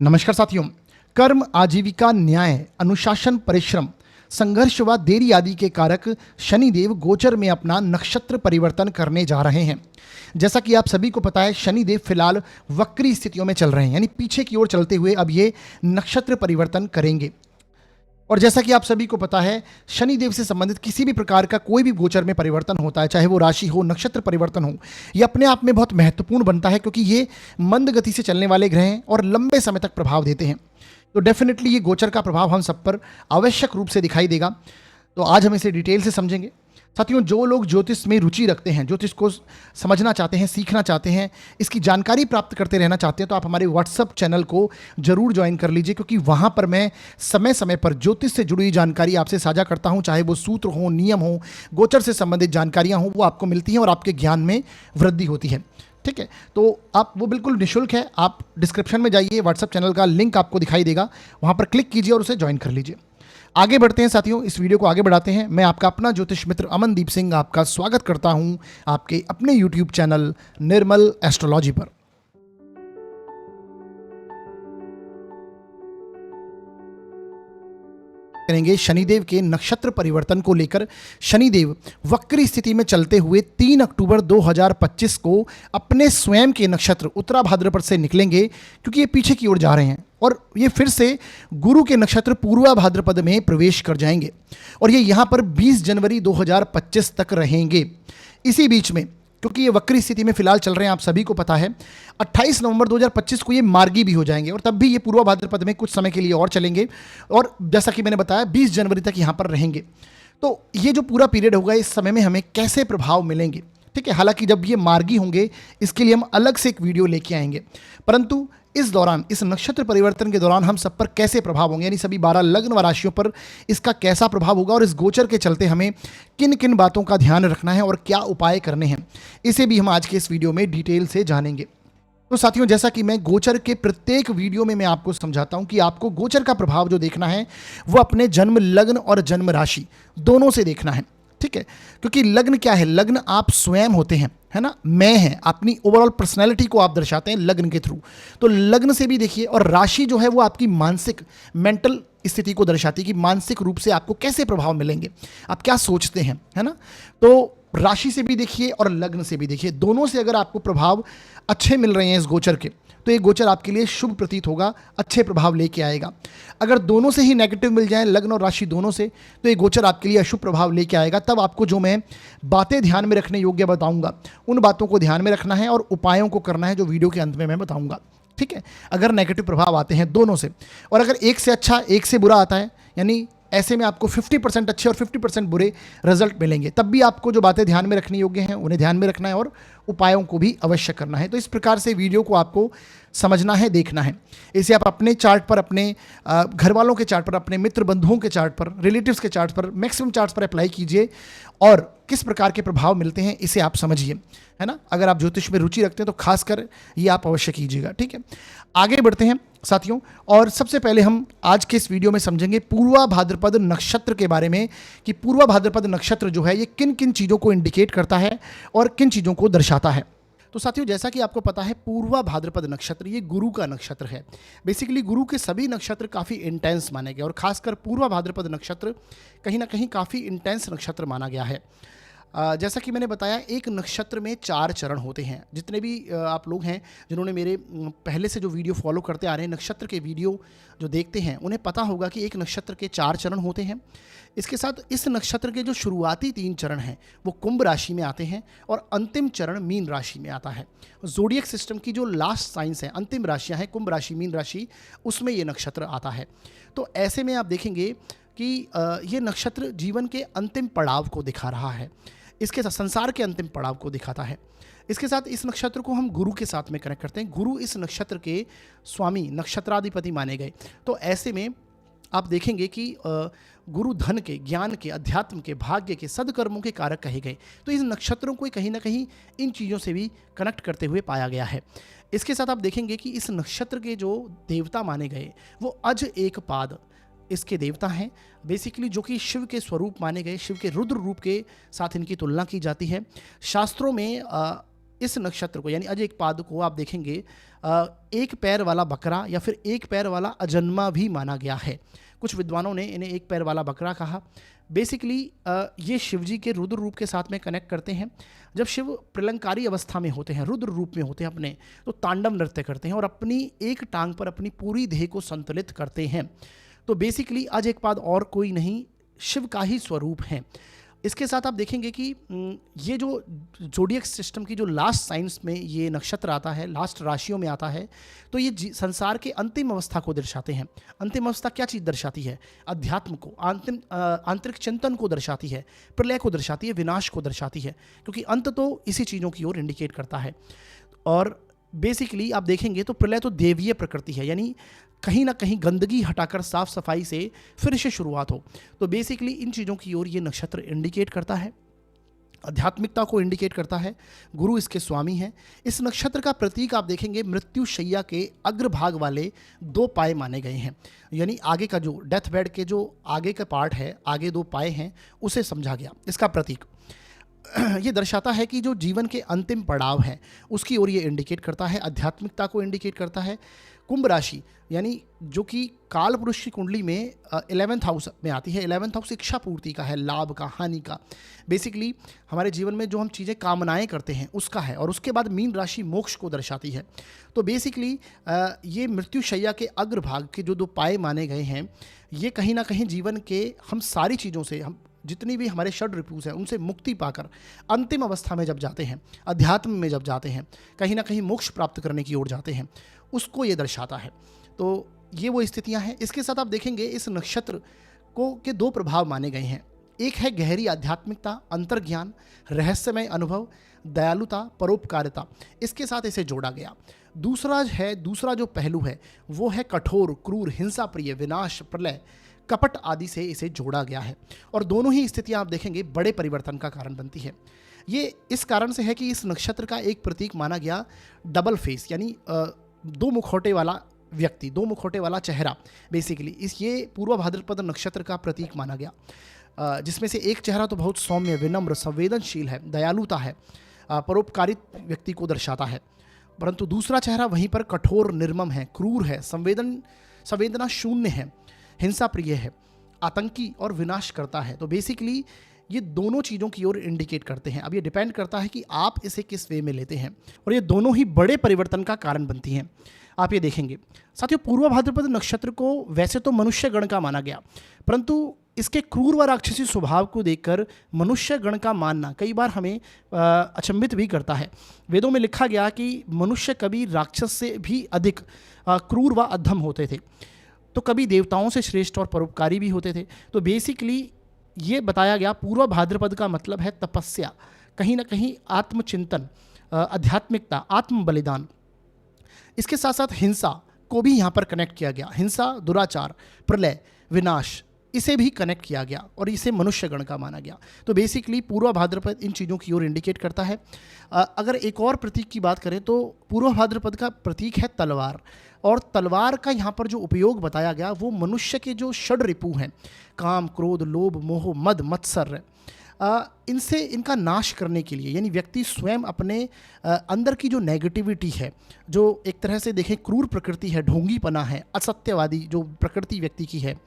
नमस्कार साथियों। कर्म, आजीविका, न्याय, अनुशासन, परिश्रम, संघर्ष व देरी आदि के कारक शनिदेव गोचर में अपना नक्षत्र परिवर्तन करने जा रहे हैं। जैसा कि आप सभी को पता है, शनिदेव फिलहाल वक्री स्थितियों में चल रहे हैं, यानी पीछे की ओर चलते हुए अब ये नक्षत्र परिवर्तन करेंगे। और जैसा कि आप सभी को पता है, शनिदेव से संबंधित किसी भी प्रकार का कोई भी गोचर में परिवर्तन होता है, चाहे वो राशि हो, नक्षत्र परिवर्तन हो, ये अपने आप में बहुत महत्वपूर्ण बनता है, क्योंकि ये मंद गति से चलने वाले ग्रह हैं और लंबे समय तक प्रभाव देते हैं। तो डेफिनेटली ये गोचर का प्रभाव हम सब पर आवश्यक रूप से दिखाई देगा। तो आज हम इसे डिटेल से समझेंगे। साथियों, जो लोग ज्योतिष में रुचि रखते हैं, ज्योतिष को समझना चाहते हैं, सीखना चाहते हैं, इसकी जानकारी प्राप्त करते रहना चाहते हैं, तो आप हमारे व्हाट्सअप चैनल को जरूर ज्वाइन कर लीजिए, क्योंकि वहाँ पर मैं समय समय पर ज्योतिष से जुड़ी जानकारी आपसे साझा करता हूँ। चाहे वो सूत्र हो, नियम हो, गोचर से संबंधित जानकारियाँ हों, वो आपको मिलती हैं और आपके ज्ञान में वृद्धि होती है। ठीक है, तो आप वो बिल्कुल निःशुल्क है। आप डिस्क्रिप्शन में जाइए, व्हाट्सअप चैनल का लिंक आपको दिखाई देगा, वहाँ पर क्लिक कीजिए और उसे ज्वाइन कर लीजिए। आगे बढ़ते हैं साथियों, इस वीडियो को आगे बढ़ाते हैं। मैं आपका अपना ज्योतिष मित्र अमनदीप सिंह आपका स्वागत करता हूं आपके अपने यूट्यूब चैनल निर्मल एस्ट्रोलॉजी पर। करेंगे शनिदेव के नक्षत्र परिवर्तन को लेकर। शनिदेव वक्री स्थिति में चलते हुए 3 अक्टूबर 2025 को अपने स्वयं के नक्षत्र उत्तरा भाद्रपद से निकलेंगे, क्योंकि ये पीछे की ओर जा रहे हैं और ये फिर से गुरु के नक्षत्र पूर्वा भाद्रपद में प्रवेश कर जाएंगे और ये यहाँ पर 20 जनवरी 2025 तक रहेंगे। इसी बीच में, क्योंकि ये वक्री स्थिति में फिलहाल चल रहे हैं, आप सभी को पता है, 28 नवंबर 2025 को ये मार्गी भी हो जाएंगे और तब भी ये पूर्व भाद्रपद में कुछ समय के लिए और चलेंगे और जैसा कि मैंने बताया 20 जनवरी तक यहाँ पर रहेंगे। तो ये जो पूरा पीरियड होगा, इस समय में हमें कैसे प्रभाव मिलेंगे, ठीक है। हालांकि जब ये मार्गी होंगे, इसके लिए हम अलग से एक वीडियो लेके आएंगे, परंतु इस दौरान, इस नक्षत्र परिवर्तन के दौरान हम सब पर कैसे प्रभाव होंगे, यानी सभी 12 लग्न व राशियों पर इसका कैसा प्रभाव होगा और इस गोचर के चलते हमें किन किन बातों का ध्यान रखना है और क्या उपाय करने हैं, इसे भी हम आज के इस वीडियो में डिटेल से जानेंगे। तो साथियों, जैसा कि मैं गोचर के प्रत्येक वीडियो में मैं आपको समझाता हूं कि आपको गोचर का प्रभाव जो देखना है वो अपने जन्म लग्न और जन्म राशि दोनों से देखना है, ठीक है। क्योंकि लग्न क्या है, लग्न आप स्वयं होते हैं, है ना, मैं है, अपनी ओवरऑल पर्सनैलिटी को आप दर्शाते हैं लग्न के थ्रू। तो लग्न से भी देखिए, और राशि जो है वो आपकी मानसिक मेंटल स्थिति को दर्शाती है कि मानसिक रूप से आपको कैसे प्रभाव मिलेंगे, आप क्या सोचते हैं, है ना। तो राशि से भी देखिए और लग्न से भी देखिए, दोनों से अगर आपको प्रभाव अच्छे मिल रहे हैं इस गोचर के, तो ये गोचर आपके लिए शुभ प्रतीत होगा, अच्छे प्रभाव लेके आएगा। अगर दोनों से ही नेगेटिव मिल जाए, लग्न और राशि दोनों से, तो ये गोचर आपके लिए अशुभ प्रभाव लेके आएगा। तब आपको जो मैं बातें ध्यान में रखने योग्य बताऊंगा, उन बातों को ध्यान में रखना है और उपायों को करना है, जो वीडियो के अंत में मैं बताऊंगा, ठीक है। अगर नेगेटिव प्रभाव आते हैं दोनों से, और अगर एक से अच्छा एक से बुरा आता है, यानी ऐसे में आपको 50% अच्छे और 50% बुरे रिजल्ट मिलेंगे, तब भी आपको जो बातें ध्यान में रखनी योग्य हैं उन्हें ध्यान में रखना है और उपायों को भी अवश्य करना है। तो इस प्रकार से वीडियो को आपको समझना है, देखना है। इसे आप अपने चार्ट पर, अपने घर वालों के चार्ट पर, अपने मित्र बंधुओं के चार्ट पर, रिलेटिव्स के चार्ट पर, मैक्सिमम चार्ट्स पर अप्लाई कीजिए और किस प्रकार के प्रभाव मिलते हैं इसे आप समझिए, है ना। अगर आप ज्योतिष में रुचि रखते हैं तो खासकर ये आप अवश्य कीजिएगा, ठीक है। आगे बढ़ते हैं साथियों, और सबसे पहले हम आज के इस वीडियो में समझेंगे पूर्वा भाद्रपद नक्षत्र के बारे में, कि पूर्वा भाद्रपद नक्षत्र जो है ये किन किन चीज़ों को इंडिकेट करता है और किन चीज़ों को दर्शाता है। तो साथियों, जैसा कि आपको पता है, पूर्वा भाद्रपद नक्षत्र ये गुरु का नक्षत्र है। बेसिकली गुरु के सभी नक्षत्र काफ़ी इंटेंस माने गए और खासकर पूर्वा भाद्रपद नक्षत्र कहीं ना कहीं काफ़ी इंटेंस नक्षत्र माना गया है। जैसा कि मैंने बताया, एक नक्षत्र में 4 चरण होते हैं। जितने भी आप लोग हैं जिन्होंने मेरे पहले से जो वीडियो फॉलो करते आ रहे हैं, नक्षत्र के वीडियो जो देखते हैं, उन्हें पता होगा कि एक नक्षत्र के 4 चरण होते हैं। इसके साथ इस नक्षत्र के जो शुरुआती 3 चरण हैं वो कुंभ राशि में आते हैं और अंतिम चरण मीन राशि में आता है। ज़ोडिएक सिस्टम की जो लास्ट साइंस है, अंतिम राशियाँ हैं, कुंभ राशि, मीन राशि, उसमें ये नक्षत्र आता है। तो ऐसे में आप देखेंगे कि ये नक्षत्र जीवन के अंतिम पड़ाव को दिखा रहा है, इसके साथ संसार के अंतिम पड़ाव को दिखाता है। इसके साथ इस नक्षत्र को हम गुरु के साथ में कनेक्ट करते हैं। गुरु इस नक्षत्र के स्वामी, नक्षत्राधिपति माने गए। तो ऐसे में आप देखेंगे कि गुरु धन के, ज्ञान के, अध्यात्म के, भाग्य के, सदकर्मों के कारक कहे गए। तो इन नक्षत्रों को कहीं ना कहीं इन चीज़ों से भी कनेक्ट करते हुए पाया गया है। इसके साथ आप देखेंगे कि इस नक्षत्र के जो देवता माने गए वो अज एक पाद इसके देवता हैं, बेसिकली जो कि शिव के स्वरूप माने गए। शिव के रुद्र रूप के साथ इनकी तुलना की जाती है। शास्त्रों में इस नक्षत्र को यानी अज एक पाद को आप देखेंगे एक पैर वाला बकरा या फिर एक पैर वाला अजन्मा भी माना गया है। कुछ विद्वानों ने इन्हें एक पैर वाला बकरा कहा। बेसिकली ये शिव जी के रुद्र रूप के साथ में कनेक्ट करते हैं। जब शिव प्रलंकारी अवस्था में होते हैं, रुद्र रूप में होते हैं अपने, तो तांडव नृत्य करते हैं और अपनी एक टांग पर अपनी पूरी देह को संतुलित करते हैं। तो बेसिकली अज एक पाद और कोई नहीं, शिव का ही स्वरूप है। इसके साथ आप देखेंगे कि ये जो जोडियक सिस्टम की जो लास्ट साइंस में ये नक्षत्र आता है, लास्ट राशियों में आता है, तो ये संसार के अंतिम अवस्था को दर्शाते हैं। अंतिम अवस्था क्या चीज़ दर्शाती है? अध्यात्म को, आंतरिक चिंतन को दर्शाती है, प्रलय को दर्शाती है, विनाश को दर्शाती है, क्योंकि अंत तो इसी चीज़ों की ओर इंडिकेट करता है। और बेसिकली आप देखेंगे तो प्रलय तो देवीय प्रकृति है, यानी कहीं ना कहीं गंदगी हटाकर साफ सफाई से फिर से शुरुआत हो। तो बेसिकली इन चीज़ों की ओर ये नक्षत्र इंडिकेट करता है, आध्यात्मिकता को इंडिकेट करता है। गुरु इसके स्वामी हैं। इस नक्षत्र का प्रतीक आप देखेंगे मृत्यु शैया के अग्रभाग वाले 2 पाए माने गए हैं, यानी आगे का जो डेथ बेड के जो आगे का पार्ट है, आगे 2 पाए हैं, उसे समझा गया। इसका प्रतीक ये दर्शाता है कि जो जीवन के अंतिम पड़ाव हैं उसकी ओर ये इंडिकेट करता है, आध्यात्मिकता को इंडिकेट करता है। कुंभ राशि यानी जो कि काल पुरुष की कुंडली में 11th हाउस में आती है। 11th हाउस इच्छा पूर्ति का है, लाभ का, हानि का, बेसिकली हमारे जीवन में जो हम चीज़ें कामनाएं करते हैं उसका है। और उसके बाद मीन राशि मोक्ष को दर्शाती है। तो बेसिकली ये मृत्यु शैया के अग्रभाग के जो 2 पाए माने गए हैं, ये कहीं ना कहीं जीवन के हम सारी चीज़ों से, हम जितनी भी हमारे षड रिपुज हैं उनसे मुक्ति पाकर अंतिम अवस्था में जब जाते हैं, अध्यात्म में जब जाते हैं, कहीं ना कहीं मोक्ष प्राप्त करने की ओर जाते हैं, उसको ये दर्शाता है। तो ये वो स्थितियां हैं। इसके साथ आप देखेंगे इस नक्षत्र को के 2 प्रभाव माने गए हैं। एक है गहरी आध्यात्मिकता, अंतर्ज्ञान, रहस्यमय अनुभव, दयालुता, परोपकारिता, इसके साथ इसे जोड़ा गया। दूसरा जो पहलू है वो है कठोर, क्रूर, हिंसा प्रिय, विनाश, प्रलय, कपट आदि से इसे जोड़ा गया है। और दोनों ही स्थितियां आप देखेंगे बड़े परिवर्तन का कारण बनती है। ये इस कारण से है कि इस नक्षत्र का एक प्रतीक माना गया डबल फेस, यानी 2 मुखौटे वाला व्यक्ति, 2 मुखौटे वाला चेहरा। बेसिकली ये पूर्व भाद्रपद नक्षत्र का प्रतीक माना गया, जिसमें से एक चेहरा तो बहुत सौम्य, विनम्र, संवेदनशील है, दयालुता है, परोपकारित व्यक्ति को दर्शाता है, परंतु दूसरा चेहरा वहीं पर कठोर, निर्मम है, क्रूर है, संवेदना शून्य है, हिंसा प्रिय है, आतंकी और विनाश करता है। तो बेसिकली ये दोनों चीज़ों की ओर इंडिकेट करते हैं। अब ये डिपेंड करता है कि आप इसे किस वे में लेते हैं, और ये दोनों ही बड़े परिवर्तन का कारण बनती हैं। आप ये देखेंगे साथियों, पूर्व भाद्रपद नक्षत्र को वैसे तो मनुष्य गण का माना गया, परंतु इसके क्रूर व राक्षसी स्वभाव को देखकर मनुष्य गण का मानना कई बार हमें अचंभित भी करता है। वेदों में लिखा गया कि मनुष्य कभी राक्षस से भी अधिक क्रूर व अधम होते थे, तो कभी देवताओं से श्रेष्ठ और परोपकारी भी होते थे। तो बेसिकली ये बताया गया पूर्व भाद्रपद का मतलब है तपस्या, कहीं ना कहीं आत्मचिंतन, आध्यात्मिकता, आत्म बलिदान। इसके साथ साथ हिंसा को भी यहाँ पर कनेक्ट किया गया। हिंसा, दुराचार, प्रलय, विनाश, इसे भी कनेक्ट किया गया और इसे मनुष्य गण का माना गया। तो बेसिकली पूर्व भाद्रपद इन चीज़ों की ओर इंडिकेट करता है। अगर एक और प्रतीक की बात करें तो पूर्व भाद्रपद का प्रतीक है तलवार, और तलवार का यहाँ पर जो उपयोग बताया गया वो मनुष्य के जो षड रिपु हैं, काम, क्रोध, लोभ, मोह, मद, मत्सर, इनसे इनका नाश करने के लिए, यानी व्यक्ति स्वयं अपने अंदर की जो नेगेटिविटी है, जो एक तरह से देखें क्रूर प्रकृति है, ढोंगीपना है, असत्यवादी जो प्रकृति व्यक्ति की है,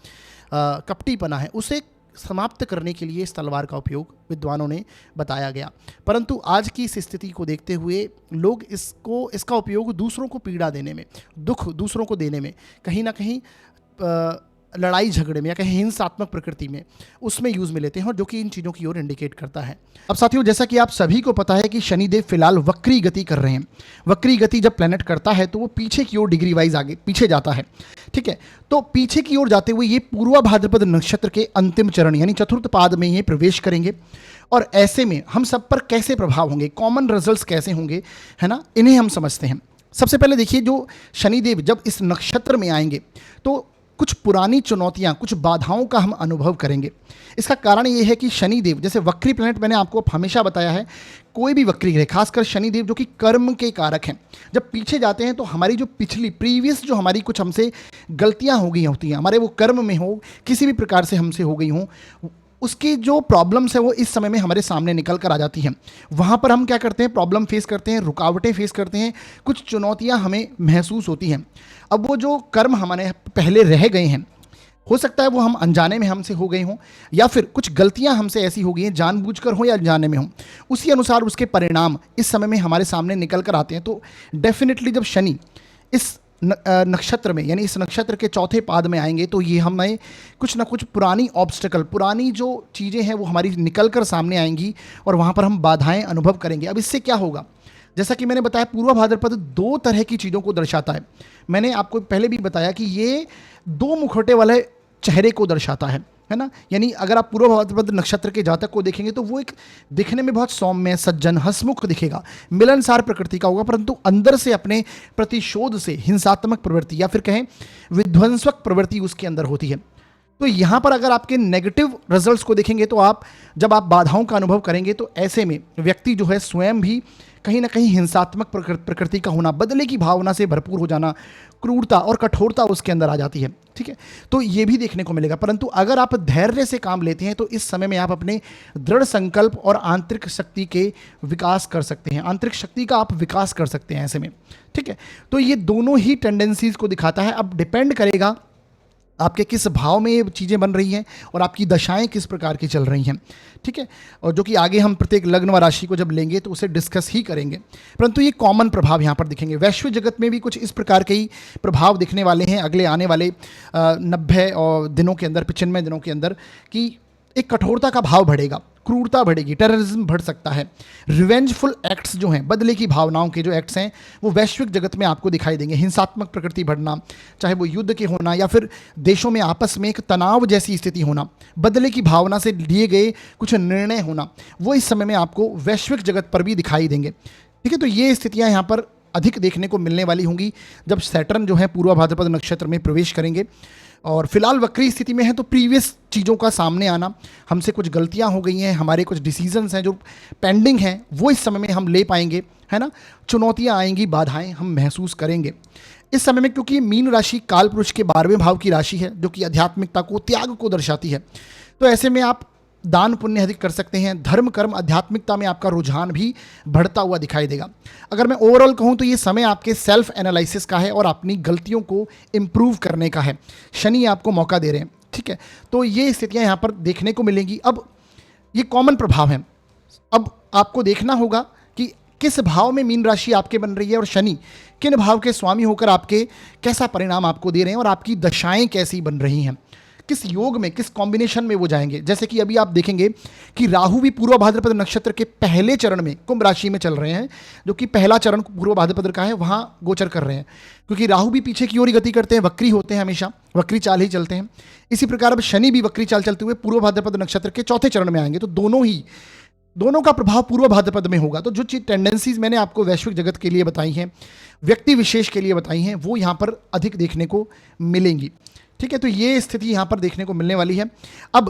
कपटीपना है, उसे समाप्त करने के लिए इस तलवार का उपयोग विद्वानों ने बताया गया। परंतु आज की इस स्थिति को देखते हुए लोग इसका उपयोग दूसरों को पीड़ा देने में, दुख दूसरों को देने में, कहीं ना कहीं लड़ाई झगड़े में या कहीं हिंसात्मक प्रकृति में, उसमें यूज़ में लेते हैं, और जो कि इन चीज़ों की ओर इंडिकेट करता है। अब साथियों, जैसा कि आप सभी को पता है कि शनिदेव फिलहाल वक्री गति कर रहे हैं। वक्री गति जब प्लैनेट करता है तो वो पीछे की ओर डिग्री वाइज आगे पीछे जाता है, ठीक है। तो पीछे की ओर जाते हुए ये पूर्व भाद्रपद नक्षत्र के अंतिम चरण यानी चतुर्थ पाद में ये प्रवेश करेंगे, और ऐसे में हम सब पर कैसे प्रभाव होंगे, कॉमन रिजल्ट्स कैसे होंगे, है ना, इन्हें हम समझते हैं। सबसे पहले देखिए, जो शनिदेव जब इस नक्षत्र में आएंगे तो कुछ पुरानी चुनौतियां, कुछ बाधाओं का हम अनुभव करेंगे। इसका कारण ये है कि शनिदेव जैसे वक्री प्लैनेट, मैंने आपको हमेशा बताया है, कोई भी वक्री ग्रह, खासकर शनिदेव जो कि कर्म के कारक हैं, जब पीछे जाते हैं तो हमारी जो पिछली प्रीवियस जो हमारी कुछ हमसे गलतियां हो गई होती हैं, हमारे वो कर्म में हो, किसी भी प्रकार से हमसे हो गई हों, उसकी जो प्रॉब्लम्स है वो इस समय में हमारे सामने निकल कर आ जाती हैं। वहाँ पर हम क्या करते हैं, प्रॉब्लम फेस करते हैं, रुकावटें फेस करते हैं, कुछ चुनौतियाँ हमें महसूस होती हैं। अब वो जो कर्म हमारे पहले रह गए हैं, हो सकता है वो हम अनजाने में हमसे हो गए हों, या फिर कुछ गलतियां हमसे ऐसी हो गई हैं जानबूझकर हो या अनजाने में हो, उसी अनुसार उसके परिणाम इस समय में हमारे सामने निकल कर आते हैं। तो डेफिनेटली जब शनि इस नक्षत्र में, यानी इस नक्षत्र के चौथे पाद में आएंगे, तो ये हमें कुछ ना कुछ पुरानी ऑब्स्टिकल, पुरानी जो चीज़ें हैं वो हमारी निकल कर सामने आएंगी और वहाँ पर हम बाधाएं अनुभव करेंगे। अब इससे क्या होगा, जैसा कि मैंने बताया, पूर्वा भाद्रपद दो तरह की चीज़ों को दर्शाता है। मैंने आपको पहले भी बताया कि ये दो मुखौटे वाले चेहरे को दर्शाता है ना। यानी अगर आप पूर्व भाद्रपद नक्षत्र के जातक को देखेंगे तो वो एक दिखने में बहुत सौम्य, सज्जन, हंसमुख दिखेगा, मिलनसार प्रकृति का होगा, परंतु अंदर से अपने प्रतिशोध से हिंसात्मक प्रवृत्ति या फिर कहें विध्वंसक प्रवृत्ति उसके अंदर होती है। तो यहाँ पर अगर आपके नेगेटिव रिजल्ट्स को देखेंगे तो आप जब आप बाधाओं का अनुभव करेंगे तो ऐसे में व्यक्ति जो है स्वयं भी कहीं ना कहीं हिंसात्मक प्रकृति का होना, बदले की भावना से भरपूर हो जाना, क्रूरता और कठोरता उसके अंदर आ जाती है। ठीक है, तो ये भी देखने को मिलेगा। परंतु अगर आप धैर्य से काम लेते हैं तो इस समय में आप अपने दृढ़ संकल्प और आंतरिक शक्ति के विकास कर सकते हैं, आंतरिक शक्ति का आप विकास कर सकते हैं ऐसे में। ठीक है, तो ये दोनों ही टेंडेंसीज को दिखाता है। अब डिपेंड करेगा आपके किस भाव में ये चीज़ें बन रही हैं और आपकी दशाएं किस प्रकार की चल रही हैं। ठीक है, और जो कि आगे हम प्रत्येक लग्न व राशि को जब लेंगे तो उसे डिस्कस ही करेंगे, परंतु ये कॉमन प्रभाव यहाँ पर दिखेंगे। वैश्विक जगत में भी कुछ इस प्रकार के ही प्रभाव दिखने वाले हैं अगले आने वाले 90 दिनों के अंदर, 95 दिनों के अंदर, कि एक कठोरता का भाव बढ़ेगा, क्रूरता बढ़ेगी, टेररिज्म बढ़ सकता है, रिवेंजफुल एक्ट्स जो हैं, बदले की भावनाओं के जो एक्ट्स हैं वो वैश्विक जगत में आपको दिखाई देंगे। हिंसात्मक प्रकृति बढ़ना, चाहे वो युद्ध के होना या फिर देशों में आपस में एक तनाव जैसी स्थिति होना, बदले की भावना से लिए गए कुछ निर्णय होना, वो इस समय में आपको वैश्विक जगत पर भी दिखाई देंगे। ठीक है, तो ये स्थितियाँ यहाँ पर अधिक देखने को मिलने वाली होंगी जब सैटर्न जो है पूर्व भाद्रपद नक्षत्र में प्रवेश करेंगे। और फिलहाल वक्री स्थिति में है तो प्रीवियस चीज़ों का सामने आना, हमसे कुछ गलतियां हो गई हैं, हमारे कुछ डिसीजंस हैं जो पेंडिंग हैं वो इस समय में हम ले पाएंगे, है ना। चुनौतियां आएंगी, बाधाएं हम महसूस करेंगे इस समय में, क्योंकि मीन राशि काल पुरुष के 12वें भाव की राशि है जो कि आध्यात्मिकता को, त्याग को दर्शाती है। तो ऐसे में आप दान पुण्य अधिक कर सकते हैं, धर्म कर्म आध्यात्मिकता में आपका रुझान भी बढ़ता हुआ दिखाई देगा। अगर मैं ओवरऑल कहूं तो ये समय आपके सेल्फ एनालिसिस का है और अपनी गलतियों को इम्प्रूव करने का है। शनि आपको मौका दे रहे हैं। ठीक है, तो ये स्थितियां यहाँ पर देखने को मिलेंगी। अब ये कॉमन प्रभाव हैं। अब आपको देखना होगा कि किस भाव में मीन राशि आपके बन रही है और शनि किन भाव के स्वामी होकर आपके कैसा परिणाम आपको दे रहे हैं और आपकी दशाएं कैसी बन रही हैं, किस योग में, किस कॉम्बिनेशन में वो जाएंगे। जैसे कि अभी आप देखेंगे कि राहु भी पूर्व भाद्रपद नक्षत्र के पहले चरण में कुंभ राशि में चल रहे हैं, जो कि पहला चरण पूर्व भाद्रपद का है, वहां गोचर कर रहे हैं, क्योंकि राहु भी पीछे की ओर गति करते हैं, वक्री होते हैं, हमेशा वक्री चाल ही चलते हैं। इसी प्रकार अब शनि भी वक्री चाल चलते हुए पूर्व भाद्रपद नक्षत्र के चौथे चरण में आएंगे, तो दोनों का प्रभाव पूर्व भाद्रपद में होगा। तो जो टेंडेंसीज मैंने आपको वैश्विक जगत के लिए बताई हैं, व्यक्ति विशेष के लिए बताई हैं, वो यहाँ पर अधिक देखने को मिलेंगी। ठीक है, तो ये स्थिति यहाँ पर देखने को मिलने वाली है। अब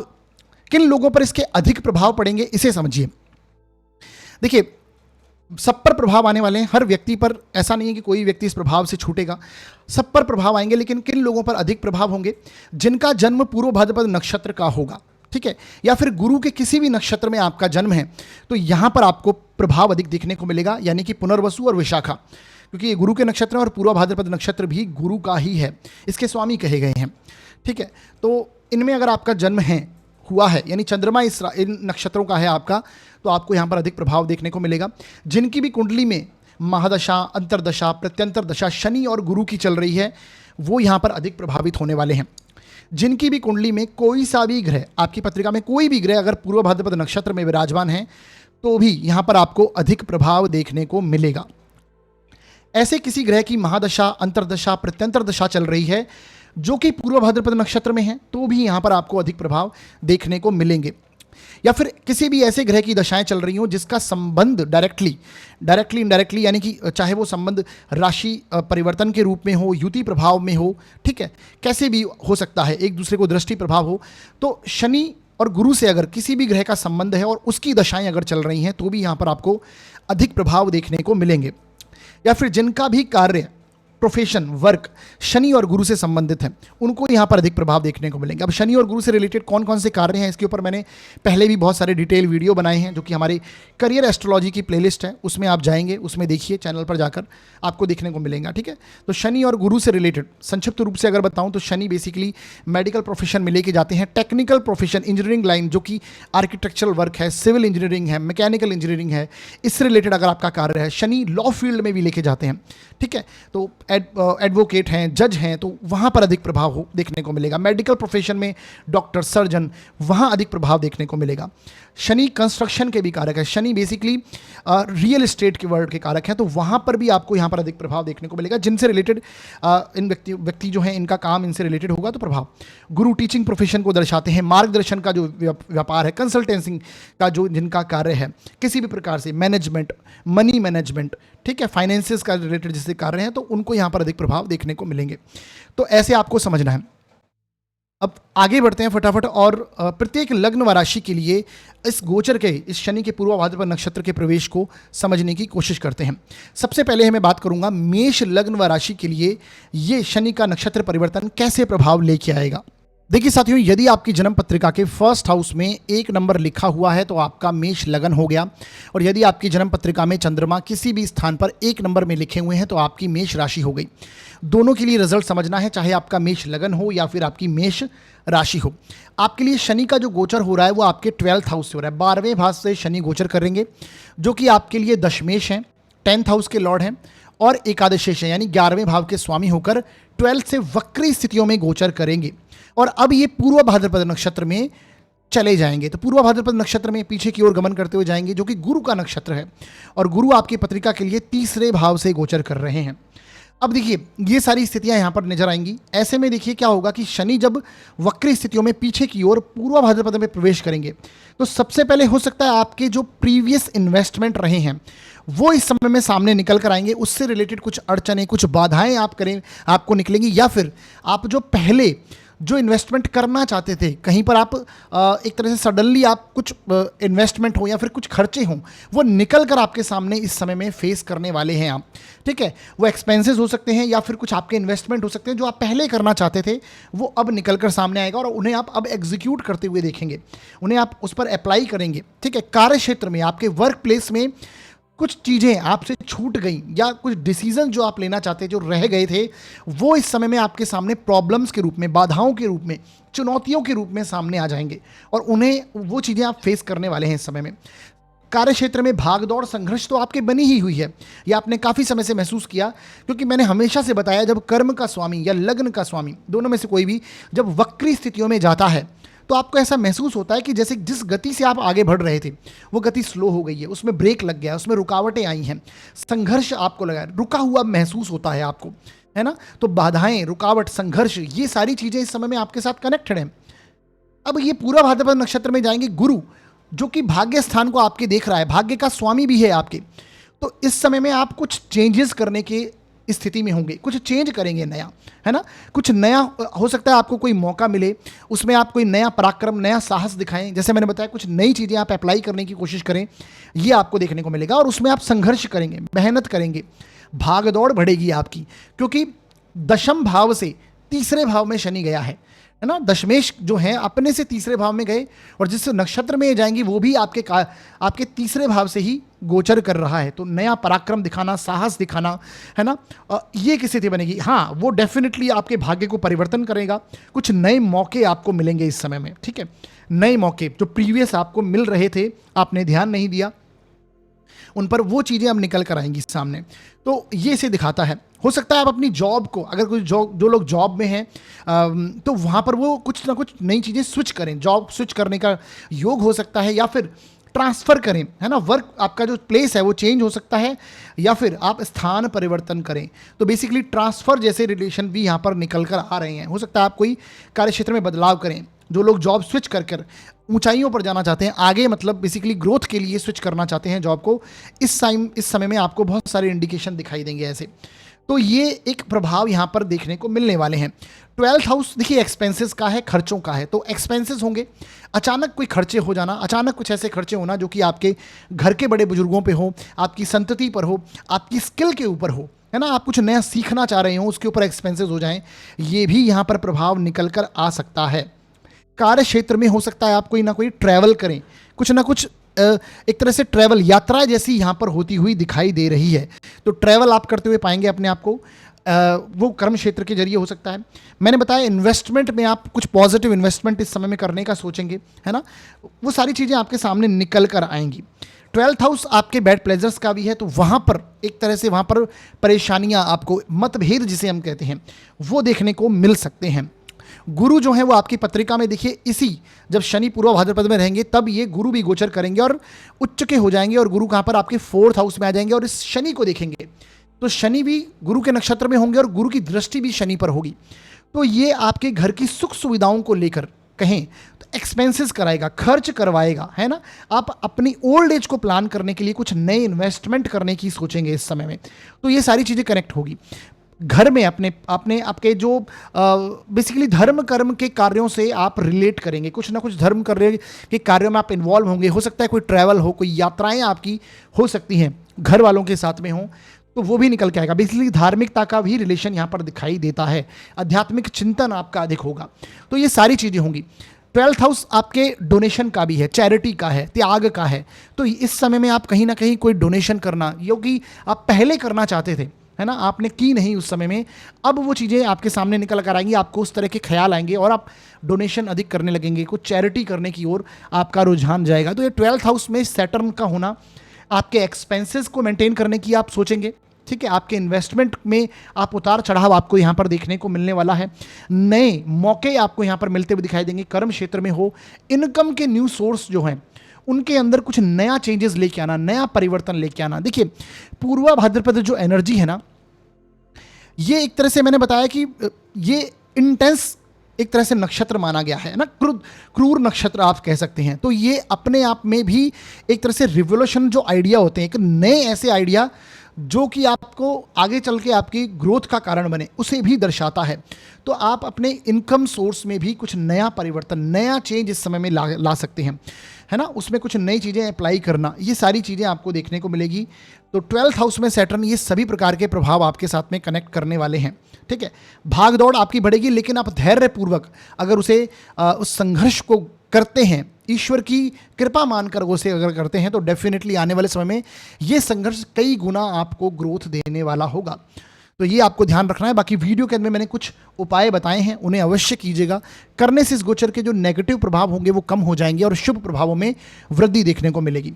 किन लोगों पर इसके अधिक प्रभाव पड़ेंगे इसे समझिए। देखिए, सब पर प्रभाव आने वाले हैं, हर व्यक्ति पर, ऐसा नहीं है कि कोई व्यक्ति इस प्रभाव से छूटेगा, सब पर प्रभाव आएंगे। लेकिन किन लोगों पर अधिक प्रभाव होंगे? जिनका जन्म पूर्व भाद्रपद नक्षत्र का होगा, ठीक है, या फिर गुरु के किसी भी नक्षत्र में आपका जन्म है, तो यहां पर आपको प्रभाव अधिक देखने को मिलेगा, यानी कि पुनर्वसु और विशाखा, क्योंकि ये गुरु के नक्षत्र और पूर्व भाद्रपद नक्षत्र भी गुरु का ही है, इसके स्वामी कहे गए हैं। ठीक है, तो इनमें अगर आपका जन्म हुआ है, यानी चंद्रमा इन नक्षत्रों का है आपका, तो आपको यहाँ पर अधिक प्रभाव देखने को मिलेगा। जिनकी भी कुंडली में महादशा, अंतरदशा, प्रत्यंतर दशा शनि और गुरु की चल रही है, वो यहाँ पर अधिक प्रभावित होने वाले हैं। जिनकी भी कुंडली में कोई सा भी ग्रह, आपकी पत्रिका में कोई भी ग्रह अगर पूर्व भाद्रपद नक्षत्र में विराजमान है, तो भी यहाँ पर आपको अधिक प्रभाव देखने को मिलेगा। ऐसे किसी ग्रह की महादशा, अंतरदशा, प्रत्यंतर दशा चल रही है जो कि पूर्व भाद्रपद नक्षत्र में है, तो भी यहाँ पर आपको अधिक प्रभाव देखने को मिलेंगे। या फिर किसी भी ऐसे ग्रह की दशाएं चल रही हो जिसका संबंध डायरेक्टली इनडायरेक्टली, यानी कि चाहे वो संबंध राशि परिवर्तन के रूप में हो, युति प्रभाव में हो, ठीक है, कैसे भी हो सकता है, एक दूसरे को दृष्टि प्रभाव हो, तो शनि और गुरु से अगर किसी भी ग्रह का संबंध है और उसकी दशाएं अगर चल रही हैं, तो भी यहाँ पर आपको अधिक प्रभाव देखने को मिलेंगे। या फिर जिनका भी कार्य प्रोफेशन, वर्क शनि और गुरु से संबंधित हैं, उनको यहाँ पर अधिक प्रभाव देखने को मिलेंगे। अब शनि और गुरु से रिलेटेड कौन कौन से कार्य हैं, इसके ऊपर मैंने पहले भी बहुत सारे डिटेल वीडियो बनाए हैं, जो कि हमारे करियर एस्ट्रोलॉजी की प्लेलिस्ट है, उसमें आप जाएंगे, उसमें देखिए, चैनल पर जाकर आपको देखने को मिलेगा। ठीक है, तो शनि और गुरु से रिलेटेड संक्षिप्त रूप से अगर बताऊं तो शनि बेसिकली मेडिकल प्रोफेशन में लेके जाते हैं, टेक्निकल प्रोफेशन, इंजीनियरिंग लाइन, जो कि आर्किटेक्चरल वर्क है, सिविल इंजीनियरिंग है, मैकेनिकल इंजीनियरिंग है, इससे रिलेटेड अगर आपका कार्य है, शनि लॉ फील्ड में भी लेके जाते हैं। ठीक है, तो एडवोकेट हैं, जज हैं, तो वहाँ पर अधिक प्रभाव देखने को मिलेगा। मेडिकल प्रोफेशन में डॉक्टर, सर्जन, वहाँ अधिक प्रभाव देखने को मिलेगा। शनि कंस्ट्रक्शन के भी कारक है, शनि बेसिकली रियल एस्टेट के वर्ल्ड के कारक हैं, तो वहाँ पर भी आपको यहाँ पर अधिक प्रभाव देखने को मिलेगा, जिनसे रिलेटेड इन व्यक्ति जो हैं, इनका काम इनसे रिलेटेड होगा, तो प्रभाव। गुरु टीचिंग प्रोफेशन को दर्शाते हैं, मार्गदर्शन का जो व्यापार है, कंसल्टेंसिंग का जो जिनका कार्य है, किसी भी प्रकार से मैनेजमेंट, मनी मैनेजमेंट, ठीक है, फाइनेंसेस का रिलेटेड जिससे कार्य हैं, तो उनको यहाँ पर अधिक प्रभाव देखने को मिलेंगे। तो ऐसे आपको समझना है। अब आगे बढ़ते हैं फटाफट, और प्रत्येक लग्न व राशि के लिए इस गोचर के, इस शनि के पूर्व भाद्रपद नक्षत्र के प्रवेश को समझने की कोशिश करते हैं। सबसे पहले मैं बात करूंगा मेष लग्न व राशि के लिए ये शनि का नक्षत्र परिवर्तन कैसे प्रभाव लेके आएगा। देखिए साथियों, यदि आपकी जन्म पत्रिका के फर्स्ट हाउस में 1 नंबर लिखा हुआ है तो आपका मेष लगन हो गया, और यदि आपकी जन्म पत्रिका में चंद्रमा किसी भी स्थान पर 1 नंबर में लिखे हुए हैं तो आपकी मेष राशि हो गई। दोनों के लिए रिजल्ट समझना है, चाहे आपका मेष लगन हो या फिर आपकी मेष राशि हो। आपके लिए शनि का जो गोचर हो रहा है वो आपके 12th हाउस से हो रहा है, 12वें भाव से शनि गोचर करेंगे, जो कि आपके लिए दशमेश हैं, 10th हाउस के लॉर्ड हैं, और एकादशेश हैं, यानी 11वें भाव के स्वामी होकर 12th से वक्री स्थितियों में गोचर करेंगे। और अब ये पूर्व भाद्रपद नक्षत्र में चले जाएंगे, तो पूर्व भाद्रपद नक्षत्र में पीछे की ओर गमन करते हुए जाएंगे, जो कि गुरु का नक्षत्र है, और गुरु आपकी पत्रिका के लिए 3रे भाव से गोचर कर रहे हैं। अब देखिए, ये सारी स्थितियां यहां पर नजर आएंगी। ऐसे में देखिए क्या होगा कि शनि जब वक्री स्थितियों में पीछे की ओर पूर्व भाद्रपद में प्रवेश करेंगे, तो सबसे पहले हो सकता है आपके जो प्रीवियस इन्वेस्टमेंट रहे हैं वो इस समय में सामने निकल कर आएंगे, उससे रिलेटेड कुछ अड़चने, कुछ बाधाएं आपको निकलेंगी, या फिर आप जो पहले जो इन्वेस्टमेंट करना चाहते थे, कहीं पर आप एक तरह से सडनली आप कुछ इन्वेस्टमेंट हो या फिर कुछ खर्चे हों, वो निकल कर आपके सामने इस समय में फेस करने वाले हैं आप। ठीक है, वो एक्सपेंसेस हो सकते हैं या फिर कुछ आपके इन्वेस्टमेंट हो सकते हैं जो आप पहले करना चाहते थे, वो अब निकल कर सामने आएगा और उन्हें आप अब एग्जीक्यूट करते हुए देखेंगे, उन्हें आप उस पर अप्लाई करेंगे। ठीक है, कार्य क्षेत्र में, आपके वर्क प्लेस में कुछ चीज़ें आपसे छूट गई, या कुछ डिसीजन जो आप लेना चाहते जो रह गए थे, वो इस समय में आपके सामने प्रॉब्लम्स के रूप में, बाधाओं के रूप में, चुनौतियों के रूप में सामने आ जाएंगे, और उन्हें वो चीज़ें आप फेस करने वाले हैं इस समय में। कार्य क्षेत्र में भागदौड़, संघर्ष तो आपके बनी ही हुई है, यह आपने काफ़ी समय से महसूस किया, क्योंकि मैंने हमेशा से बताया, जब कर्म का स्वामी या लग्न का स्वामी, दोनों में से कोई भी जब वक्री स्थितियों में जाता है, तो आपको ऐसा महसूस होता है कि जैसे जिस गति से आप आगे बढ़ रहे थे वो गति स्लो हो गई है, उसमें ब्रेक लग गया है, उसमें रुकावटें आई हैं, संघर्ष आपको लगा है, रुका हुआ महसूस होता है आपको, है ना। तो बाधाएं, रुकावट, संघर्ष, ये सारी चीज़ें इस समय में आपके साथ कनेक्टेड हैं। अब ये पूरा भाद्रपद नक्षत्र में जाएंगे गुरु, जो कि भाग्य स्थान को आपके देख रहा है, भाग्य का स्वामी भी है आपके, तो इस समय में आप कुछ चेंजेस करने के स्थिति में होंगे, कुछ चेंज करेंगे नया, है ना, कुछ नया हो सकता है, आपको कोई मौका मिले, उसमें आप कोई नया पराक्रम, नया साहस दिखाएं, जैसे मैंने बताया, कुछ नई चीज़ें आप अप्लाई करने की कोशिश करें, ये आपको देखने को मिलेगा, और उसमें आप संघर्ष करेंगे, मेहनत करेंगे, भागदौड़ बढ़ेगी आपकी, क्योंकि दशम भाव से 3रे भाव में शनि गया है ना, दशमेश जो है अपने से 3रे भाव में गए, और जिस नक्षत्र में जाएंगी वो भी आपके 3रे भाव से ही गोचर कर रहा है, तो नया पराक्रम दिखाना, साहस दिखाना, है ना, ये एक स्थिति बनेगी। हाँ, वो डेफिनेटली आपके भाग्य को परिवर्तन करेगा, कुछ नए मौके आपको मिलेंगे इस समय में। ठीक है, नए मौके जो प्रीवियस आपको मिल रहे थे, आपने ध्यान नहीं दिया उन पर, वो चीज़ें अब निकल कर आएंगी सामने, तो ये इसे दिखाता है। हो सकता है आप अपनी जॉब को, अगर कोई जो लोग जॉब में हैं, तो वहाँ पर वो कुछ ना कुछ नई चीज़ें स्विच करें, जॉब स्विच करने का योग हो सकता है, या फिर ट्रांसफ़र करें, है ना, वर्क आपका जो प्लेस है वो चेंज हो सकता है, या फिर आप स्थान परिवर्तन करें, तो बेसिकली ट्रांसफ़र जैसे रिलेशन भी यहाँ पर निकल कर आ रहे हैं। हो सकता है आप कोई कार्य क्षेत्र में बदलाव करें, जो लोग जॉब स्विच कर ऊंचाइयों पर जाना चाहते हैं, आगे मतलब बेसिकली ग्रोथ के लिए स्विच करना चाहते हैं जॉब को, इस समय में आपको बहुत सारे इंडिकेशन दिखाई देंगे ऐसे, तो ये एक प्रभाव यहाँ पर देखने को मिलने वाले हैं। 12th हाउस देखिए एक्सपेंसेस का है, खर्चों का है, तो एक्सपेंसेस होंगे, अचानक कोई खर्चे हो जाना, अचानक कुछ ऐसे खर्चे होना जो कि आपके घर के बड़े बुजुर्गों पे हो, आपकी संतति पर हो, आपकी स्किल के ऊपर हो, है ना, आप कुछ नया सीखना चाह रहे हो, उसके ऊपर एक्सपेंसेस हो जाएं, ये भी यहाँ पर प्रभाव निकल कर आ सकता है। कार्य क्षेत्र में हो सकता है आप कोई ना कोई ट्रैवल करें, कुछ ना कुछ एक तरह से ट्रैवल यात्रा जैसी यहाँ पर होती हुई दिखाई दे रही है। तो ट्रैवल आप करते हुए पाएंगे अपने आप को, वो कर्म क्षेत्र के जरिए हो सकता है। मैंने बताया इन्वेस्टमेंट में आप कुछ पॉजिटिव इन्वेस्टमेंट इस समय में करने का सोचेंगे, है ना, वो सारी चीज़ें आपके सामने निकल कर आएंगी। 12th हाउस आपके बैड प्लेजर्स का भी है, तो वहाँ पर एक तरह से वहाँ पर परेशानियाँ, आपको मतभेद जिसे हम कहते हैं, वो देखने को मिल सकते हैं। गुरु जो है वो आपकी पत्रिका में देखिए, इसी जब शनि पूर्व भाद्रपद में रहेंगे तब ये गुरु भी गोचर करेंगे और उच्च के हो जाएंगे, और गुरु कहाँ पर आपके 4th हाउस में आ जाएंगे और इस शनि को देखेंगे, तो शनि भी गुरु के नक्षत्र में होंगे और गुरु की दृष्टि भी शनि पर होगी। तो ये आपके घर की सुख सुविधाओं को लेकर कहें तो एक्सपेंसेस कराएगा, खर्च करवाएगा, है ना। आप अपनी ओल्ड एज को प्लान करने के लिए कुछ नए इन्वेस्टमेंट करने की सोचेंगे इस समय में, तो ये सारी चीज़ें कनेक्ट होगी। घर में अपने अपने आपके जो बेसिकली धर्म कर्म के कार्यों से आप रिलेट करेंगे, कुछ ना कुछ धर्म कार्य के कार्यों में आप इन्वॉल्व होंगे। हो सकता है कोई ट्रैवल हो, कोई यात्राएं आपकी हो सकती हैं, घर वालों के साथ में हो, तो वो भी निकल के आएगा। बेसिकली धार्मिकता का भी रिलेशन यहाँ पर दिखाई देता है, आध्यात्मिक चिंतन आपका अधिक होगा, तो ये सारी चीज़ें होंगी। 12th हाउस आपके डोनेशन का भी है, चैरिटी का है, त्याग का है, तो इस समय में आप कहीं ना कहीं कोई डोनेशन करना, जो कि आप पहले करना चाहते थे, है ना, आपने की नहीं उस समय में, अब वो चीज़ें आपके सामने निकल कर आएंगी, आपको उस तरह के ख्याल आएंगे और आप डोनेशन अधिक करने लगेंगे, कुछ चैरिटी करने की ओर आपका रुझान जाएगा। तो ये 12th हाउस में सैटर्न का होना आपके एक्सपेंसेस को मेंटेन करने की आप सोचेंगे, ठीक है। आपके इन्वेस्टमेंट में आप उतार चढ़ाव आपको यहाँ पर देखने को मिलने वाला है, नए मौके आपको यहाँ पर मिलते हुए दिखाई देंगे। कर्म क्षेत्र में हो, इनकम के न्यू सोर्स जो हैं उनके अंदर कुछ नया चेंजेस लेके आना, नया परिवर्तन लेके आना। देखिए पूर्वा भाद्रपद जो एनर्जी है ना, ये एक तरह से मैंने बताया कि ये इंटेंस एक तरह से नक्षत्र माना गया है ना, क्रूर नक्षत्र आप कह सकते हैं। तो ये अपने आप में भी एक तरह से रिवोल्यूशन जो आइडिया होते हैं, एक नए ऐसे आइडिया जो कि आपको आगे चल के आपकी ग्रोथ का कारण बने, उसे भी दर्शाता है। तो आप अपने इनकम सोर्स में भी कुछ नया परिवर्तन, नया चेंज इस समय में ला सकते हैं, है ना। उसमें कुछ नई चीज़ें अप्लाई करना, ये सारी चीज़ें आपको देखने को मिलेगी। तो 12th हाउस में सैटर्न ये सभी प्रकार के प्रभाव आपके साथ में कनेक्ट करने वाले हैं, ठीक है। भाग दौड़ आपकी बढ़ेगी, लेकिन आप धैर्यपूर्वक अगर उसे उस संघर्ष को करते हैं, ईश्वर की कृपा मानकर उसे अगर करते हैं, तो डेफिनेटली आने वाले समय में ये संघर्ष कई गुना आपको ग्रोथ देने वाला होगा। तो ये आपको ध्यान रखना है। बाकी वीडियो के अंदर मैंने कुछ उपाय बताए हैं, उन्हें अवश्य कीजिएगा। करने से इस गोचर के जो नेगेटिव प्रभाव होंगे वो कम हो जाएंगे और शुभ प्रभावों में वृद्धि देखने को मिलेगी।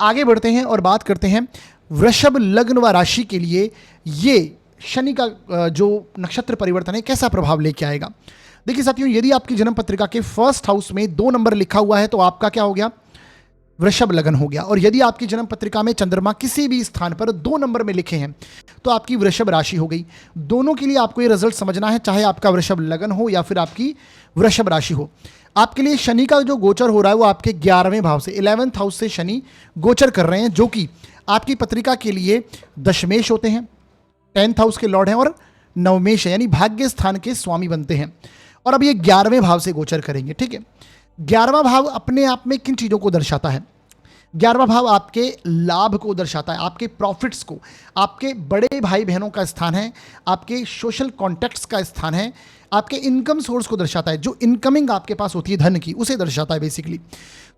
आगे बढ़ते हैं और बात करते हैं वृषभ लग्न व राशि के लिए ये शनि का जो नक्षत्र परिवर्तन है कैसा प्रभाव लेके आएगा। देखिए साथियों, यदि आपकी जन्म पत्रिका के 1st हाउस में 2 नंबर लिखा हुआ है तो आपका क्या हो गया, वृषभ लगन हो गया। और यदि आपकी जन्म पत्रिका में चंद्रमा किसी भी स्थान पर 2 नंबर में लिखे हैं तो आपकी वृषभ राशि हो गई। दोनों के लिए आपको ये रिजल्ट समझना है, चाहे आपका वृषभ लगन हो या फिर आपकी वृषभ राशि हो। आपके लिए शनि का जो गोचर हो रहा है वो आपके 11वें भाव से 11th हाउस से शनि गोचर कर रहे हैं, जो कि आपकी पत्रिका के लिए दशमेश होते हैं, 10th हाउस के लॉर्ड हैं, और नवमेश है, यानी भाग्य स्थान के स्वामी बनते हैं। और अब ये 11वें भाव से गोचर करेंगे, ठीक है। 11वां भाव अपने आप में किन चीज़ों को दर्शाता है? 11वां भाव आपके लाभ को दर्शाता है, आपके प्रॉफिट्स को, आपके बड़े भाई बहनों का स्थान है, आपके सोशल कॉन्टैक्ट्स का स्थान है, आपके इनकम सोर्स को दर्शाता है, जो इनकमिंग आपके पास होती है धन की, उसे दर्शाता है बेसिकली।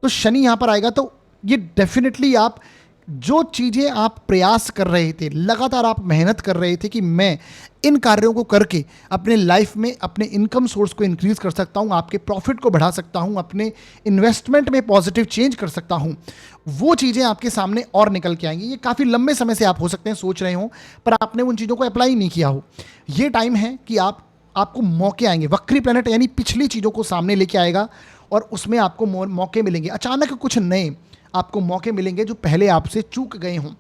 तो शनि यहाँ पर आएगा तो ये डेफिनेटली आप जो चीज़ें आप प्रयास कर रहे थे, लगातार आप मेहनत कर रहे थे कि मैं इन कार्यों को करके अपने लाइफ में अपने इनकम सोर्स को इंक्रीज कर सकता हूं, आपके प्रॉफिट को बढ़ा सकता हूं, अपने इन्वेस्टमेंट में पॉजिटिव चेंज कर सकता हूं, वो चीज़ें आपके सामने और निकल के आएंगी। ये काफ़ी लंबे समय से आप हो सकते हैं सोच रहे हो, पर आपने उन चीज़ों को अप्लाई नहीं किया हो। ये टाइम है कि आपको मौके आएंगे। वक्री प्लैनेट यानी पिछली चीज़ों को सामने लेके आएगा और उसमें आपको मौके मिलेंगे। अचानक कुछ नए आपको मौके मिलेंगे जो पहले आपसे चूक गए हों।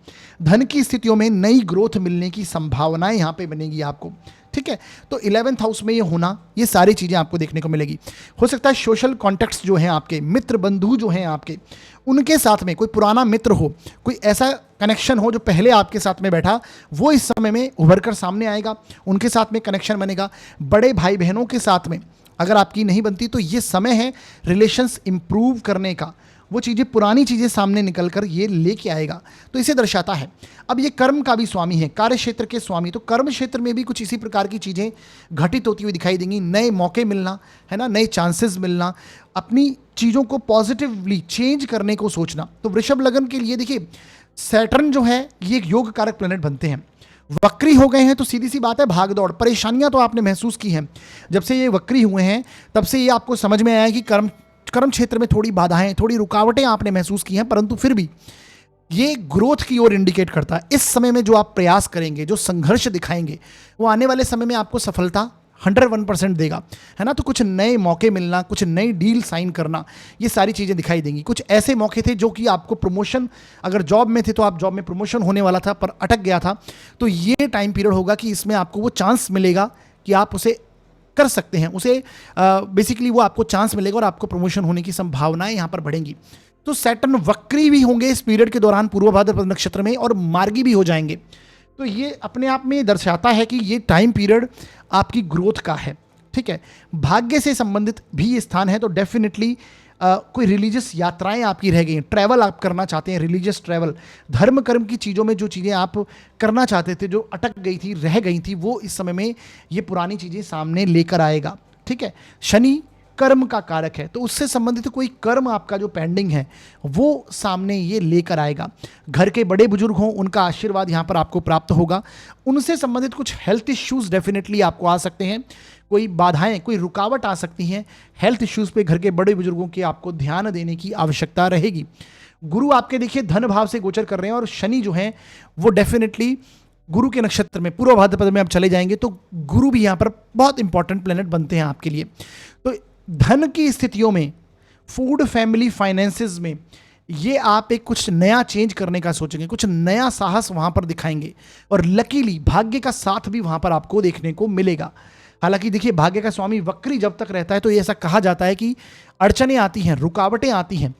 धन की स्थितियों में नई ग्रोथ मिलने की संभावनाएं यहाँ पे बनेगी आपको, ठीक है। तो 11th हाउस में ये होना, ये सारी चीज़ें आपको देखने को मिलेगी। हो सकता है सोशल कॉन्टैक्ट्स जो हैं आपके, मित्र बंधु जो हैं आपके, उनके साथ में कोई पुराना मित्र हो, कोई ऐसा कनेक्शन हो जो पहले आपके साथ में बैठा, वो इस समय में उभर कर सामने आएगा, उनके साथ में कनेक्शन बनेगा। बड़े भाई बहनों के साथ में अगर आपकी नहीं बनती तो ये समय है रिलेशंस इंप्रूव करने का, वो चीज़ें, पुरानी चीज़ें सामने निकल कर ये लेके आएगा। तो इसे दर्शाता है। अब ये कर्म का भी स्वामी है, कार्य क्षेत्र के स्वामी, तो कर्म क्षेत्र में भी कुछ इसी प्रकार की चीज़ें घटित होती हुई दिखाई देंगी। नए मौके मिलना, है ना, नए चांसेस मिलना, अपनी चीज़ों को पॉजिटिवली चेंज करने को सोचना। तो वृषभ लग्न के लिए देखिए, सैटर्न जो है ये एक योग कारक प्लेनेट बनते हैं। वक्री हो गए हैं तो सीधी सी बात है, भाग दौड़, परेशानियां तो आपने महसूस की हैं। जब से ये वक्री हुए हैं तब से ये आपको समझ में आया कि कर्म क्षेत्र में थोड़ी बाधाएं, थोड़ी रुकावटें आपने महसूस की हैं, परंतु फिर भी ये ग्रोथ की ओर इंडिकेट करता है। इस समय में जो आप प्रयास करेंगे, जो संघर्ष दिखाएंगे, वो आने वाले समय में आपको सफलता 101% देगा, है ना। तो कुछ नए मौके मिलना, कुछ नई डील साइन करना, ये सारी चीज़ें दिखाई देंगी। कुछ ऐसे मौके थे जो कि आपको प्रमोशन, अगर जॉब में थे तो आप जॉब में प्रमोशन होने वाला था पर अटक गया था, तो ये टाइम पीरियड होगा कि इसमें आपको वो चांस मिलेगा कि आप उसे कर सकते हैं, उसे बेसिकली वो आपको चांस मिलेगा और आपको प्रमोशन होने की संभावनाएं यहाँ पर बढ़ेंगी। तो सैटर्न वक्री भी होंगे इस पीरियड के दौरान पूर्व भाद्रपद नक्षत्र में, और मार्गी भी हो जाएंगे। तो ये अपने आप में दर्शाता है कि ये टाइम पीरियड आपकी ग्रोथ का है, ठीक है। भाग्य से संबंधित भी ये स्थान है, तो डेफिनेटली कोई रिलीजियस यात्राएं आपकी रह गई हैं, ट्रैवल आप करना चाहते हैं, रिलीजियस ट्रैवल, धर्म कर्म की चीज़ों में जो चीज़ें आप करना चाहते थे, जो अटक गई थी, रह गई थी, वो इस समय में ये पुरानी चीज़ें सामने लेकर आएगा, ठीक है। शनि कर्म का कारक है, तो उससे संबंधित कोई कर्म आपका जो पेंडिंग है वो सामने ये लेकर आएगा। घर के बड़े बुजुर्ग हों, उनका आशीर्वाद यहाँ पर आपको प्राप्त होगा। उनसे संबंधित कुछ हेल्थ इश्यूज डेफिनेटली आपको आ सकते हैं, कोई बाधाएं, कोई रुकावट आ सकती हैं। हेल्थ इश्यूज पे घर के बड़े बुजुर्गों के आपको ध्यान देने की आवश्यकता रहेगी। गुरु आपके देखिए धन भाव से गोचर कर रहे हैं, और शनि जो है वो डेफिनेटली गुरु के नक्षत्र में पूर्व भाद्रपद में आप चले जाएंगे, तो गुरु भी यहाँ पर बहुत इंपॉर्टेंट प्लेनेट बनते हैं आपके लिए। तो धन की स्थितियों में, फूड, फैमिली, फाइनेंसेस में ये आप एक कुछ नया चेंज करने का सोचेंगे, कुछ नया साहस वहां पर दिखाएंगे, और लकीली भाग्य का साथ भी वहां पर आपको देखने को मिलेगा। हालांकि देखिए, भाग्य का स्वामी वक्री जब तक रहता है तो ये ऐसा कहा जाता है कि अड़चनें आती हैं, रुकावटें आती हैं।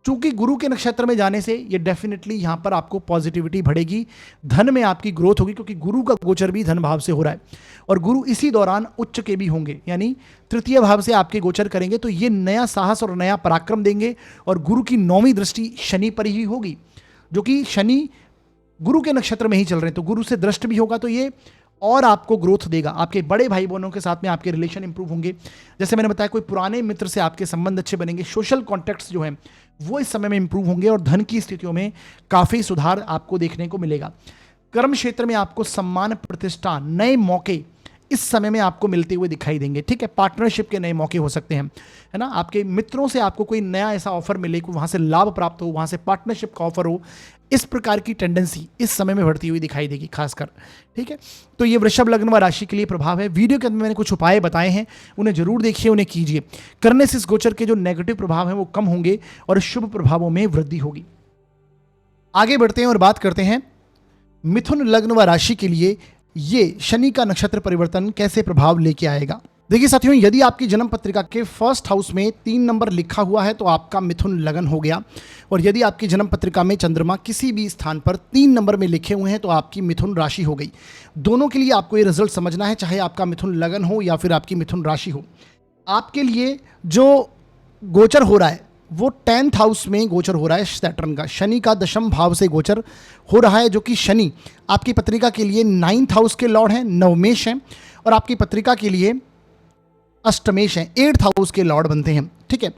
चूंकि गुरु के नक्षत्र में जाने से ये डेफिनेटली यहाँ पर आपको पॉजिटिविटी बढ़ेगी, धन में आपकी ग्रोथ होगी, क्योंकि गुरु का गोचर भी धन भाव से हो रहा है, और गुरु इसी दौरान उच्च के भी होंगे, यानी तृतीय भाव से आपके गोचर करेंगे, तो ये नया साहस और नया पराक्रम देंगे। और गुरु की 9वीं दृष्टि शनि पर ही होगी, जो कि शनि गुरु के नक्षत्र में ही चल रहे हैं, तो गुरु से दृष्ट भी होगा, तो ये और आपको ग्रोथ देगा। आपके बड़े भाई बहनों के साथ में आपके रिलेशन इंप्रूव होंगे। जैसे मैंने बताया, कोई पुराने मित्र से आपके संबंध अच्छे बनेंगे, सोशल कॉन्टैक्ट्स जो हैं वो इस समय में इंप्रूव होंगे, और धन की स्थितियों में काफ़ी सुधार आपको देखने को मिलेगा। कर्म क्षेत्र में आपको सम्मान, प्रतिष्ठा, नए मौके इस समय में आपको मिलते हुए दिखाई देंगे, ठीक है। पार्टनरशिप के नए मौके हो सकते हैं, है ना। आपके मित्रों से आपको कोई नया ऐसा ऑफर मिले कि वहाँ से लाभ प्राप्त हो, वहाँ से पार्टनरशिप का ऑफर हो, इस प्रकार की टेंडेंसी इस समय में बढ़ती हुई दिखाई देगी खासकर, ठीक है। तो ये वृषभ लग्न व राशि के लिए प्रभाव है। वीडियो के अंदर मैंने कुछ उपाय बताए हैं, उन्हें जरूर देखिए, उन्हें कीजिए। करने से इस गोचर के जो नेगेटिव प्रभाव हैं वो कम होंगे और शुभ प्रभावों में वृद्धि होगी। आगे बढ़ते हैं और बात करते हैं मिथुन लग्न व राशि के लिए ये शनि का नक्षत्र परिवर्तन कैसे प्रभाव लेके आएगा। देखिए साथियों, यदि आपकी जन्म पत्रिका के फर्स्ट हाउस में 3 नंबर लिखा हुआ है तो आपका मिथुन लगन हो गया, और यदि आपकी जन्म पत्रिका में चंद्रमा किसी भी स्थान पर 3 नंबर में लिखे हुए हैं तो आपकी मिथुन राशि हो गई। दोनों के लिए आपको ये रिजल्ट समझना है, चाहे आपका मिथुन लगन हो या फिर आपकी मिथुन राशि हो। आपके लिए जो गोचर हो रहा है वो 10th हाउस में गोचर हो रहा है सैटर्न का, शनि का दशम भाव से गोचर हो रहा है, जो कि शनि आपकी पत्रिका के लिए 9th हाउस के लॉर्ड हैं, नवमेश हैं, और आपकी पत्रिका के लिए अष्टमेश हैं, 8th हाउस के लॉर्ड बनते हैं, ठीक है।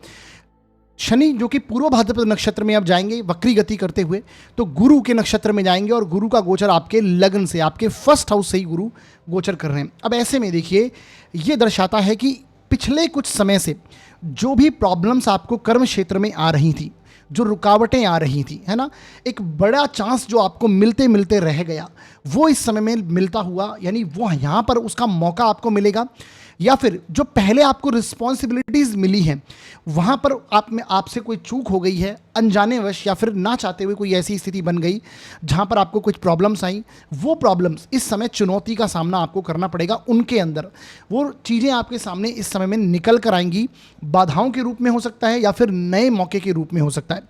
शनि जो कि पूर्व भाद्रपद नक्षत्र में अब जाएंगे वक्री गति करते हुए, तो गुरु के नक्षत्र में जाएंगे, और गुरु का गोचर आपके लगन से, आपके फर्स्ट हाउस से ही गुरु गोचर कर रहे हैं। अब ऐसे में देखिए, ये दर्शाता है कि पिछले कुछ समय से जो भी प्रॉब्लम्स आपको कर्म क्षेत्र में आ रही थी, जो रुकावटें आ रही थी, है ना, एक बड़ा चांस जो आपको मिलते मिलते रह गया, वो इस समय में मिलता हुआ, यानी वो यहाँ पर उसका मौका आपको मिलेगा। या फिर जो पहले आपको रिस्पॉन्सिबिलिटीज़ मिली हैं वहाँ पर आपसे कोई चूक हो गई है, अनजानेवश या फिर ना चाहते हुए कोई ऐसी स्थिति बन गई जहाँ पर आपको कुछ प्रॉब्लम्स आई, वो प्रॉब्लम्स इस समय चुनौती का सामना आपको करना पड़ेगा। उनके अंदर वो चीज़ें आपके सामने इस समय में निकल कर आएंगी, बाधाओं के रूप में हो सकता है या फिर नए मौके के रूप में हो सकता है।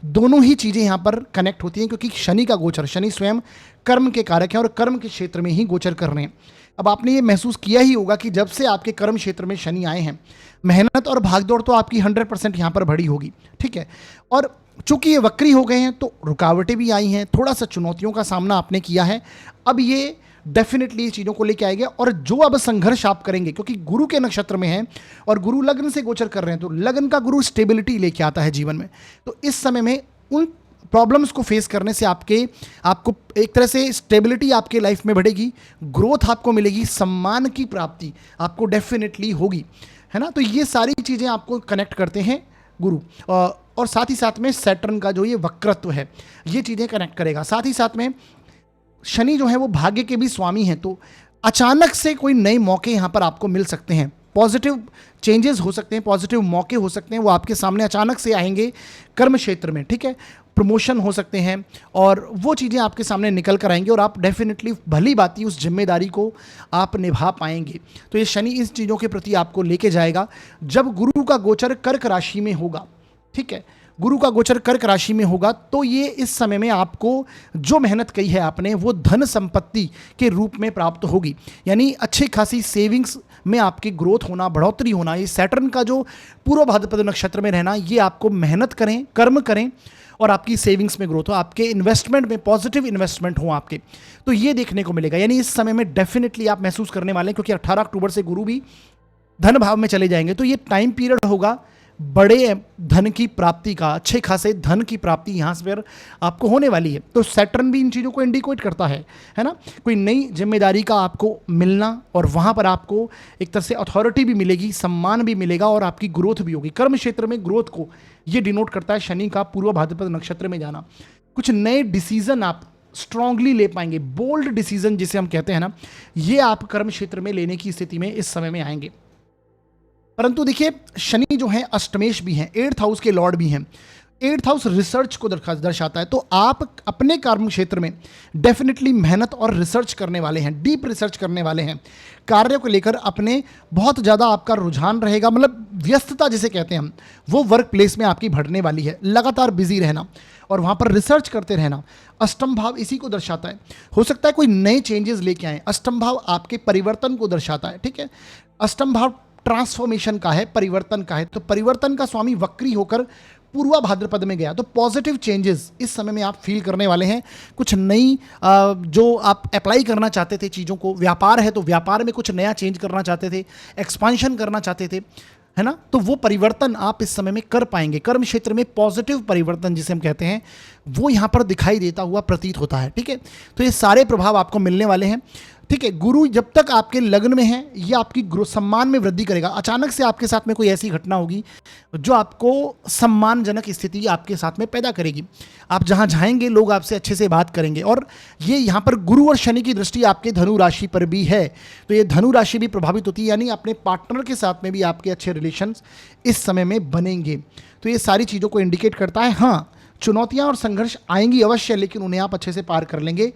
दोनों ही चीज़ें यहाँ पर कनेक्ट होती हैं, क्योंकि शनि का गोचर, शनि स्वयं कर्म के कारक हैं और कर्म के क्षेत्र में ही गोचर कर रहे हैं। अब आपने ये महसूस किया ही होगा कि जब से आपके कर्म क्षेत्र में शनि आए हैं, मेहनत और भागदौड़ तो आपकी 100% यहाँ पर बढ़ी होगी, ठीक है। और चूंकि ये वक्री हो गए हैं तो रुकावटें भी आई हैं, थोड़ा सा चुनौतियों का सामना आपने किया है। अब ये डेफिनेटली चीज़ों को लेके आएगा, और जो अब संघर्ष आप करेंगे, क्योंकि गुरु के नक्षत्र में है और गुरु लग्न से गोचर कर रहे हैं, तो लग्न का गुरु स्टेबिलिटी लेके आता है जीवन में। तो इस समय में उन प्रॉब्लम्स को फेस करने से आपको एक तरह से स्टेबिलिटी आपके लाइफ में बढ़ेगी, ग्रोथ आपको मिलेगी, सम्मान की प्राप्ति आपको डेफिनेटली होगी, है ना। तो ये सारी चीज़ें आपको कनेक्ट करते हैं गुरु, और साथ ही साथ में सैटर्न का जो ये वक्रत्व है, ये चीज़ें कनेक्ट करेगा। साथ ही साथ में शनि जो है वो भाग्य के भी स्वामी हैं, तो अचानक से कोई नए मौके यहाँ पर आपको मिल सकते हैं, पॉजिटिव चेंजेस हो सकते हैं, पॉजिटिव मौके हो सकते हैं, वो आपके सामने अचानक से आएंगे कर्म क्षेत्र में, ठीक है। प्रमोशन हो सकते हैं और वो चीज़ें आपके सामने निकल कर आएंगी और आप डेफिनेटली भली बाती उस जिम्मेदारी को आप निभा पाएंगे। तो ये शनि इस चीज़ों के प्रति आपको लेके जाएगा। जब गुरु का गोचर कर्क राशि में होगा, ठीक है, गुरु का गोचर कर्क राशि में होगा, तो ये इस समय में आपको जो मेहनत की है आपने, वो धन संपत्ति के रूप में प्राप्त होगी। यानी अच्छी खासी सेविंग्स में आपकी ग्रोथ होना, बढ़ोतरी होना। ये सैटर्न का जो पूर्व भाद्रपद नक्षत्र में रहना, ये आपको मेहनत करें, कर्म करें और आपकी सेविंग्स में ग्रोथ हो, आपके इन्वेस्टमेंट में पॉजिटिव इन्वेस्टमेंट हो आपके, तो ये देखने को मिलेगा। यानी इस समय में डेफिनेटली आप महसूस करने वाले हैं, क्योंकि 18 अक्टूबर से गुरु भी धन भाव में चले जाएंगे, तो ये टाइम पीरियड होगा बड़े धन की प्राप्ति का, अच्छे खासे धन की प्राप्ति यहाँ से फिर आपको होने वाली है। तो सैटर्न भी इन चीज़ों को इंडिकेट करता है ना। कोई नई जिम्मेदारी का आपको मिलना और वहाँ पर आपको एक तरह से अथॉरिटी भी मिलेगी, सम्मान भी मिलेगा और आपकी ग्रोथ भी होगी। कर्म क्षेत्र में ग्रोथ को ये डिनोट करता है शनि का पूर्व भाद्रपद नक्षत्र में जाना। कुछ नए डिसीजन आप स्ट्रांगली ले पाएंगे, बोल्ड डिसीजन जिसे हम कहते हैं ना, ये आप कर्म क्षेत्र में लेने की स्थिति में इस समय में आएंगे। परंतु देखिए, शनि जो है अष्टमेश भी हैं, 8th हाउस के लॉर्ड भी हैं। 8th हाउस रिसर्च को दर्शाता है, तो आप अपने कर्म क्षेत्र में डेफिनेटली मेहनत और रिसर्च करने वाले हैं, डीप रिसर्च करने वाले हैं। कार्य को लेकर अपने बहुत ज़्यादा आपका रुझान रहेगा, मतलब व्यस्तता जिसे कहते हैं हम, वो वर्क प्लेस में आपकी बढ़ने वाली है। लगातार बिजी रहना और वहाँ पर रिसर्च करते रहना। अष्टम भाव इसी को दर्शाता है। हो सकता है कोई नए चेंजेस लेके आए। अष्टम भाव आपके परिवर्तन को दर्शाता है, ठीक है। अष्टम भाव ट्रांसफॉर्मेशन का है, परिवर्तन का है। तो परिवर्तन का स्वामी वक्री होकर पूर्वा भाद्रपद में गया, तो पॉजिटिव चेंजेस इस समय में आप फील करने वाले हैं। कुछ नई जो आप अप्लाई करना चाहते थे चीज़ों को, व्यापार है तो व्यापार में कुछ नया चेंज करना चाहते थे, एक्सपांशन करना चाहते थे, है ना, तो वो परिवर्तन आप इस समय में कर पाएंगे। कर्म क्षेत्र में पॉजिटिव परिवर्तन जिसे हम कहते हैं, वो यहाँ पर दिखाई देता हुआ प्रतीत होता है, ठीक है। तो ये सारे प्रभाव आपको मिलने वाले हैं, ठीक है। गुरु जब तक आपके लग्न में है, ये आपकी सम्मान में वृद्धि करेगा। अचानक से आपके साथ में कोई ऐसी घटना होगी जो आपको सम्मानजनक स्थिति आपके साथ में पैदा करेगी। आप जहाँ जाएंगे लोग आपसे अच्छे से बात करेंगे। और ये यहाँ पर गुरु और शनि की दृष्टि आपके धनु राशि पर भी है, तो ये धनु राशि भी प्रभावित होती है, यानी अपने पार्टनर के साथ में भी आपके अच्छे रिलेशंस इस समय में बनेंगे। तो ये सारी चीज़ों को इंडिकेट करता है। हाँ, चुनौतियाँ और संघर्ष आएंगी अवश्य, लेकिन उन्हें आप अच्छे से पार कर लेंगे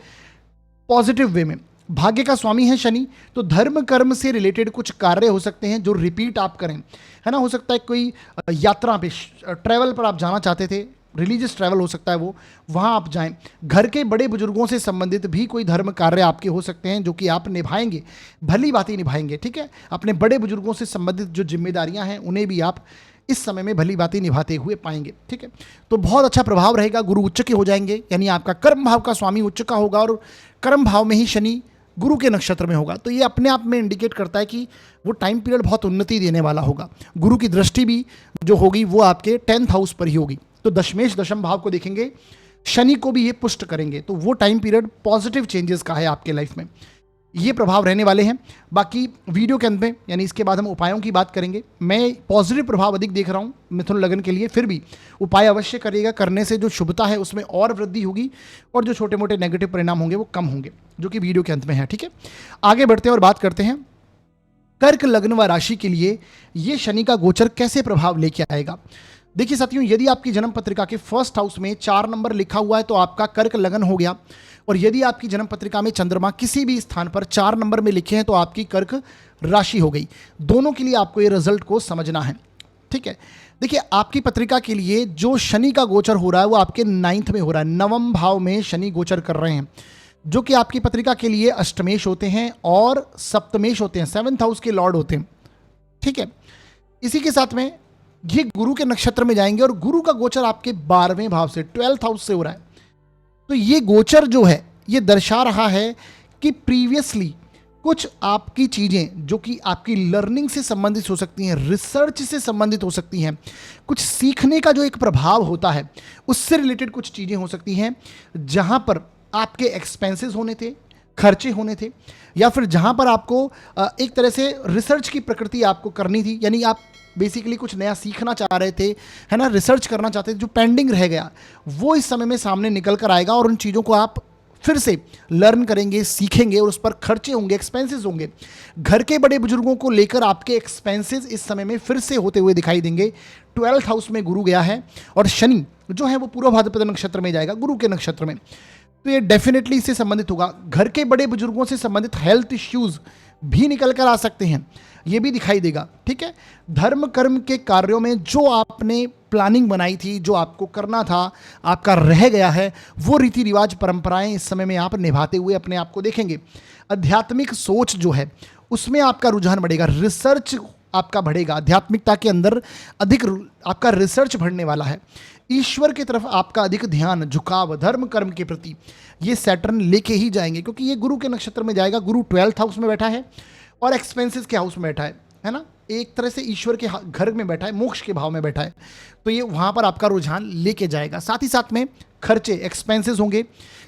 पॉजिटिव वे में। भाग्य का स्वामी है शनि, तो धर्म कर्म से रिलेटेड कुछ कार्य हो सकते हैं जो रिपीट आप करें, है ना। हो सकता है कोई यात्रा पे, ट्रैवल पर आप जाना चाहते थे, रिलीजियस ट्रैवल हो सकता है, वो वहाँ आप जाएं। घर के बड़े बुजुर्गों से संबंधित भी कोई धर्म कार्य आपके हो सकते हैं जो कि आप निभाएंगे, भली बात ही निभाएंगे, ठीक है। अपने बड़े बुजुर्गों से संबंधित जो जिम्मेदारियाँ हैं उन्हें भी आप इस समय में भली बातें निभाते हुए पाएंगे, ठीक है। तो बहुत अच्छा प्रभाव रहेगा। गुरु उच्च के हो जाएंगे, यानी आपका कर्म भाव का स्वामी उच्च का होगा और कर्म भाव में ही शनि गुरु के नक्षत्र में होगा। तो ये अपने आप में इंडिकेट करता है कि वो टाइम पीरियड बहुत उन्नति देने वाला होगा। गुरु की दृष्टि भी जो होगी वो आपके 10th हाउस पर ही होगी। तो दशमेश दशम भाव को देखेंगे, शनि को भी ये पुष्ट करेंगे, तो वो टाइम पीरियड पॉजिटिव चेंजेस का है आपके लाइफ में, ये प्रभाव रहने वाले हैं। बाकी वीडियो के अंत में, यानी इसके बाद हम उपायों की बात करेंगे। मैं पॉजिटिव प्रभाव अधिक देख रहा हूँ मिथुन लगन के लिए, फिर भी उपाय अवश्य करिएगा। करने से जो शुभता है उसमें और वृद्धि होगी और जो छोटे मोटे नेगेटिव परिणाम होंगे वो कम होंगे, जो कि वीडियो के अंत में है, ठीक है। आगे बढ़ते हैं और बात करते हैं कर्क लग्न व राशि के लिए ये शनि का गोचर कैसे प्रभाव लेके आएगा। देखिए साथियों, यदि आपकी जन्म पत्रिका के 1st हाउस में 4 नंबर लिखा हुआ है तो आपका कर्क लगन हो गया, और यदि आपकी जन्म पत्रिका में चंद्रमा किसी भी स्थान पर 4 नंबर में लिखे हैं तो आपकी कर्क राशि हो गई। दोनों के लिए आपको ये रिजल्ट को समझना है, ठीक है। देखिए, आपकी पत्रिका के लिए जो शनि का गोचर हो रहा है वो आपके 9th में हो रहा है, 9वें भाव में शनि गोचर कर रहे हैं। जो कि आपकी पत्रिका के लिए अष्टमेश होते हैं और सप्तमेश होते हैं, 7th हाउस के लॉर्ड होते हैं, ठीक है। इसी के साथ में ये गुरु के नक्षत्र में जाएंगे और गुरु का गोचर आपके 12वें भाव से, 12th हाउस से हो रहा है। तो ये गोचर जो है ये दर्शा रहा है कि प्रीवियसली कुछ आपकी चीज़ें जो कि आपकी लर्निंग से संबंधित हो सकती हैं, रिसर्च से संबंधित हो सकती हैं, कुछ सीखने का जो एक प्रभाव होता है उससे रिलेटेड कुछ चीज़ें हो सकती हैं, जहां पर आपके एक्सपेंसेस होने थे, खर्चे होने थे, या फिर जहां पर आपको एक तरह से रिसर्च की प्रकृति आपको करनी थी, यानी आप बेसिकली कुछ नया सीखना चाह रहे थे, है ना, रिसर्च करना चाहते थे, जो पेंडिंग रह गया वो इस समय में सामने निकल कर आएगा और उन चीज़ों को आप फिर से लर्न करेंगे, सीखेंगे और उस पर खर्चे होंगे, एक्सपेंसेस होंगे। घर के बड़े बुजुर्गों को लेकर आपके एक्सपेंसेस इस समय में फिर से होते हुए दिखाई देंगे। 12th हाउस में गुरु गया है और शनि जो है वो पूर्व भाद्रपद नक्षत्र में जाएगा, गुरु के नक्षत्र में, तो ये डेफिनेटली इससे संबंधित होगा। घर के बड़े बुजुर्गों से संबंधित हेल्थ इश्यूज भी निकल कर आ सकते हैं, ये भी दिखाई देगा, ठीक है। धर्म कर्म के कार्यों में जो आपने प्लानिंग बनाई थी, जो आपको करना था, आपका रह गया है, वो रीति रिवाज परंपराएं इस समय में आप निभाते हुए अपने आप को देखेंगे। आध्यात्मिक सोच जो है उसमें आपका रुझान बढ़ेगा, रिसर्च आपका बढ़ेगा, आध्यात्मिकता के अंदर अधिक आपका रिसर्च बढ़ने वाला है। ईश्वर की तरफ आपका अधिक ध्यान, झुकाव, धर्म कर्म के प्रति ये सैटर्न लेके ही जाएंगे, क्योंकि ये गुरु के नक्षत्र में जाएगा। गुरु 12th हाउस में बैठा है और एक्सपेंसेस के हाउस में बैठा है ना, एक तरह से ईश्वर के घर में बैठा है, मोक्ष के भाव में बैठा है, तो ये वहाँ पर आपका रुझान लेके जाएगा। साथ ही साथ में खर्चे, एक्सपेंसेस होंगे,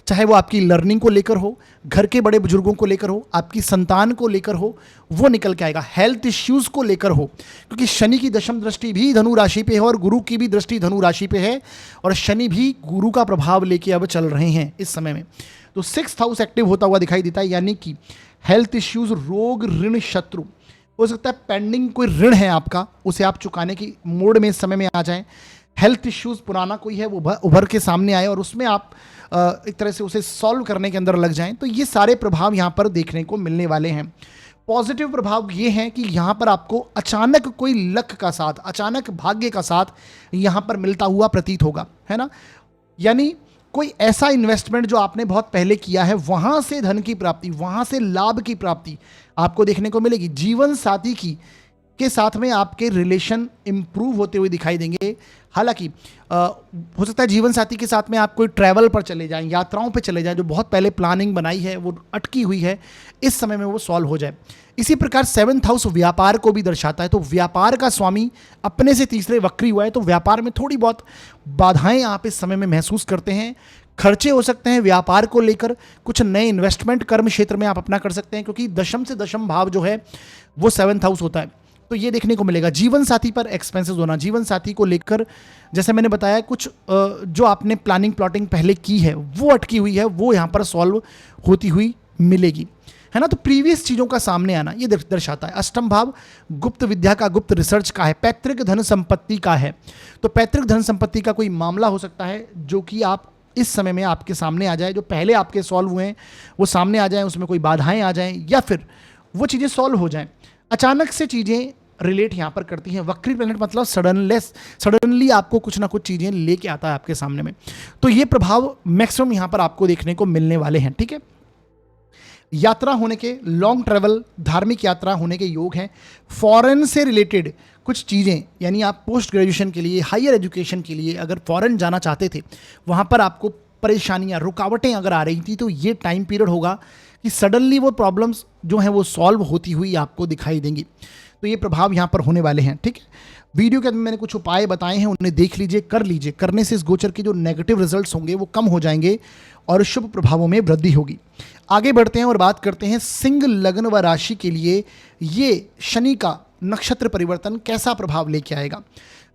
चाहे वो आपकी लर्निंग को लेकर हो, घर के बड़े बुजुर्गों को लेकर हो, आपकी संतान को लेकर हो, वो निकल के आएगा। हेल्थ इश्यूज को लेकर हो, क्योंकि शनि की दशम दृष्टि भी धनु राशि पे है और गुरु की भी दृष्टि धनु राशि पे है, और शनि भी गुरु का प्रभाव लेके अब चल रहे हैं इस समय में। तो 6th हाउस एक्टिव होता हुआ दिखाई देता है, यानी कि हेल्थ इश्यूज, रोग, ऋण, शत्रु, हो सकता है पेंडिंग कोई ऋण है आपका, उसे आप चुकाने की मोड में इस समय में आ जाएं। हेल्थ इश्यूज पुराना कोई है वो उभर के सामने आए और उसमें आप एक तरह से उसे सॉल्व करने के अंदर लग जाएं। तो ये सारे प्रभाव यहाँ पर देखने को मिलने वाले हैं। पॉजिटिव प्रभाव ये हैं कि यहाँ पर आपको अचानक कोई लक का साथ, अचानक भाग्य का साथ यहाँ पर मिलता हुआ प्रतीत होगा, है ना। यानी कोई ऐसा इन्वेस्टमेंट जो आपने बहुत पहले किया है, वहाँ से धन की प्राप्ति, वहाँ से लाभ की प्राप्ति आपको देखने को मिलेगी। जीवन साथी की के साथ में आपके रिलेशन इंप्रूव होते हुए दिखाई देंगे। हालांकि हो सकता है जीवन साथी के साथ में आप कोई ट्रैवल पर चले जाएं, यात्राओं पर चले जाएं, जो बहुत पहले प्लानिंग बनाई है वो अटकी हुई है, इस समय में वो सॉल्व हो जाए। इसी प्रकार 7th हाउस व्यापार को भी दर्शाता है, तो व्यापार का स्वामी अपने से तीसरे वक्री हुआ है, तो व्यापार में थोड़ी बहुत बाधाएं आप इस समय में महसूस करते हैं। खर्चे हो सकते हैं व्यापार को लेकर, कुछ नए इन्वेस्टमेंट कर्म क्षेत्र में आप अपना कर सकते हैं, क्योंकि दशम से दशम भाव जो है वो 7th हाउस होता है, तो ये देखने को मिलेगा। जीवन साथी पर एक्सपेंसेस होना, जीवन साथी को लेकर जैसे मैंने बताया, कुछ जो आपने प्लानिंग प्लॉटिंग पहले की है वो अटकी हुई है, वो यहाँ पर सॉल्व होती हुई मिलेगी, है ना। तो प्रीवियस चीज़ों का सामने आना ये दर्शाता है। अष्टम भाव गुप्त विद्या का, गुप्त रिसर्च का है, पैतृक धन संपत्ति का है, तो पैतृक धन संपत्ति का कोई मामला हो सकता है जो कि आप इस समय में आपके सामने आ जाए, जो पहले आपके सॉल्व हुए हैं वो सामने आ जाएं, उसमें कोई बाधाएं आ जाएं या फिर वो चीज़ें सॉल्व हो जाएं। अचानक से चीज़ें रिलेट यहाँ पर करती हैं। वक्री प्लैनेट मतलब सडनली आपको कुछ ना कुछ चीज़ें लेके आता है आपके सामने में, तो ये प्रभाव मैक्सिमम यहाँ पर आपको देखने को मिलने वाले हैं, ठीक है। यात्रा होने के, लॉन्ग ट्रैवल, धार्मिक यात्रा होने के योग हैं। फॉरेन से रिलेटेड कुछ चीज़ें, यानी आप पोस्ट ग्रेजुएशन के लिए, हायर एजुकेशन के लिए अगर फॉरेन जाना चाहते थे, वहाँ पर आपको परेशानियाँ, रुकावटें अगर आ रही थी, तो ये टाइम पीरियड होगा कि सडनली वो प्रॉब्लम्स जो हैं वो सॉल्व होती हुई आपको दिखाई देंगी। तो ये प्रभाव यहाँ पर होने वाले हैं, ठीक है। वीडियो के अंदर मैंने कुछ उपाय बताए हैं, उन्हें देख लीजिए, कर लीजिए। करने से इस गोचर के जो नेगेटिव रिजल्ट्स होंगे वो कम हो जाएंगे और शुभ प्रभावों में वृद्धि होगी। आगे बढ़ते हैं और बात करते हैं सिंह लग्न व राशि के लिए ये शनि का नक्षत्र परिवर्तन कैसा प्रभाव लेके आएगा।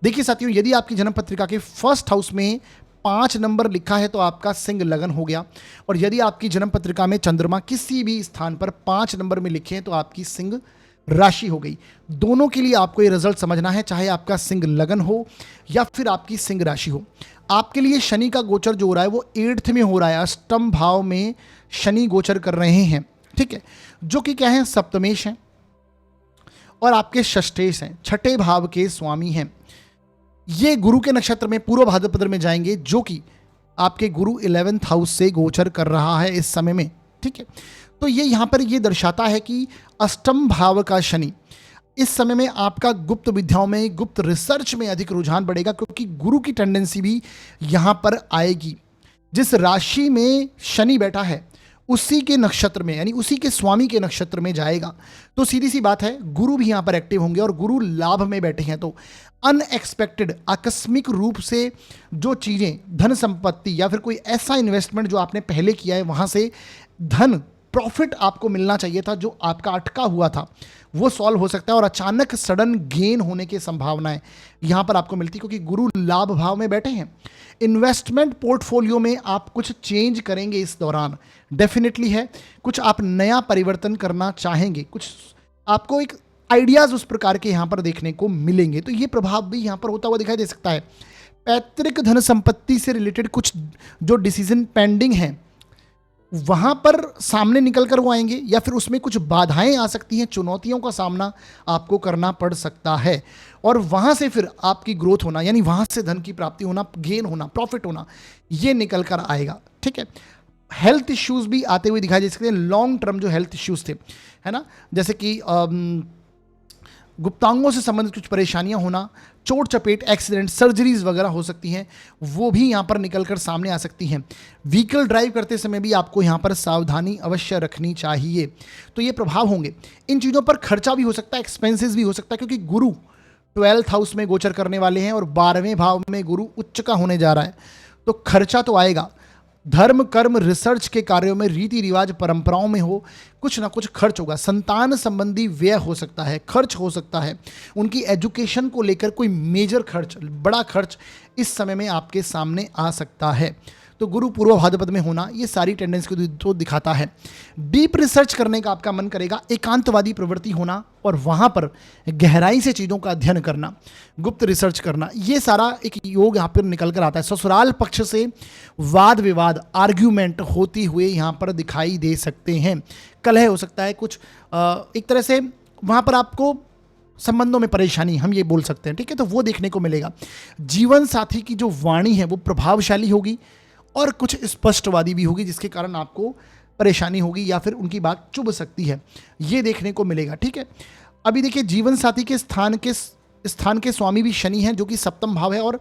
देखिए साथियों, यदि आपकी जन्म पत्रिका के 1st हाउस में 5 नंबर लिखा है तो आपका सिंह लगन हो गया, और यदि आपकी जन्म पत्रिका में चंद्रमा किसी भी स्थान पर 5 नंबर में लिखे हैं तो आपकी सिंह राशि हो गई। दोनों के लिए आपको ये रिजल्ट समझना है, चाहे आपका सिंह लगन हो या फिर आपकी सिंह राशि हो। आपके लिए शनि का गोचर जो हो रहा है वो 8th में हो रहा है, अष्टम भाव में शनि गोचर कर रहे हैं, ठीक है, जो कि क्या है, सप्तमेश हैं और आपके षष्ठेश हैं, छठे भाव के स्वामी हैं। ये गुरु के नक्षत्र में पूर्व भाद्रपद में जाएंगे, जो कि आपके गुरु 11th हाउस से गोचर कर रहा है इस समय में, ठीक है। तो ये यहाँ पर ये दर्शाता है कि अष्टम भाव का शनि इस समय में आपका गुप्त विद्याओं में, गुप्त रिसर्च में अधिक रुझान बढ़ेगा, क्योंकि गुरु की टेंडेंसी भी यहाँ पर आएगी। जिस राशि में शनि बैठा है उसी के नक्षत्र में, यानी उसी के स्वामी के नक्षत्र में जाएगा, तो सीधी सी बात है गुरु भी यहाँ पर एक्टिव होंगे, और गुरु लाभ में बैठे हैं तो अनएक्सपेक्टेड, आकस्मिक रूप से जो चीज़ें, धन संपत्ति या फिर कोई ऐसा इन्वेस्टमेंट जो आपने पहले किया है वहाँ से धन प्रॉफिट आपको मिलना चाहिए था, जो आपका अटका हुआ था वो सॉल्व हो सकता है, और अचानक सडन गेन होने की संभावनाएं यहां पर आपको मिलती, क्योंकि गुरु लाभ भाव में बैठे हैं। इन्वेस्टमेंट पोर्टफोलियो में आप कुछ चेंज करेंगे इस दौरान, डेफिनेटली है, कुछ आप नया परिवर्तन करना चाहेंगे, कुछ आपको एक आइडियाज उस प्रकार के यहां पर देखने को मिलेंगे, तो ये प्रभाव भी यहां पर होता हुआ दिखाई दे सकता है। पैतृक धन संपत्ति से रिलेटेड कुछ जो डिसीजन पेंडिंग है वहां पर सामने निकल कर वो आएंगे, या फिर उसमें कुछ बाधाएं आ सकती हैं, चुनौतियों का सामना आपको करना पड़ सकता है, और वहां से फिर आपकी ग्रोथ होना, यानी वहां से धन की प्राप्ति होना, गेन होना, प्रॉफिट होना, ये निकल कर आएगा, ठीक है। हेल्थ इश्यूज भी आते हुए दिखाई दे सकते हैं, लॉन्ग टर्म जो हेल्थ इश्यूज थे, है ना, जैसे कि गुप्तांगों से संबंधित कुछ परेशानियां होना, चोट चपेट, एक्सीडेंट, सर्जरीज वगैरह हो सकती हैं, वो भी यहाँ पर निकल कर सामने आ सकती हैं। व्हीकल ड्राइव करते समय भी आपको यहाँ पर सावधानी अवश्य रखनी चाहिए, तो ये प्रभाव होंगे। इन चीज़ों पर खर्चा भी हो सकता है, एक्सपेंसेस भी हो सकता है, क्योंकि गुरु 12th हाउस में गोचर करने वाले हैं और 12वें भाव में गुरु उच्च का होने जा रहा है, तो खर्चा तो आएगा। धर्म कर्म रिसर्च के कार्यों में, रीति रिवाज परंपराओं में हो, कुछ ना कुछ खर्च होगा। संतान संबंधी व्यय हो सकता है, खर्च हो सकता है, उनकी एजुकेशन को लेकर कोई मेजर खर्च, बड़ा खर्च इस समय में आपके सामने आ सकता है। तो गुरु पूर्व भाद्रपद में होना ये सारी टेंडेंसी को तो दिखाता है। डीप रिसर्च करने का आपका मन करेगा, एकांतवादी प्रवृत्ति होना और वहाँ पर गहराई से चीज़ों का अध्ययन करना, गुप्त रिसर्च करना, ये सारा एक योग यहाँ पर निकल कर आता है। ससुराल पक्ष से वाद विवाद, आर्ग्यूमेंट होती हुए यहाँ पर दिखाई दे सकते हैं। कलह हो सकता है, कुछ एक तरह से वहाँ पर आपको संबंधों में परेशानी, हम ये बोल सकते हैं, ठीक है, तो वो देखने को मिलेगा। जीवन साथी की जो वाणी है वो प्रभावशाली होगी और कुछ स्पष्टवादी भी होगी, जिसके कारण आपको परेशानी होगी या फिर उनकी बात चुभ सकती है, ये देखने को मिलेगा, ठीक है। अभी देखिए, जीवन साथी के स्थान के स्वामी भी शनि हैं, जो कि सप्तम भाव है, और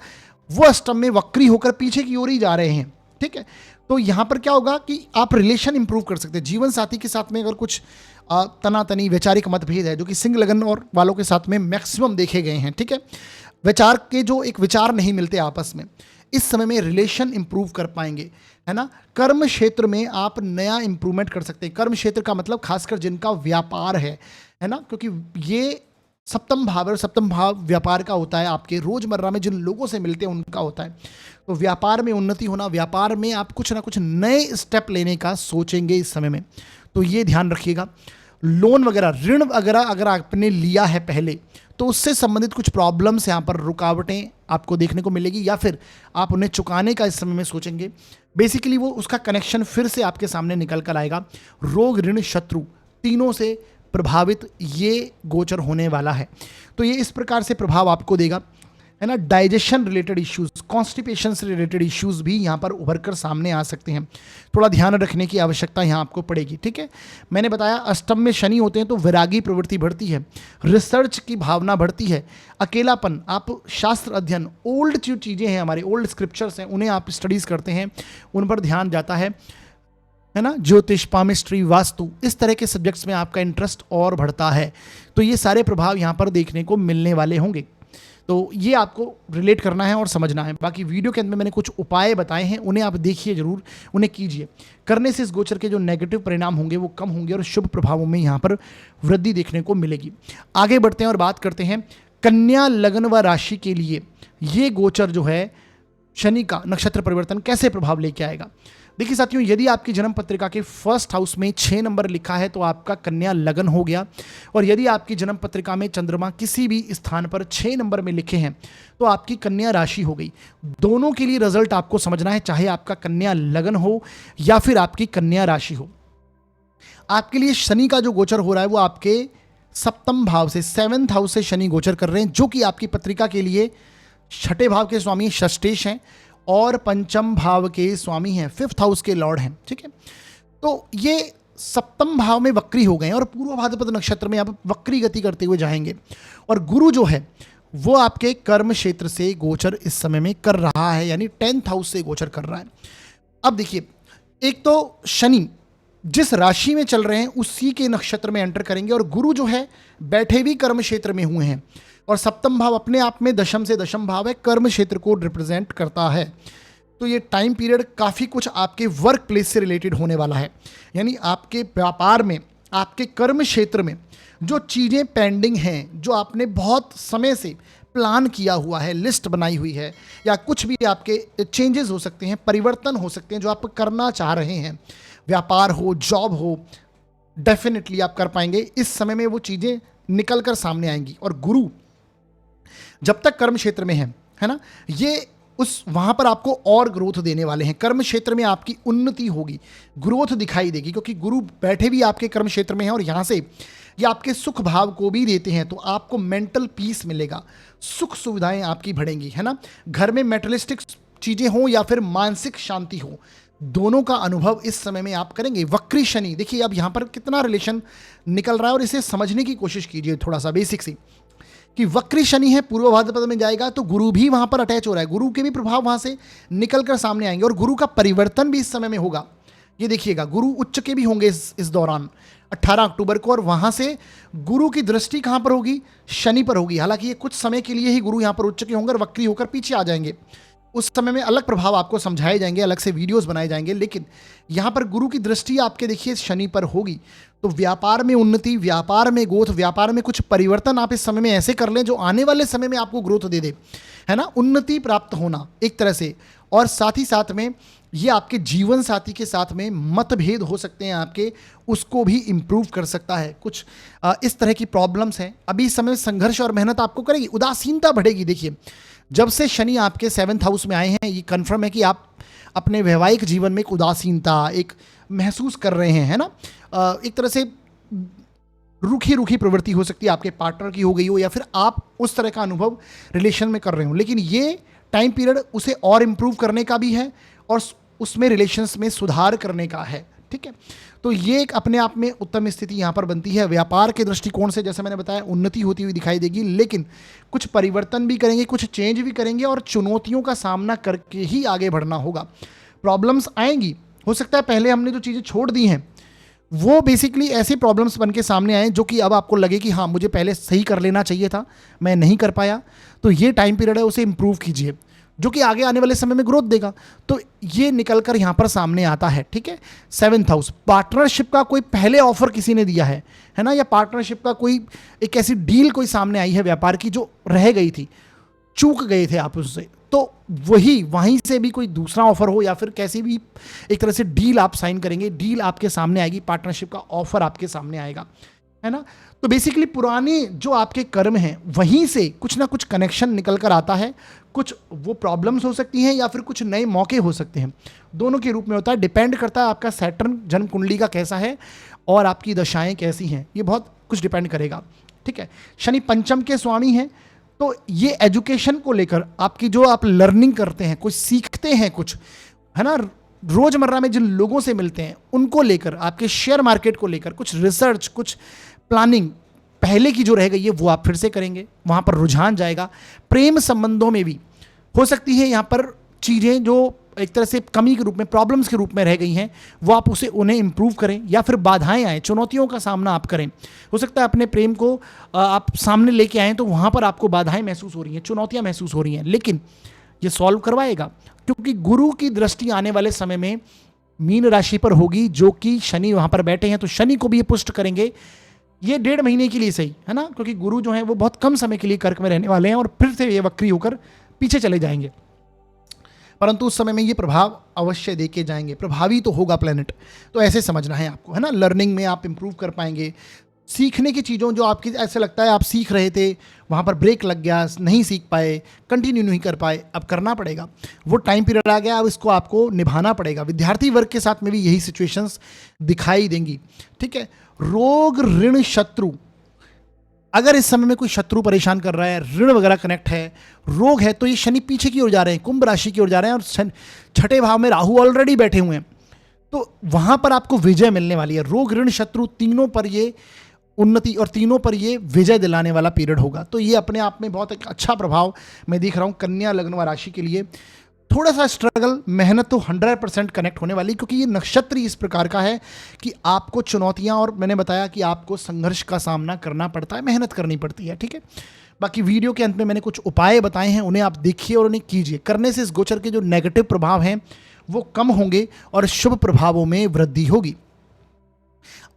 वो अष्टम में वक्री होकर पीछे की ओर ही जा रहे हैं, ठीक है। तो यहाँ पर क्या होगा कि आप रिलेशन इंप्रूव कर सकते हैं। जीवन साथी के साथ में अगर कुछ तनातनी, वैचारिक मतभेद है, जो कि सिंह लगन और वालों के साथ में मैक्सिमम देखे गए हैं, ठीक है, विचार के जो एक विचार नहीं मिलते आपस में, इस समय में रिलेशन इंप्रूव कर पाएंगे, है ना। कर्म क्षेत्र में आप नया इंप्रूवमेंट कर सकते हैं। कर्म क्षेत्र का मतलब खासकर जिनका व्यापार है ना, क्योंकि ये सप्तम भाव है, और सप्तम भाव व्यापार का होता है, आपके रोजमर्रा में जिन लोगों से मिलते हैं उनका होता है। तो व्यापार में उन्नति होना, व्यापार में आप कुछ ना कुछ नए स्टेप लेने का सोचेंगे इस समय में, तो ये ध्यान रखिएगा। लोन वगैरह, ऋण वगैरह अगर आपने लिया है पहले, तो उससे संबंधित कुछ प्रॉब्लम्स यहाँ पर, रुकावटें आपको देखने को मिलेगी, या फिर आप उन्हें चुकाने का इस समय में सोचेंगे। बेसिकली वो उसका कनेक्शन फिर से आपके सामने निकल कर आएगा। रोग, ऋण, शत्रु, तीनों से प्रभावित ये गोचर होने वाला है, तो ये इस प्रकार से प्रभाव आपको देगा, है ना। डाइजेशन रिलेटेड इश्यूज, कॉन्स्टिपेशन से रिलेटेड इश्यूज भी यहाँ पर उभर कर सामने आ सकते हैं, थोड़ा ध्यान रखने की आवश्यकता यहाँ आपको पड़ेगी, ठीक है। मैंने बताया अष्टम में शनि होते हैं तो वैरागी प्रवृत्ति बढ़ती है, रिसर्च की भावना बढ़ती है, अकेलापन, आप शास्त्र अध्ययन, ओल्ड जो चीज़ें हैं, हमारे ओल्ड स्क्रिप्चर्स हैं, उन्हें आप स्टडीज़ करते हैं, उन पर ध्यान जाता है ना। ज्योतिष, पामिस्ट्री, वास्तु, इस तरह के सब्जेक्ट्स में आपका इंटरेस्ट और बढ़ता है, तो ये सारे प्रभाव यहाँ पर देखने को मिलने वाले होंगे। तो ये आपको रिलेट करना है और समझना है। बाकी वीडियो के अंदर में मैंने कुछ उपाय बताए हैं, उन्हें आप देखिए जरूर, उन्हें कीजिए। करने से इस गोचर के जो नेगेटिव परिणाम होंगे वो कम होंगे और शुभ प्रभावों में यहाँ पर वृद्धि देखने को मिलेगी। आगे बढ़ते हैं और बात करते हैं कन्या लग्न व राशि के लिए ये गोचर जो है शनि का नक्षत्र परिवर्तन कैसे प्रभाव लेके आएगा। देखिए साथियों, यदि आपकी जन्म पत्रिका के फर्स्ट हाउस में 6 नंबर लिखा है तो आपका कन्या लगन हो गया, और यदि आपकी जन्म पत्रिका में चंद्रमा किसी भी स्थान पर 6 नंबर में लिखे हैं तो आपकी कन्या राशि हो गई। दोनों के लिए रिजल्ट आपको समझना है, चाहे आपका कन्या लगन हो या फिर आपकी कन्या राशि हो। आपके लिए शनि का जो गोचर हो रहा है वो आपके सप्तम भाव से, 7th हाउस से शनि गोचर कर रहे हैं, जो कि आपकी पत्रिका के लिए छठे भाव के स्वामी षष्ठेश हैं, और पंचम भाव के स्वामी हैं, 5th हाउस के लॉर्ड हैं, ठीक है। तो ये सप्तम भाव में वक्री हो गए हैं और पूर्व भाद्रपद नक्षत्र में आप वक्री गति करते हुए जाएंगे। और गुरु जो है वो आपके कर्म क्षेत्र से गोचर इस समय में कर रहा है, यानी 10th हाउस से गोचर कर रहा है। अब देखिए, एक तो शनि जिस राशि में चल रहे हैं उसी के नक्षत्र में एंटर करेंगे, और गुरु जो है बैठे भी कर्म क्षेत्र में हुए हैं, और सप्तम भाव अपने आप में दशम से दशम भाव है, कर्म क्षेत्र को रिप्रेजेंट करता है। तो ये टाइम पीरियड काफ़ी कुछ आपके वर्क प्लेस से रिलेटेड होने वाला है, यानी आपके व्यापार में, आपके कर्म क्षेत्र में जो चीज़ें पेंडिंग हैं, जो आपने बहुत समय से प्लान किया हुआ है, लिस्ट बनाई हुई है, या कुछ भी आपके चेंजेस हो सकते हैं, परिवर्तन हो सकते हैं जो आप करना चाह रहे हैं, व्यापार हो, जॉब हो, डेफिनेटली आप कर पाएंगे। इस समय में वो चीज़ें निकल कर सामने आएंगी। और गुरु जब तक कर्म क्षेत्र में है ना, ये उस वहाँ पर आपको और ग्रोथ देने वाले हैं। कर्म क्षेत्र में आपकी उन्नति होगी, ग्रोथ दिखाई देगी, क्योंकि गुरु बैठे भी आपके कर्म क्षेत्र में हैं और यहाँ से ये आपके सुख भाव को भी देते हैं। तो आपको मेंटल पीस मिलेगा, सुख सुविधाएं आपकी बढ़ेंगी, है ना। घर में मेटेरियलिस्टिक चीज़ें हों या फिर मानसिक शांति हो, दोनों का अनुभव इस समय में आप करेंगे। वक्री शनि, देखिए अब यहाँ पर कितना रिलेशन निकल रहा है, और इसे समझने की कोशिश कीजिए थोड़ा सा बेसिक सी, कि वक्री शनि है, पूर्व भाद्रपद में जाएगा तो गुरु भी वहां पर अटैच हो रहा है, गुरु के भी प्रभाव वहां से निकल कर सामने आएंगे, और गुरु का परिवर्तन भी इस समय में होगा। ये देखिएगा, गुरु उच्च के भी होंगे इस दौरान 18 अक्टूबर को, और वहां से गुरु की दृष्टि कहां पर होगी? शनि पर होगी। हालांकि ये कुछ समय के लिए ही गुरु यहां पर उच्च के होंगे और वक्री होकर पीछे आ जाएंगे। उस समय में अलग प्रभाव आपको समझाए जाएंगे, अलग से वीडियोस बनाए जाएंगे, लेकिन यहाँ पर गुरु की दृष्टि आपके देखिए शनि पर होगी। तो व्यापार में उन्नति, व्यापार में ग्रोथ, व्यापार में कुछ परिवर्तन आप इस समय में ऐसे कर लें जो आने वाले समय में आपको ग्रोथ दे दे, है ना, उन्नति प्राप्त होना एक तरह से। और साथ ही साथ में ये आपके जीवन साथी के साथ में मतभेद हो सकते हैं आपके, उसको भी इम्प्रूव कर सकता है। कुछ इस तरह की प्रॉब्लम्स हैं, अभी इस समय संघर्ष और मेहनत आपको करेगी, उदासीनता बढ़ेगी। देखिए, जब से शनि आपके 7th हाउस में आए हैं, ये कन्फर्म है कि आप अपने वैवाहिक जीवन में एक उदासीनता एक महसूस कर रहे हैं, है ना। एक तरह से रूखी रूखी प्रवृत्ति हो सकती है, आपके पार्टनर की हो गई हो, या फिर आप उस तरह का अनुभव रिलेशन में कर रहे हो। लेकिन ये टाइम पीरियड उसे और इम्प्रूव करने का भी है और उसमें रिलेशंस में सुधार करने का है, ठीक है। तो ये एक अपने आप में उत्तम स्थिति यहाँ पर बनती है। व्यापार के दृष्टिकोण से जैसे मैंने बताया उन्नति होती हुई दिखाई देगी, लेकिन कुछ परिवर्तन भी करेंगे, कुछ चेंज भी करेंगे, और चुनौतियों का सामना करके ही आगे बढ़ना होगा। प्रॉब्लम्स आएंगी, हो सकता है पहले हमने जो चीज़ें छोड़ दी हैं वो बेसिकली ऐसी प्रॉब्लम्स बन के सामने आए जो कि अब आपको लगे कि हाँ, मुझे पहले सही कर लेना चाहिए था, मैं नहीं कर पाया। तो ये टाइम पीरियड है, उसे इम्प्रूव कीजिए, जो कि आगे आने वाले समय में ग्रोथ देगा। तो ये निकल कर यहाँ पर सामने आता है, ठीक है। 7th हाउस, पार्टनरशिप का कोई पहले ऑफर किसी ने दिया है ना, या पार्टनरशिप का कोई एक ऐसी डील कोई सामने आई है व्यापार की जो रह गई थी, चूक गए थे आप उससे, तो वहीं से भी कोई दूसरा ऑफर हो, या फिर कैसी भी एक तरह से डील आप साइन करेंगे, डील आपके सामने आएगी, पार्टनरशिप का ऑफर आपके सामने आएगा, है ना। तो बेसिकली पुराने जो आपके कर्म हैं वहीं से कुछ ना कुछ कनेक्शन निकल कर आता है, कुछ वो प्रॉब्लम्स हो सकती हैं या फिर कुछ नए मौके हो सकते हैं, दोनों के रूप में होता है। डिपेंड करता है आपका सैटर्न जन्म कुंडली का कैसा है और आपकी दशाएं कैसी हैं, ये बहुत कुछ डिपेंड करेगा, ठीक है। शनि पंचम के स्वामी हैं, तो ये एजुकेशन को लेकर आपकी जो आप लर्निंग करते हैं, कुछ सीखते हैं, कुछ है ना, रोजमर्रा में जिन लोगों से मिलते हैं उनको लेकर, आपके शेयर मार्केट को लेकर कुछ रिसर्च, कुछ प्लानिंग पहले की जो रह गई है वो आप फिर से करेंगे, वहां पर रुझान जाएगा। प्रेम संबंधों में भी हो सकती है यहाँ पर चीजें जो एक तरह से कमी के रूप में, प्रॉब्लम्स के रूप में रह गई हैं, वो आप उन्हें इंप्रूव करें, या फिर बाधाएं आए, चुनौतियों का सामना आप करें। हो सकता है अपने प्रेम को आप सामने लेके आए तो वहां पर आपको बाधाएं महसूस हो रही हैं, चुनौतियां महसूस हो रही हैं, लेकिन ये सॉल्व करवाएगा, क्योंकि गुरु की दृष्टि आने वाले समय में मीन राशि पर होगी, जो कि शनि वहां पर बैठे हैं, तो शनि को भी ये पुष्ट करेंगे। ये 1.5 महीने के लिए सही है ना, क्योंकि गुरु जो है वो बहुत कम समय के लिए कर्क में रहने वाले हैं और फिर से ये वक्री होकर पीछे चले जाएंगे, परंतु उस समय में ये प्रभाव अवश्य देके जाएंगे, प्रभावी तो होगा प्लेनेट। तो ऐसे समझना है आपको, है ना। लर्निंग में आप इंप्रूव कर पाएंगे, सीखने की चीज़ों जो आपकी ऐसे लगता है आप सीख रहे थे, वहाँ पर ब्रेक लग गया, नहीं सीख पाए, कंटिन्यू नहीं कर पाए, अब करना पड़ेगा, वो टाइम पीरियड आ गया, अब इसको आपको निभाना पड़ेगा। विद्यार्थी वर्ग के साथ में भी यही सिचुएशंस दिखाई देंगी, ठीक है। रोग, ऋण, शत्रु, अगर इस समय में कोई शत्रु परेशान कर रहा है, ऋण वगैरह कनेक्ट है, रोग है, तो ये शनि पीछे की ओर जा रहे हैं, कुंभ राशि की ओर जा रहे हैं, और छठे भाव में राहु ऑलरेडी बैठे हुए हैं, तो वहां पर आपको विजय मिलने वाली है। रोग, ऋण, शत्रु, तीनों पर ये उन्नति और तीनों पर ये विजय दिलाने वाला पीरियड होगा। तो ये अपने आप में बहुत एक अच्छा प्रभाव मैं देख रहा हूँ कन्या लग्न व राशि के लिए। थोड़ा सा स्ट्रगल, मेहनत तो 100% कनेक्ट होने वाली, क्योंकि ये नक्षत्र ही इस प्रकार का है कि आपको चुनौतियां, और मैंने बताया कि आपको संघर्ष का सामना करना पड़ता है, मेहनत करनी पड़ती है, ठीक है। बाकी वीडियो के अंत में मैंने कुछ उपाय बताए हैं, उन्हें आप देखिए और उन्हें कीजिए। करने से इस गोचर के जो नेगेटिव प्रभाव हैं वो कम होंगे और शुभ प्रभावों में वृद्धि होगी।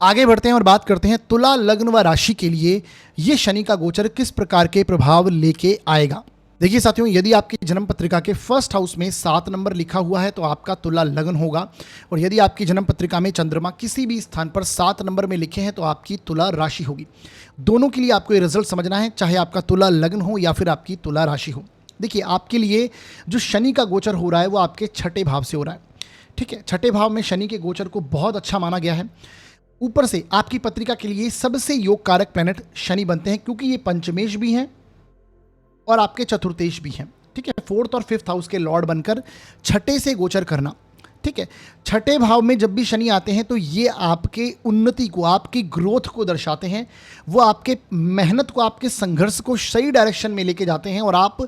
आगे बढ़ते हैं और बात करते हैं तुला लग्न व राशि के लिए ये शनि का गोचर किस प्रकार के प्रभाव लेके आएगा। देखिए साथियों, यदि आपकी जन्म पत्रिका के फर्स्ट हाउस में 7 नंबर लिखा हुआ है तो आपका तुला लग्न होगा, और यदि आपकी जन्म पत्रिका में चंद्रमा किसी भी स्थान पर 7 नंबर में लिखे हैं तो आपकी तुला राशि होगी। दोनों के लिए आपको ये रिजल्ट समझना है, चाहे आपका तुला लग्न हो या फिर आपकी तुला राशि हो। देखिए, आपके लिए जो शनि का गोचर हो रहा है वो आपके छठे भाव से हो रहा है, ठीक है। छठे भाव में शनि के गोचर को बहुत अच्छा माना गया है। ऊपर से आपकी पत्रिका के लिए सबसे योग कारक प्लैनेट शनि बनते हैं, क्योंकि ये पंचमेश भी हैं और आपके चतुर्थेश भी हैं, ठीक है। 4th और 5th हाउस के लॉर्ड बनकर छठे से गोचर करना, ठीक है। छठे भाव में जब भी शनि आते हैं तो ये आपके उन्नति को, आपकी ग्रोथ को दर्शाते हैं। वो आपके मेहनत को, आपके संघर्ष को सही डायरेक्शन में लेके जाते हैं, और आप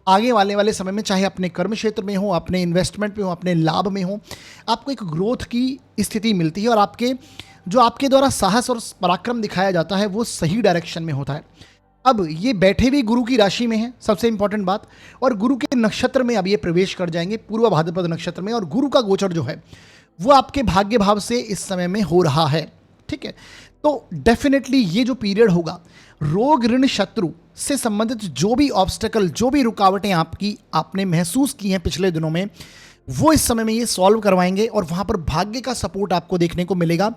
आगे वाले समय में, चाहे अपने कर्म क्षेत्र में हो, अपने इन्वेस्टमेंट में हो, अपने लाभ में हो, आपको एक ग्रोथ की स्थिति मिलती है, और आपके द्वारा साहस और पराक्रम दिखाया जाता है वो सही डायरेक्शन में होता है। अब ये बैठे भी गुरु की राशि में है, सबसे इंपॉर्टेंट बात, और गुरु के नक्षत्र में अब ये प्रवेश कर जाएंगे, पूर्व भाद्रपद नक्षत्र में, और गुरु का गोचर जो है वो आपके भाग्य भाव से इस समय में हो रहा है, ठीक है। तो डेफिनेटली ये जो पीरियड होगा, रोग, ऋण, शत्रु से संबंधित जो भी ऑब्स्टेकल, जो भी रुकावटें आपने महसूस की हैं पिछले दिनों में, वो इस समय में ये सॉल्व करवाएंगे, और वहाँ पर भाग्य का सपोर्ट आपको देखने को मिलेगा,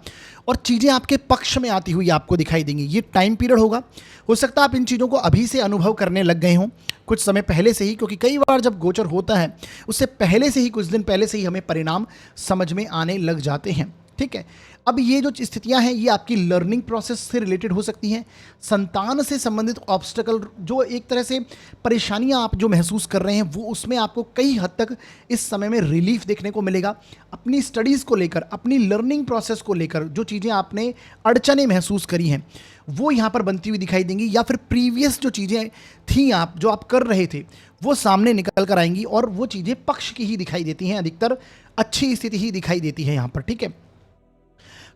और चीज़ें आपके पक्ष में आती हुई आपको दिखाई देंगी। ये टाइम पीरियड होगा, हो सकता है आप इन चीज़ों को अभी से अनुभव करने लग गए हों, कुछ समय पहले से ही, क्योंकि कई बार जब गोचर होता है उससे पहले से ही, कुछ दिन पहले से ही हमें परिणाम समझ में आने लग जाते हैं, ठीक है। अब ये जो स्थितियां हैं ये आपकी लर्निंग प्रोसेस से रिलेटेड हो सकती हैं, संतान से संबंधित ऑब्स्टेकल, जो एक तरह से परेशानियां आप जो महसूस कर रहे हैं, वो उसमें आपको कई हद तक इस समय में रिलीफ देखने को मिलेगा। अपनी स्टडीज़ को लेकर, अपनी लर्निंग प्रोसेस को लेकर जो चीज़ें आपने अड़चने महसूस करी हैं वो यहाँ पर बनती हुई दिखाई देंगी, या फिर प्रीवियस जो चीज़ें थी जो आप कर रहे थे वो सामने निकल कर आएंगी, और वो चीज़ें पक्ष की ही दिखाई देती हैं, अधिकतर अच्छी स्थिति ही दिखाई देती है यहाँ पर, ठीक है।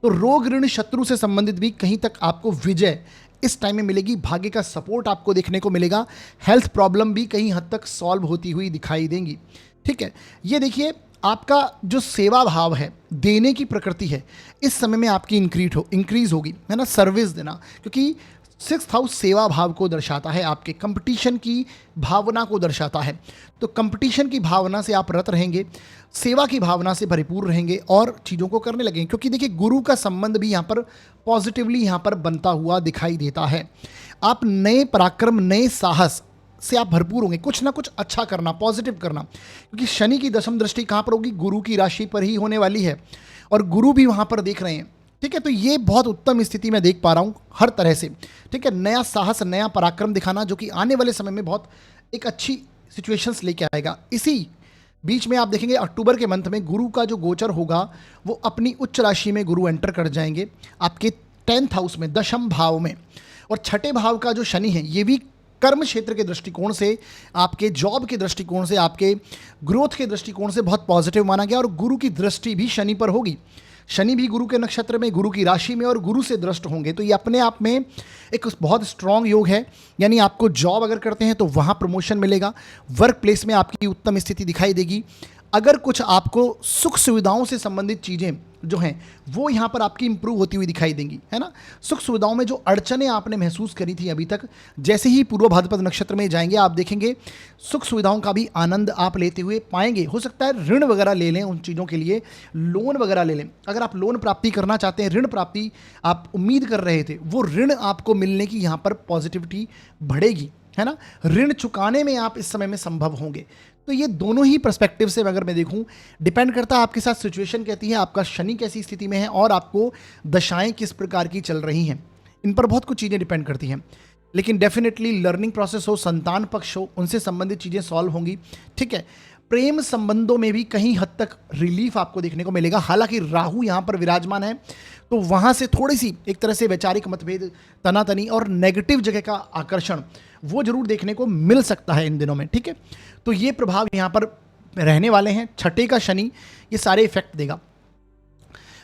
तो रोग, ऋण, शत्रु से संबंधित भी कहीं तक आपको विजय इस टाइम में मिलेगी, भाग्य का सपोर्ट आपको देखने को मिलेगा, हेल्थ प्रॉब्लम भी कहीं हद तक सॉल्व होती हुई दिखाई देंगी, ठीक है। ये देखिए, आपका जो सेवा भाव है, देने की प्रकृति है, इस समय में आपकी इंक्रीज होगी, है ना, सर्विस देना, क्योंकि 6th हाउस सेवा भाव को दर्शाता है, आपके कंपटीशन की भावना को दर्शाता है। तो कंपटीशन की भावना से आप रत रहेंगे, सेवा की भावना से भरपूर रहेंगे और चीज़ों को करने लगेंगे, क्योंकि देखिए गुरु का संबंध भी यहाँ पर पॉजिटिवली यहाँ पर बनता हुआ दिखाई देता है। आप नए पराक्रम, नए साहस से आप भरपूर होंगे, कुछ ना कुछ अच्छा करना, पॉजिटिव करना, क्योंकि शनि की दशम दृष्टि कहाँ पर होगी, गुरु की राशि पर ही होने वाली है, और गुरु भी वहाँ पर देख रहे हैं, ठीक है। तो ये बहुत उत्तम स्थिति मैं देख पा रहा हूँ हर तरह से, ठीक है। नया साहस, नया पराक्रम दिखाना, जो कि आने वाले समय में बहुत एक अच्छी सिचुएशंस लेके आएगा। इसी बीच में आप देखेंगे अक्टूबर के मंथ में गुरु का जो गोचर होगा वो अपनी उच्च राशि में गुरु एंटर कर जाएंगे आपके 10th हाउस में, दशम भाव में, और छठे भाव का जो शनि है ये भी कर्म क्षेत्र के दृष्टिकोण से, आपके जॉब के दृष्टिकोण से, आपके ग्रोथ के दृष्टिकोण से बहुत पॉजिटिव माना गया, और गुरु की दृष्टि भी शनि पर होगी। शनि भी गुरु के नक्षत्र में, गुरु की राशि में, और गुरु से दृष्ट होंगे, तो ये अपने आप में एक बहुत स्ट्रांग योग है। यानी आपको जॉब अगर करते हैं तो वहाँ प्रमोशन मिलेगा, वर्क प्लेस में आपकी उत्तम स्थिति दिखाई देगी। अगर कुछ आपको सुख सुविधाओं से संबंधित चीज़ें जो हैं वो यहाँ पर आपकी इंप्रूव होती हुई दिखाई देंगी, है ना। सुख सुविधाओं में जो अड़चनें आपने महसूस करी थी अभी तक, जैसे ही पूर्व भाद्रपद नक्षत्र में जाएंगे आप देखेंगे सुख सुविधाओं का भी आनंद आप लेते हुए पाएंगे। हो सकता है ऋण वगैरह ले लें, उन चीज़ों के लिए लोन वगैरह ले लें। अगर आप लोन प्राप्ति करना चाहते हैं, ऋण प्राप्ति आप उम्मीद कर रहे थे, वो ऋण आपको मिलने की यहाँ पर पॉजिटिविटी बढ़ेगी, है ना। ऋण चुकाने में आप इस समय में संभव होंगे। तो ये दोनों ही पर्सपेक्टिव से अगर मैं देखूं, डिपेंड करता है आपके साथ सिचुएशन कहती है, आपका शनि कैसी स्थिति में है, और आपको दशाएं किस प्रकार की चल रही हैं, इन पर बहुत कुछ चीज़ें डिपेंड करती हैं। लेकिन डेफिनेटली लर्निंग प्रोसेस हो, संतान पक्ष हो, उनसे संबंधित चीज़ें सॉल्व होंगी। ठीक है, प्रेम संबंधों में भी कहीं हद तक रिलीफ आपको देखने को मिलेगा। हालांकि राहु यहाँ पर विराजमान है, तो वहाँ से थोड़ी सी एक तरह से वैचारिक मतभेद, तनातनी और नेगेटिव जगह का आकर्षण वो जरूर देखने को मिल सकता है इन दिनों में। ठीक है, तो ये प्रभाव यहाँ पर रहने वाले हैं। छठे का शनि ये सारे इफेक्ट देगा।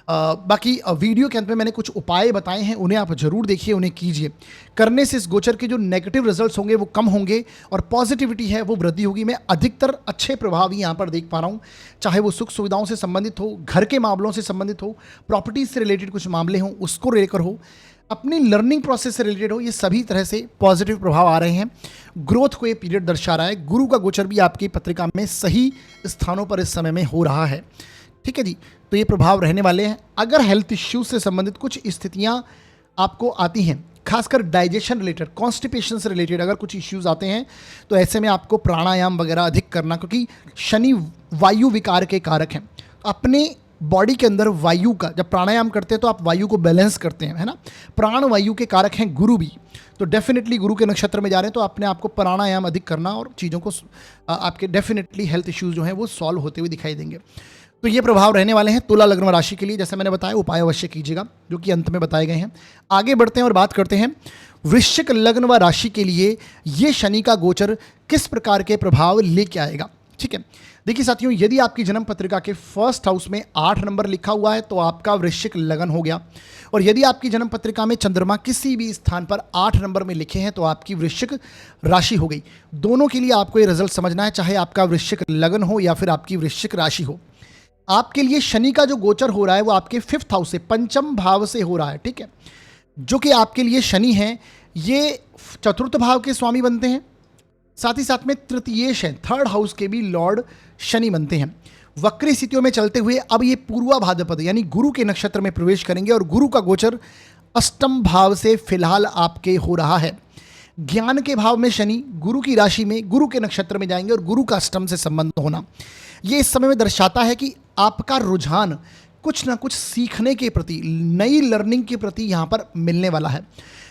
बाकी वीडियो के अंत में मैंने कुछ उपाय बताए हैं, उन्हें आप जरूर देखिए, उन्हें कीजिए। करने से इस गोचर के जो नेगेटिव रिजल्ट्स होंगे वो कम होंगे और पॉजिटिविटी है वो वृद्धि होगी। मैं अधिकतर अच्छे प्रभाव ही यहाँ पर देख पा रहा हूँ, चाहे वो सुख सुविधाओं से संबंधित हो, घर के मामलों से संबंधित हो, प्रॉपर्टीज से रिलेटेड कुछ मामले हों उसको लेकर हो, अपनी लर्निंग प्रोसेस से रिलेटेड हो, ये सभी तरह से पॉजिटिव प्रभाव आ रहे हैं। ग्रोथ को ये पीरियड दर्शा रहा है। गुरु का गोचर भी आपकी पत्रिका में सही स्थानों पर इस समय में हो रहा है। ठीक है जी, तो ये प्रभाव रहने वाले हैं। अगर हेल्थ इश्यूज से संबंधित कुछ स्थितियां आपको आती हैं, खासकर डाइजेशन रिलेटेड, कॉन्स्टिपेशन से रिलेटेड अगर कुछ इश्यूज आते हैं, तो ऐसे में आपको प्राणायाम वगैरह अधिक करना, क्योंकि शनि वायु विकार के कारक हैं। अपने बॉडी के अंदर वायु का जब प्राणायाम करते हैं तो आप वायु को बैलेंस करते हैं, है ना। प्राण वायु के कारक हैं गुरु भी, तो डेफिनेटली गुरु के नक्षत्र में जा रहे हैं तो अपने आप को प्राणायाम अधिक करना और चीज़ों को आपके डेफिनेटली हेल्थ इश्यूज जो हैं वो सॉल्व होते हुए दिखाई देंगे। तो ये प्रभाव रहने वाले हैं तुला लग्न राशि के लिए। जैसे मैंने बताया, उपाय अवश्य कीजिएगा जो कि अंत में बताए गए हैं। आगे बढ़ते हैं और बात करते हैं वृश्चिक लग्न व राशि के लिए ये शनि का गोचर किस प्रकार के प्रभाव लेके आएगा। ठीक है, देखिए साथियों, यदि आपकी जन्म पत्रिका के फर्स्ट हाउस में 8 नंबर लिखा हुआ है तो आपका वृश्चिक लगन हो गया, और यदि आपकी जन्म पत्रिका में चंद्रमा किसी भी स्थान पर 8 नंबर में लिखे हैं तो आपकी वृश्चिक राशि हो गई। दोनों के लिए आपको ये रिजल्ट समझना है, चाहे आपका वृश्चिक लगन हो या फिर आपकी वृश्चिक राशि हो। आपके लिए शनि का जो गोचर हो रहा है वो आपके 5th हाउस से, पंचम भाव से हो रहा है। ठीक है, जो कि आपके लिए शनि है ये 4th भाव के स्वामी बनते हैं, साथ ही साथ में तृतीयेश है, 3rd हाउस के भी लॉर्ड शनि बनते हैं। वक्री स्थितियों में चलते हुए अब ये पूर्वा भाद्रपद यानी गुरु के नक्षत्र में प्रवेश करेंगे, और गुरु का गोचर 8म भाव से फिलहाल आपके हो रहा है। ज्ञान के भाव में शनि गुरु की राशि में गुरु के नक्षत्र में जाएंगे, और गुरु का 8म से संबंध होना ये इस समय में दर्शाता है कि आपका रुझान कुछ ना कुछ सीखने के प्रति, नई लर्निंग के प्रति यहाँ पर मिलने वाला है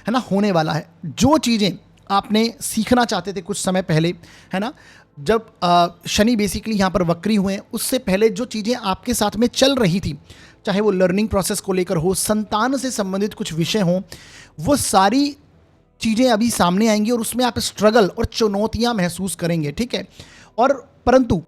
ना, होने वाला है। जो चीज़ें आपने सीखना चाहते थे कुछ समय पहले, है ना, जब शनि बेसिकली यहाँ पर वक्री हुए हैं, उससे पहले जो चीज़ें आपके साथ में चल रही थी, चाहे वो लर्निंग प्रोसेस को लेकर हो, संतान से संबंधित कुछ विषय हों, वो सारी चीज़ें अभी सामने आएंगी और उसमें आप स्ट्रगल और चुनौतियाँ महसूस करेंगे। ठीक है, और परंतु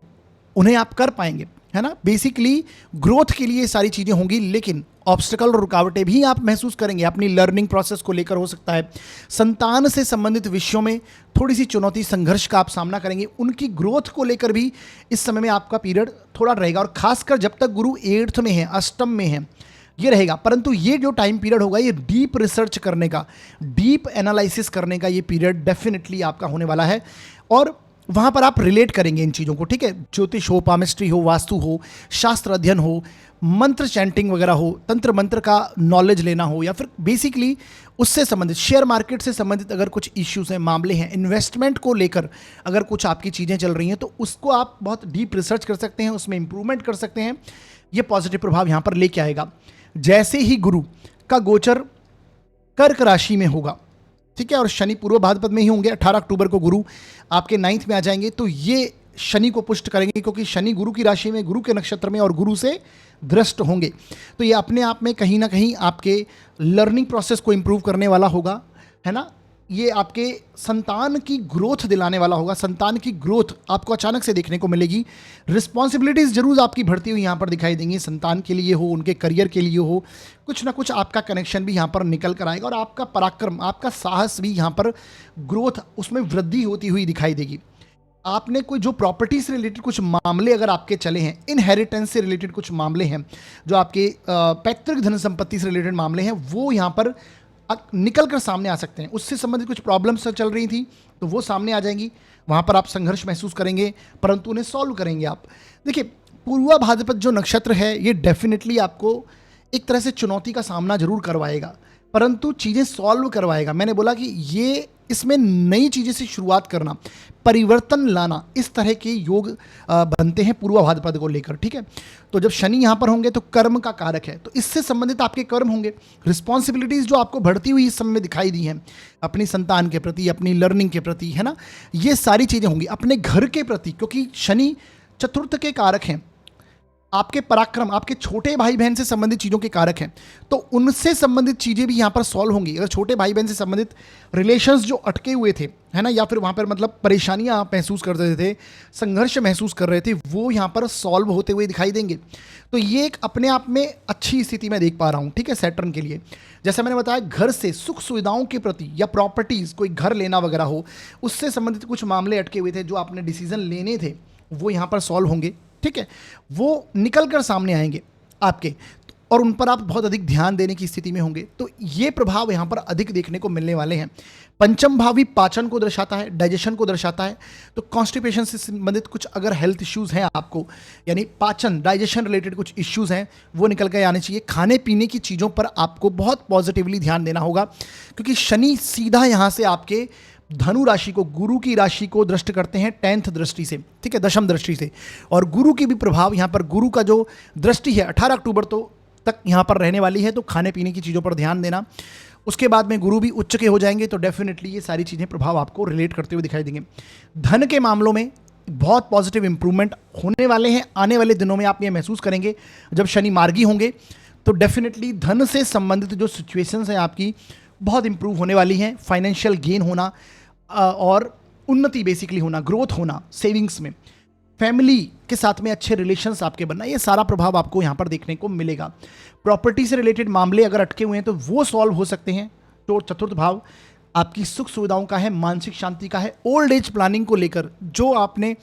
उन्हें आप कर पाएंगे, है ना। बेसिकली ग्रोथ के लिए सारी चीज़ें होंगी, लेकिन ऑब्स्टिकल और रुकावटें भी आप महसूस करेंगे। अपनी लर्निंग प्रोसेस को लेकर हो सकता है, संतान से संबंधित विषयों में थोड़ी सी चुनौती संघर्ष का आप सामना करेंगे। उनकी ग्रोथ को लेकर भी इस समय में आपका पीरियड थोड़ा रहेगा, और खासकर जब तक गुरु 8th में है, 8म में है, ये रहेगा। परंतु ये जो टाइम पीरियड होगा ये डीप रिसर्च करने का, डीप एनालिसिस करने का ये पीरियड डेफिनेटली आपका होने वाला है, और वहाँ पर आप रिलेट करेंगे इन चीज़ों को। ठीक है, ज्योतिष हो, पामिस्ट्री हो, वास्तु हो, शास्त्र अध्ययन हो, मंत्र चैंटिंग वगैरह हो, तंत्र मंत्र का नॉलेज लेना हो, या फिर बेसिकली उससे संबंधित शेयर मार्केट से संबंधित अगर कुछ इश्यूज हैं, मामले हैं, इन्वेस्टमेंट को लेकर अगर कुछ आपकी चीज़ें चल रही हैं तो उसको आप बहुत डीप रिसर्च कर सकते हैं, उसमें इंप्रूवमेंट कर सकते हैं। ये पॉजिटिव प्रभाव यहाँ पर लेके आएगा। जैसे ही गुरु का गोचर कर्क राशि में होगा, ठीक है, और शनि पूर्व भाद्रपद में ही होंगे, 18 अक्टूबर को गुरु आपके 9th में आ जाएंगे, तो ये शनि को पुष्ट करेंगे, क्योंकि शनि गुरु की राशि में, गुरु के नक्षत्र में और गुरु से दृष्ट होंगे। तो ये अपने आप में कहीं ना कहीं आपके लर्निंग प्रोसेस को इंप्रूव करने वाला होगा, है ना। ये आपके संतान की ग्रोथ दिलाने वाला होगा। संतान की ग्रोथ आपको अचानक से देखने को मिलेगी। रिस्पॉन्सिबिलिटीज़ जरूर आपकी बढ़ती हुई यहाँ पर दिखाई देंगी, संतान के लिए हो, उनके करियर के लिए हो, कुछ ना कुछ आपका कनेक्शन भी यहाँ पर निकल कर आएगा, और आपका पराक्रम, आपका साहस भी यहाँ पर ग्रोथ, उसमें वृद्धि होती हुई दिखाई देगी। आपने कोई जो प्रॉपर्टी से रिलेटेड कुछ मामले अगर आपके चले हैं, इनहेरिटेंस से रिलेटेड कुछ मामले हैं, जो आपके पैतृक धन संपत्ति से रिलेटेड मामले हैं, वो यहाँ पर निकल कर सामने आ सकते हैं। उससे संबंधित कुछ प्रॉब्लम्स चल रही थी तो वो सामने आ जाएंगी, वहाँ पर आप संघर्ष महसूस करेंगे, परंतु उन्हें सॉल्व करेंगे आप। देखिए, पूर्वा भाद्रपद जो नक्षत्र है ये डेफिनेटली आपको एक तरह से चुनौती का सामना जरूर करवाएगा, परंतु चीज़ें सॉल्व करवाएगा। मैंने बोला कि ये इसमें नई चीज़ें से शुरुआत करना, परिवर्तन लाना, इस तरह के योग बनते हैं पूर्व भाद्रपद को लेकर। ठीक है, तो जब शनि यहाँ पर होंगे तो कर्म का कारक है, तो इससे संबंधित आपके कर्म होंगे, रिस्पॉन्सिबिलिटीज़ जो आपको बढ़ती हुई इस समय में दिखाई दी हैं अपनी संतान के प्रति, अपनी लर्निंग के प्रति, है ना, ये सारी चीज़ें होंगी। अपने घर के प्रति, क्योंकि शनि चतुर्थ के कारक हैं, आपके पराक्रम, आपके छोटे भाई बहन से संबंधित चीज़ों के कारक हैं, तो उनसे संबंधित चीज़ें भी यहाँ पर सॉल्व होंगी। अगर छोटे भाई बहन से संबंधित रिलेशंस जो अटके हुए थे, है ना, या फिर वहाँ पर मतलब परेशानियाँ आप महसूस कर रहे थे, संघर्ष महसूस कर रहे थे, वो यहाँ पर सॉल्व होते हुए दिखाई देंगे। तो ये एक अपने आप में अच्छी स्थिति मैं देख पा रहा हूँ। ठीक है, सैटर्न के लिए जैसे मैंने बताया, घर से सुख सुविधाओं के प्रति या प्रॉपर्टीज़, कोई घर लेना वगैरह हो, उससे संबंधित कुछ मामले अटके हुए थे, जो आपने डिसीजन लेने थे, वो यहाँ पर सॉल्व होंगे। ठीक है, वो निकल कर सामने आएंगे आपके, और उन पर आप बहुत अधिक ध्यान देने की स्थिति में होंगे। तो ये प्रभाव यहाँ पर अधिक देखने को मिलने वाले हैं। पंचम भावी पाचन को दर्शाता है, डाइजेशन को दर्शाता है, तो कॉन्स्टिपेशन से संबंधित कुछ अगर हेल्थ इश्यूज़ हैं आपको, यानी पाचन डाइजेशन रिलेटेड कुछ इश्यूज़ हैं, वो निकल के आने चाहिए। खाने पीने की चीज़ों पर आपको बहुत पॉजिटिवली ध्यान देना होगा, क्योंकि शनि सीधा यहाँ से आपके धनु राशि को, गुरु की राशि को दृष्ट करते हैं 10th दृष्टि से। ठीक है, दशम दृष्टि से, और गुरु की भी प्रभाव यहाँ पर, गुरु का जो दृष्टि है 18 अक्टूबर तक यहाँ पर रहने वाली है, तो खाने पीने की चीज़ों पर ध्यान देना। उसके बाद में गुरु भी उच्च के हो जाएंगे, तो डेफिनेटली ये सारी चीज़ें प्रभाव आपको रिलेट करते हुए दिखाई देंगे। धन के मामलों में बहुत पॉजिटिव इंप्रूवमेंट होने वाले हैं। आने वाले दिनों में आप ये महसूस करेंगे, जब शनि मार्गी होंगे तो डेफिनेटली धन से संबंधित जो सिचुएशंस हैं आपकी बहुत इंप्रूव होने वाली हैं। फाइनेंशियल गेन होना और उन्नति बेसिकली होना, ग्रोथ होना सेविंग्स में, फैमिली के साथ में अच्छे रिलेशंस आपके बनना, ये सारा प्रभाव आपको यहाँ पर देखने को मिलेगा। प्रॉपर्टी से रिलेटेड मामले अगर अटके हुए हैं तो वो सॉल्व हो सकते हैं। तो चतुर्थ भाव आपकी सुख सुविधाओं का है, मानसिक शांति का है। ओल्ड एज प्लानिंग को लेकर जो आपने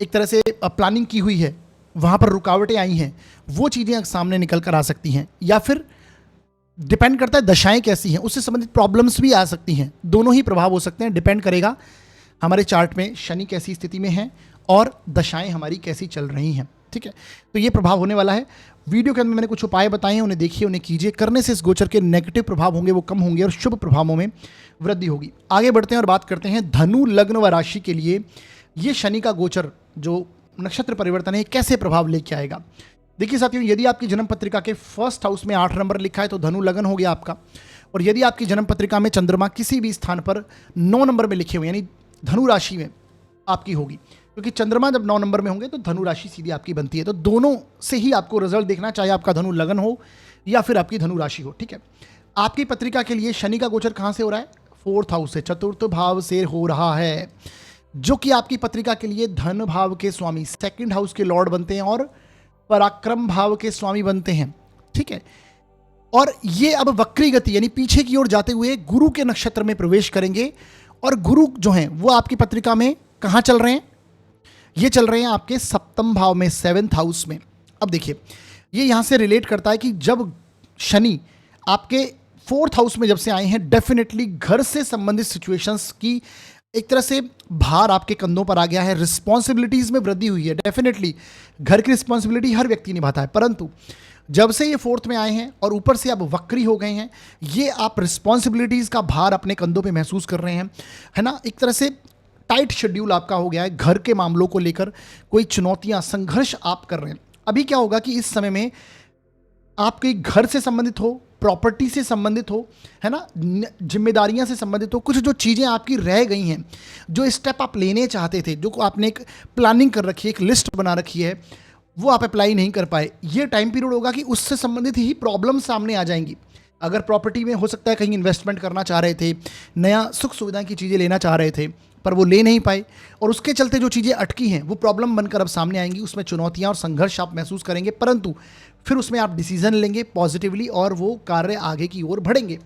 एक तरह से प्लानिंग की हुई है, वहाँ पर रुकावटें आई हैं, वो चीज़ें सामने निकल कर आ सकती हैं, या फिर डिपेंड करता है दशाएं कैसी हैं, उससे संबंधित प्रॉब्लम्स भी आ सकती हैं। दोनों ही प्रभाव हो सकते हैं, डिपेंड करेगा हमारे चार्ट में शनि कैसी स्थिति में है और दशाएं हमारी कैसी चल रही हैं। ठीक है, तो ये प्रभाव होने वाला है। वीडियो के अंदर मैंने कुछ उपाय बताए हैं, उन्हें देखिए, उन्हें कीजिए। करने से इस गोचर के नेगेटिव प्रभाव होंगे वो कम होंगे और शुभ प्रभावों में वृद्धि होगी। आगे बढ़ते हैं और बात करते हैं धनु लग्न व राशि के लिए ये शनि का गोचर जो नक्षत्र परिवर्तन है कैसे प्रभाव लेके आएगा। देखिए साथियों, यदि आपकी जन्म पत्रिका के फर्स्ट हाउस में 8 नंबर लिखा है तो धनु लगन हो गया आपका, और यदि आपकी जन्म पत्रिका में चंद्रमा किसी भी स्थान पर 9 नंबर में लिखे हुए, यानी धनु राशि में आपकी होगी, क्योंकि चंद्रमा जब 9 नंबर में होंगे तो धनु राशि सीधी आपकी बनती है। तो दोनों से ही आपको रिजल्ट देखना, चाहे आपका धनु लगन हो या फिर आपकी धनु राशि हो। ठीक है, आपकी पत्रिका के लिए शनि का गोचर कहाँ से हो रहा है? 4th हाउस से, चतुर्थ भाव से हो रहा है, जो कि आपकी पत्रिका के लिए धन भाव के स्वामी, 2nd हाउस के लॉर्ड बनते हैं और पराक्रम भाव के स्वामी बनते हैं। ठीक है, और ये अब वक्री गति यानी पीछे की ओर जाते हुए गुरु के नक्षत्र में प्रवेश करेंगे, और गुरु जो हैं वो आपकी पत्रिका में कहाँ चल रहे हैं? ये चल रहे हैं आपके 7th भाव में, 7th हाउस में। अब देखिए, ये यहाँ से रिलेट करता है कि जब शनि आपके 4th हाउस में जब से आए हैं, डेफिनेटली घर से संबंधित सिचुएशंस की एक तरह से भार आपके कंधों पर आ गया है, रिस्पॉन्सिबिलिटीज़ में वृद्धि हुई है। डेफिनेटली घर की रिस्पॉन्सिबिलिटी हर व्यक्ति निभाता है, परंतु जब से ये 4th में आए हैं और ऊपर से अब वक्री हो गए हैं, ये आप रिस्पॉन्सिबिलिटीज़ का भार अपने कंधों पे महसूस कर रहे हैं, है ना। एक तरह से टाइट शेड्यूल आपका हो गया है, घर के मामलों को लेकर कोई चुनौतियाँ, संघर्ष आप कर रहे हैं। अभी क्या होगा कि इस समय में आपके घर से संबंधित हो, प्रॉपर्टी से संबंधित हो, है ना, जिम्मेदारियां से संबंधित हो, कुछ जो चीज़ें आपकी रह गई हैं, जो स्टेप आप लेने चाहते थे, जो आपने एक प्लानिंग कर रखी है, एक लिस्ट बना रखी है, वो आप अप्लाई नहीं कर पाए। ये टाइम पीरियड होगा कि उससे संबंधित ही प्रॉब्लम सामने आ जाएंगी। अगर प्रॉपर्टी में हो सकता है कहीं इन्वेस्टमेंट करना चाह रहे थे, नया सुख सुविधा की चीज़ें लेना चाह रहे थे, पर वो ले नहीं पाए, और उसके चलते जो चीज़ें अटकी हैं वो प्रॉब्लम बनकर अब सामने आएंगी। उसमें चुनौतियाँ और संघर्ष आप महसूस करेंगे, परंतु फिर उसमें आप डिसीजन लेंगे पॉजिटिवली और वो कार्य आगे की ओर बढ़ेंगे।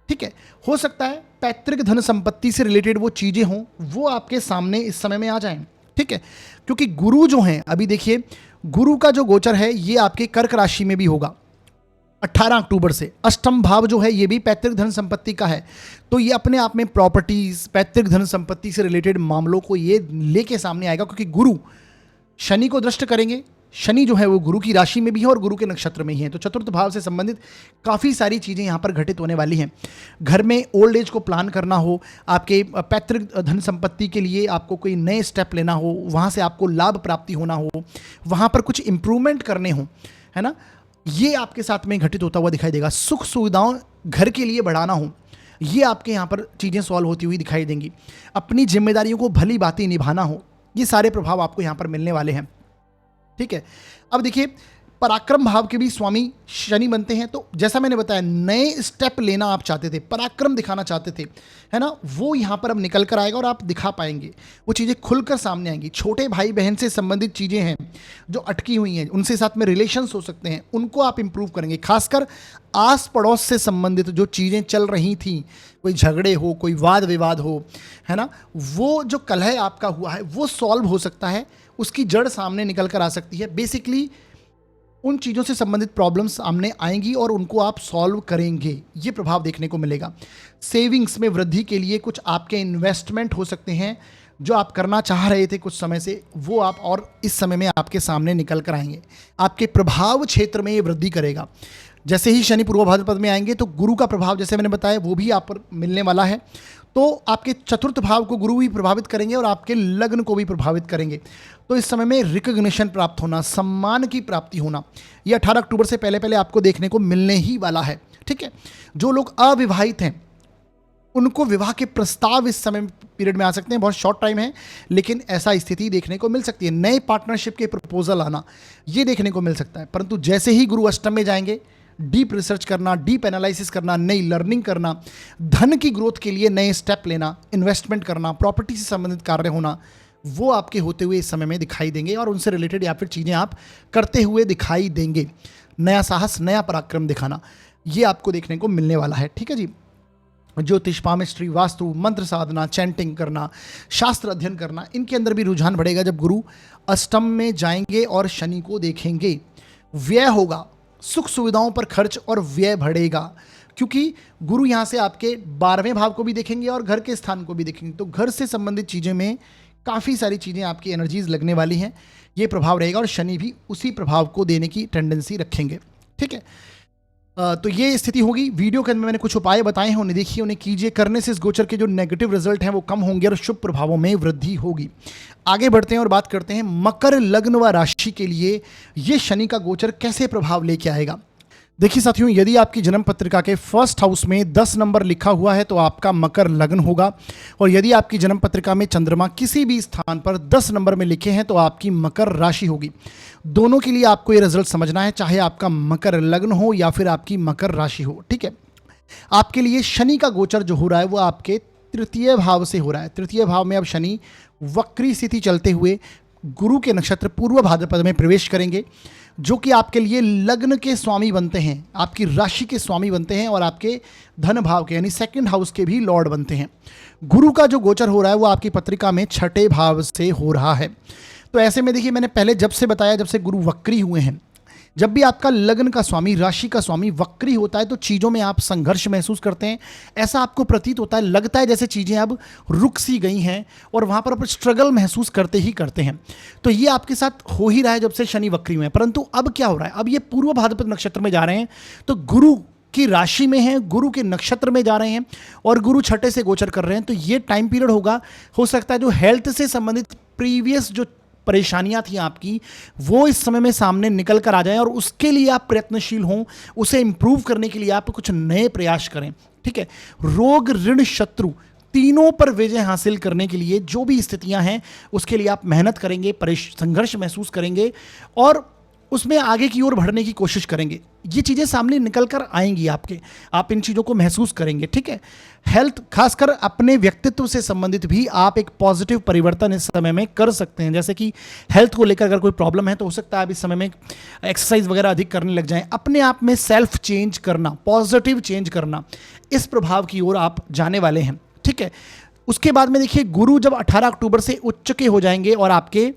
ठीक है, हो सकता है पैतृक धन संपत्ति से रिलेटेड वो चीज़ें हों, वो आपके सामने इस समय में आ जाएं। ठीक है, क्योंकि गुरु जो हैं, अभी देखिए गुरु का जो गोचर है ये आपके कर्क राशि में भी होगा 18 अक्टूबर से। अष्टम भाव जो है ये भी पैतृक धन संपत्ति का है, तो ये अपने आप में प्रॉपर्टीज, पैतृक धन संपत्ति से रिलेटेड मामलों को ये लेके सामने आएगा, क्योंकि गुरु शनि को दृष्ट करेंगे शनि जो है वो गुरु की राशि में भी है और गुरु के नक्षत्र में ही है, तो चतुर्थ भाव से संबंधित काफ़ी सारी चीज़ें यहाँ पर घटित होने वाली हैं। घर में ओल्ड एज को प्लान करना हो, आपके पैतृक धन संपत्ति के लिए आपको कोई नए स्टेप लेना हो, वहाँ से आपको लाभ प्राप्ति होना हो, वहाँ पर कुछ इंप्रूवमेंट करने हो, है ना, ये आपके साथ में घटित होता हुआ दिखाई देगा। सुख सुविधाओं घर के लिए बढ़ाना हो, ये आपके यहाँ पर चीज़ें सॉल्व होती हुई दिखाई देंगी। अपनी जिम्मेदारियों को भली भांति निभाना हो, ये सारे प्रभाव आपको यहाँ पर मिलने वाले हैं। ठीक है, अब देखिए पराक्रम भाव के भी स्वामी शनि बनते हैं, तो जैसा मैंने बताया नए स्टेप लेना आप चाहते थे, पराक्रम दिखाना चाहते थे, है ना, वो यहाँ पर अब निकल कर आएगा और आप दिखा पाएंगे, वो चीज़ें खुलकर सामने आएंगी। छोटे भाई बहन से संबंधित चीज़ें हैं जो अटकी हुई हैं, उनसे साथ में रिलेशंस हो सकते हैं, उनको आप इंप्रूव करेंगे। खासकर आस पड़ोस से संबंधित जो चीज़ें चल रही थी, कोई झगड़े हो, कोई वाद विवाद हो, है ना, वो जो कलह आपका हुआ है वो सॉल्व हो सकता है, उसकी जड़ सामने निकल कर आ सकती है। बेसिकली उन चीज़ों से संबंधित प्रॉब्लम्स सामने आएंगी और उनको आप सॉल्व करेंगे, ये प्रभाव देखने को मिलेगा। सेविंग्स में वृद्धि के लिए कुछ आपके इन्वेस्टमेंट हो सकते हैं जो आप करना चाह रहे थे कुछ समय से, वो आप और इस समय में आपके सामने निकल कर आएंगे। आपके प्रभाव क्षेत्र में ये वृद्धि करेगा। जैसे ही शनि पूर्व भाद्रपद में आएंगे तो गुरु का प्रभाव जैसे मैंने बताया वो भी आप पर मिलने वाला है, तो आपके चतुर्थ भाव को गुरु भी प्रभावित करेंगे और आपके लग्न को भी प्रभावित करेंगे। तो इस समय में रिकग्निशन प्राप्त होना, सम्मान की प्राप्ति होना, ये 18 अक्टूबर से पहले पहले आपको देखने को मिलने ही वाला है। ठीक है, जो लोग अविवाहित हैं उनको विवाह के प्रस्ताव इस समय पीरियड में आ सकते हैं, बहुत शॉर्ट टाइम है लेकिन ऐसा स्थिति देखने को मिल सकती है। नए पार्टनरशिप के प्रपोजल आना, ये देखने को मिल सकता है। परंतु जैसे ही गुरु अष्टम में जाएंगे, डीप रिसर्च करना, डीप एनालिसिस करना, नई लर्निंग करना, धन की ग्रोथ के लिए नए स्टेप लेना, इन्वेस्टमेंट करना, प्रॉपर्टी से संबंधित कार्य होना, वो आपके होते हुए इस समय में दिखाई देंगे और उनसे रिलेटेड या फिर चीज़ें आप करते हुए दिखाई देंगे। नया साहस, नया पराक्रम दिखाना, ये आपको देखने को मिलने वाला है। ठीक है जी, ज्योतिष, पामिस्ट्री, वास्तु, मंत्र साधना, चैंटिंग करना, शास्त्र अध्ययन करना, इनके अंदर भी रुझान बढ़ेगा जब गुरु अष्टम में जाएंगे और शनि को देखेंगे। व्यय होगा, सुख सुविधाओं पर खर्च और व्यय बढ़ेगा, क्योंकि गुरु यहाँ से आपके 12वें भाव को भी देखेंगे और घर के स्थान को भी देखेंगे, तो घर से संबंधित चीज़ें में काफ़ी सारी चीज़ें आपकी एनर्जीज लगने वाली हैं, ये प्रभाव रहेगा और शनि भी उसी प्रभाव को देने की टेंडेंसी रखेंगे। ठीक है, तो ये स्थिति होगी। वीडियो के अंदर मैंने कुछ उपाय बताए हैं, उन्हें देखिए, उन्हें कीजिए। करने से इस गोचर के जो नेगेटिव रिजल्ट हैं वो कम होंगे और शुभ प्रभावों में वृद्धि होगी। आगे बढ़ते हैं और बात करते हैं मकर लग्न व राशि के लिए ये शनि का गोचर कैसे प्रभाव लेके आएगा। देखिए साथियों, यदि आपकी जन्म पत्रिका के फर्स्ट हाउस में 10 नंबर लिखा हुआ है तो आपका मकर लग्न होगा, और यदि आपकी जन्म पत्रिका में चंद्रमा किसी भी स्थान पर 10 नंबर में लिखे हैं तो आपकी मकर राशि होगी। दोनों के लिए आपको ये रिजल्ट समझना है, चाहे आपका मकर लग्न हो या फिर आपकी मकर राशि हो। ठीक है, आपके लिए शनि का गोचर जो हो रहा है वो आपके तृतीय भाव से हो रहा है। तृतीय भाव में अब शनि वक्री स्थिति चलते हुए गुरु के नक्षत्र पूर्व भाद्रपद में प्रवेश करेंगे, जो कि आपके लिए लग्न के स्वामी बनते हैं, आपकी राशि के स्वामी बनते हैं और आपके धन भाव के यानी सेकंड हाउस के भी लॉर्ड बनते हैं। गुरु का जो गोचर हो रहा है वो आपकी पत्रिका में छठे भाव से हो रहा है। तो ऐसे में देखिए, मैंने पहले जब से बताया, जब से गुरु वक्री हुए हैं, जब भी आपका लग्न का स्वामी, राशि का स्वामी वक्री होता है तो चीज़ों में आप संघर्ष महसूस करते हैं। ऐसा आपको प्रतीत होता है, लगता है जैसे चीज़ें अब रुक सी गई हैं और वहाँ पर आप स्ट्रगल महसूस करते ही करते हैं। तो ये आपके साथ हो ही रहा है जब से शनि वक्री हुए हैं। परंतु अब क्या हो रहा है, अब ये पूर्व भाद्रपद नक्षत्र में जा रहे हैं, तो गुरु की राशि में हैं, गुरु के नक्षत्र में जा रहे हैं और गुरु छठे से गोचर कर रहे हैं। तो ये टाइम पीरियड होगा, हो सकता है जो हेल्थ से संबंधित प्रीवियस जो परेशानियां थी आपकी, वो इस समय में सामने निकल कर आ जाएं और उसके लिए आप प्रयत्नशील हों, उसे इंप्रूव करने के लिए आप कुछ नए प्रयास करें। ठीक है, रोग, ऋण, शत्रु तीनों पर विजय हासिल करने के लिए जो भी स्थितियां हैं उसके लिए आप मेहनत करेंगे, संघर्ष महसूस करेंगे और उसमें आगे की ओर बढ़ने की कोशिश करेंगे। ये चीज़ें सामने निकल कर आएंगी आपके, आप इन चीज़ों को महसूस करेंगे। ठीक है, हेल्थ, खासकर अपने व्यक्तित्व से संबंधित भी आप एक पॉजिटिव परिवर्तन इस समय में कर सकते हैं। जैसे कि हेल्थ को लेकर अगर कोई प्रॉब्लम है तो हो सकता है आप इस समय में एक्सरसाइज वगैरह अधिक करने लग जाएं, अपने आप में सेल्फ चेंज करना, पॉजिटिव चेंज करना, इस प्रभाव की ओर आप जाने वाले हैं। ठीक है, उसके बाद में देखिए, गुरु जब 18 अक्टूबर से उच्च के हो जाएंगे और आपके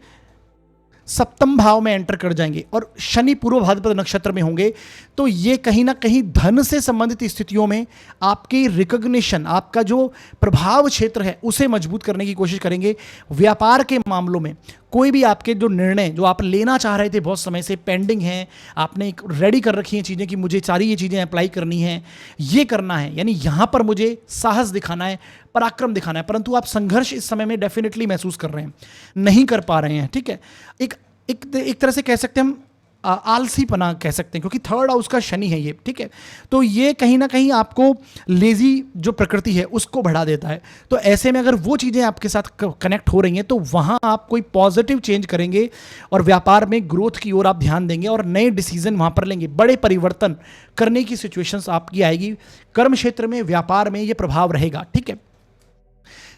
सप्तम भाव में एंटर कर जाएंगे और शनि पूर्व भाद्रपद नक्षत्र में होंगे, तो ये कहीं ना कहीं धन से संबंधित स्थितियों में आपकी रिकग्निशन, आपका जो प्रभाव क्षेत्र है उसे मजबूत करने की कोशिश करेंगे। व्यापार के मामलों में कोई भी आपके जो निर्णय जो आप लेना चाह रहे थे बहुत समय से पेंडिंग हैं, आपने एक रेडी कर रखी हैं चीज़ें कि मुझे सारी ये चीज़ें अप्लाई करनी हैं, ये करना है, यानी यहाँ पर मुझे साहस दिखाना है, पराक्रम दिखाना है, परंतु आप संघर्ष इस समय में डेफिनेटली महसूस कर रहे हैं, नहीं कर पा रहे हैं। ठीक है, एक तरह से कह सकते हैं हम आलसीपना कह सकते हैं, क्योंकि थर्ड हाउस का शनि है ये। ठीक है, तो ये कहीं ना कहीं आपको लेजी जो प्रकृति है उसको बढ़ा देता है। तो ऐसे में अगर वो चीज़ें आपके साथ कनेक्ट हो रही हैं तो वहाँ आप कोई पॉजिटिव चेंज करेंगे और व्यापार में ग्रोथ की ओर आप ध्यान देंगे और नए डिसीजन वहाँ पर लेंगे, बड़े परिवर्तन करने की सिचुएशंस आपकी आएगी। कर्म क्षेत्र में, व्यापार में ये प्रभाव रहेगा। ठीक है,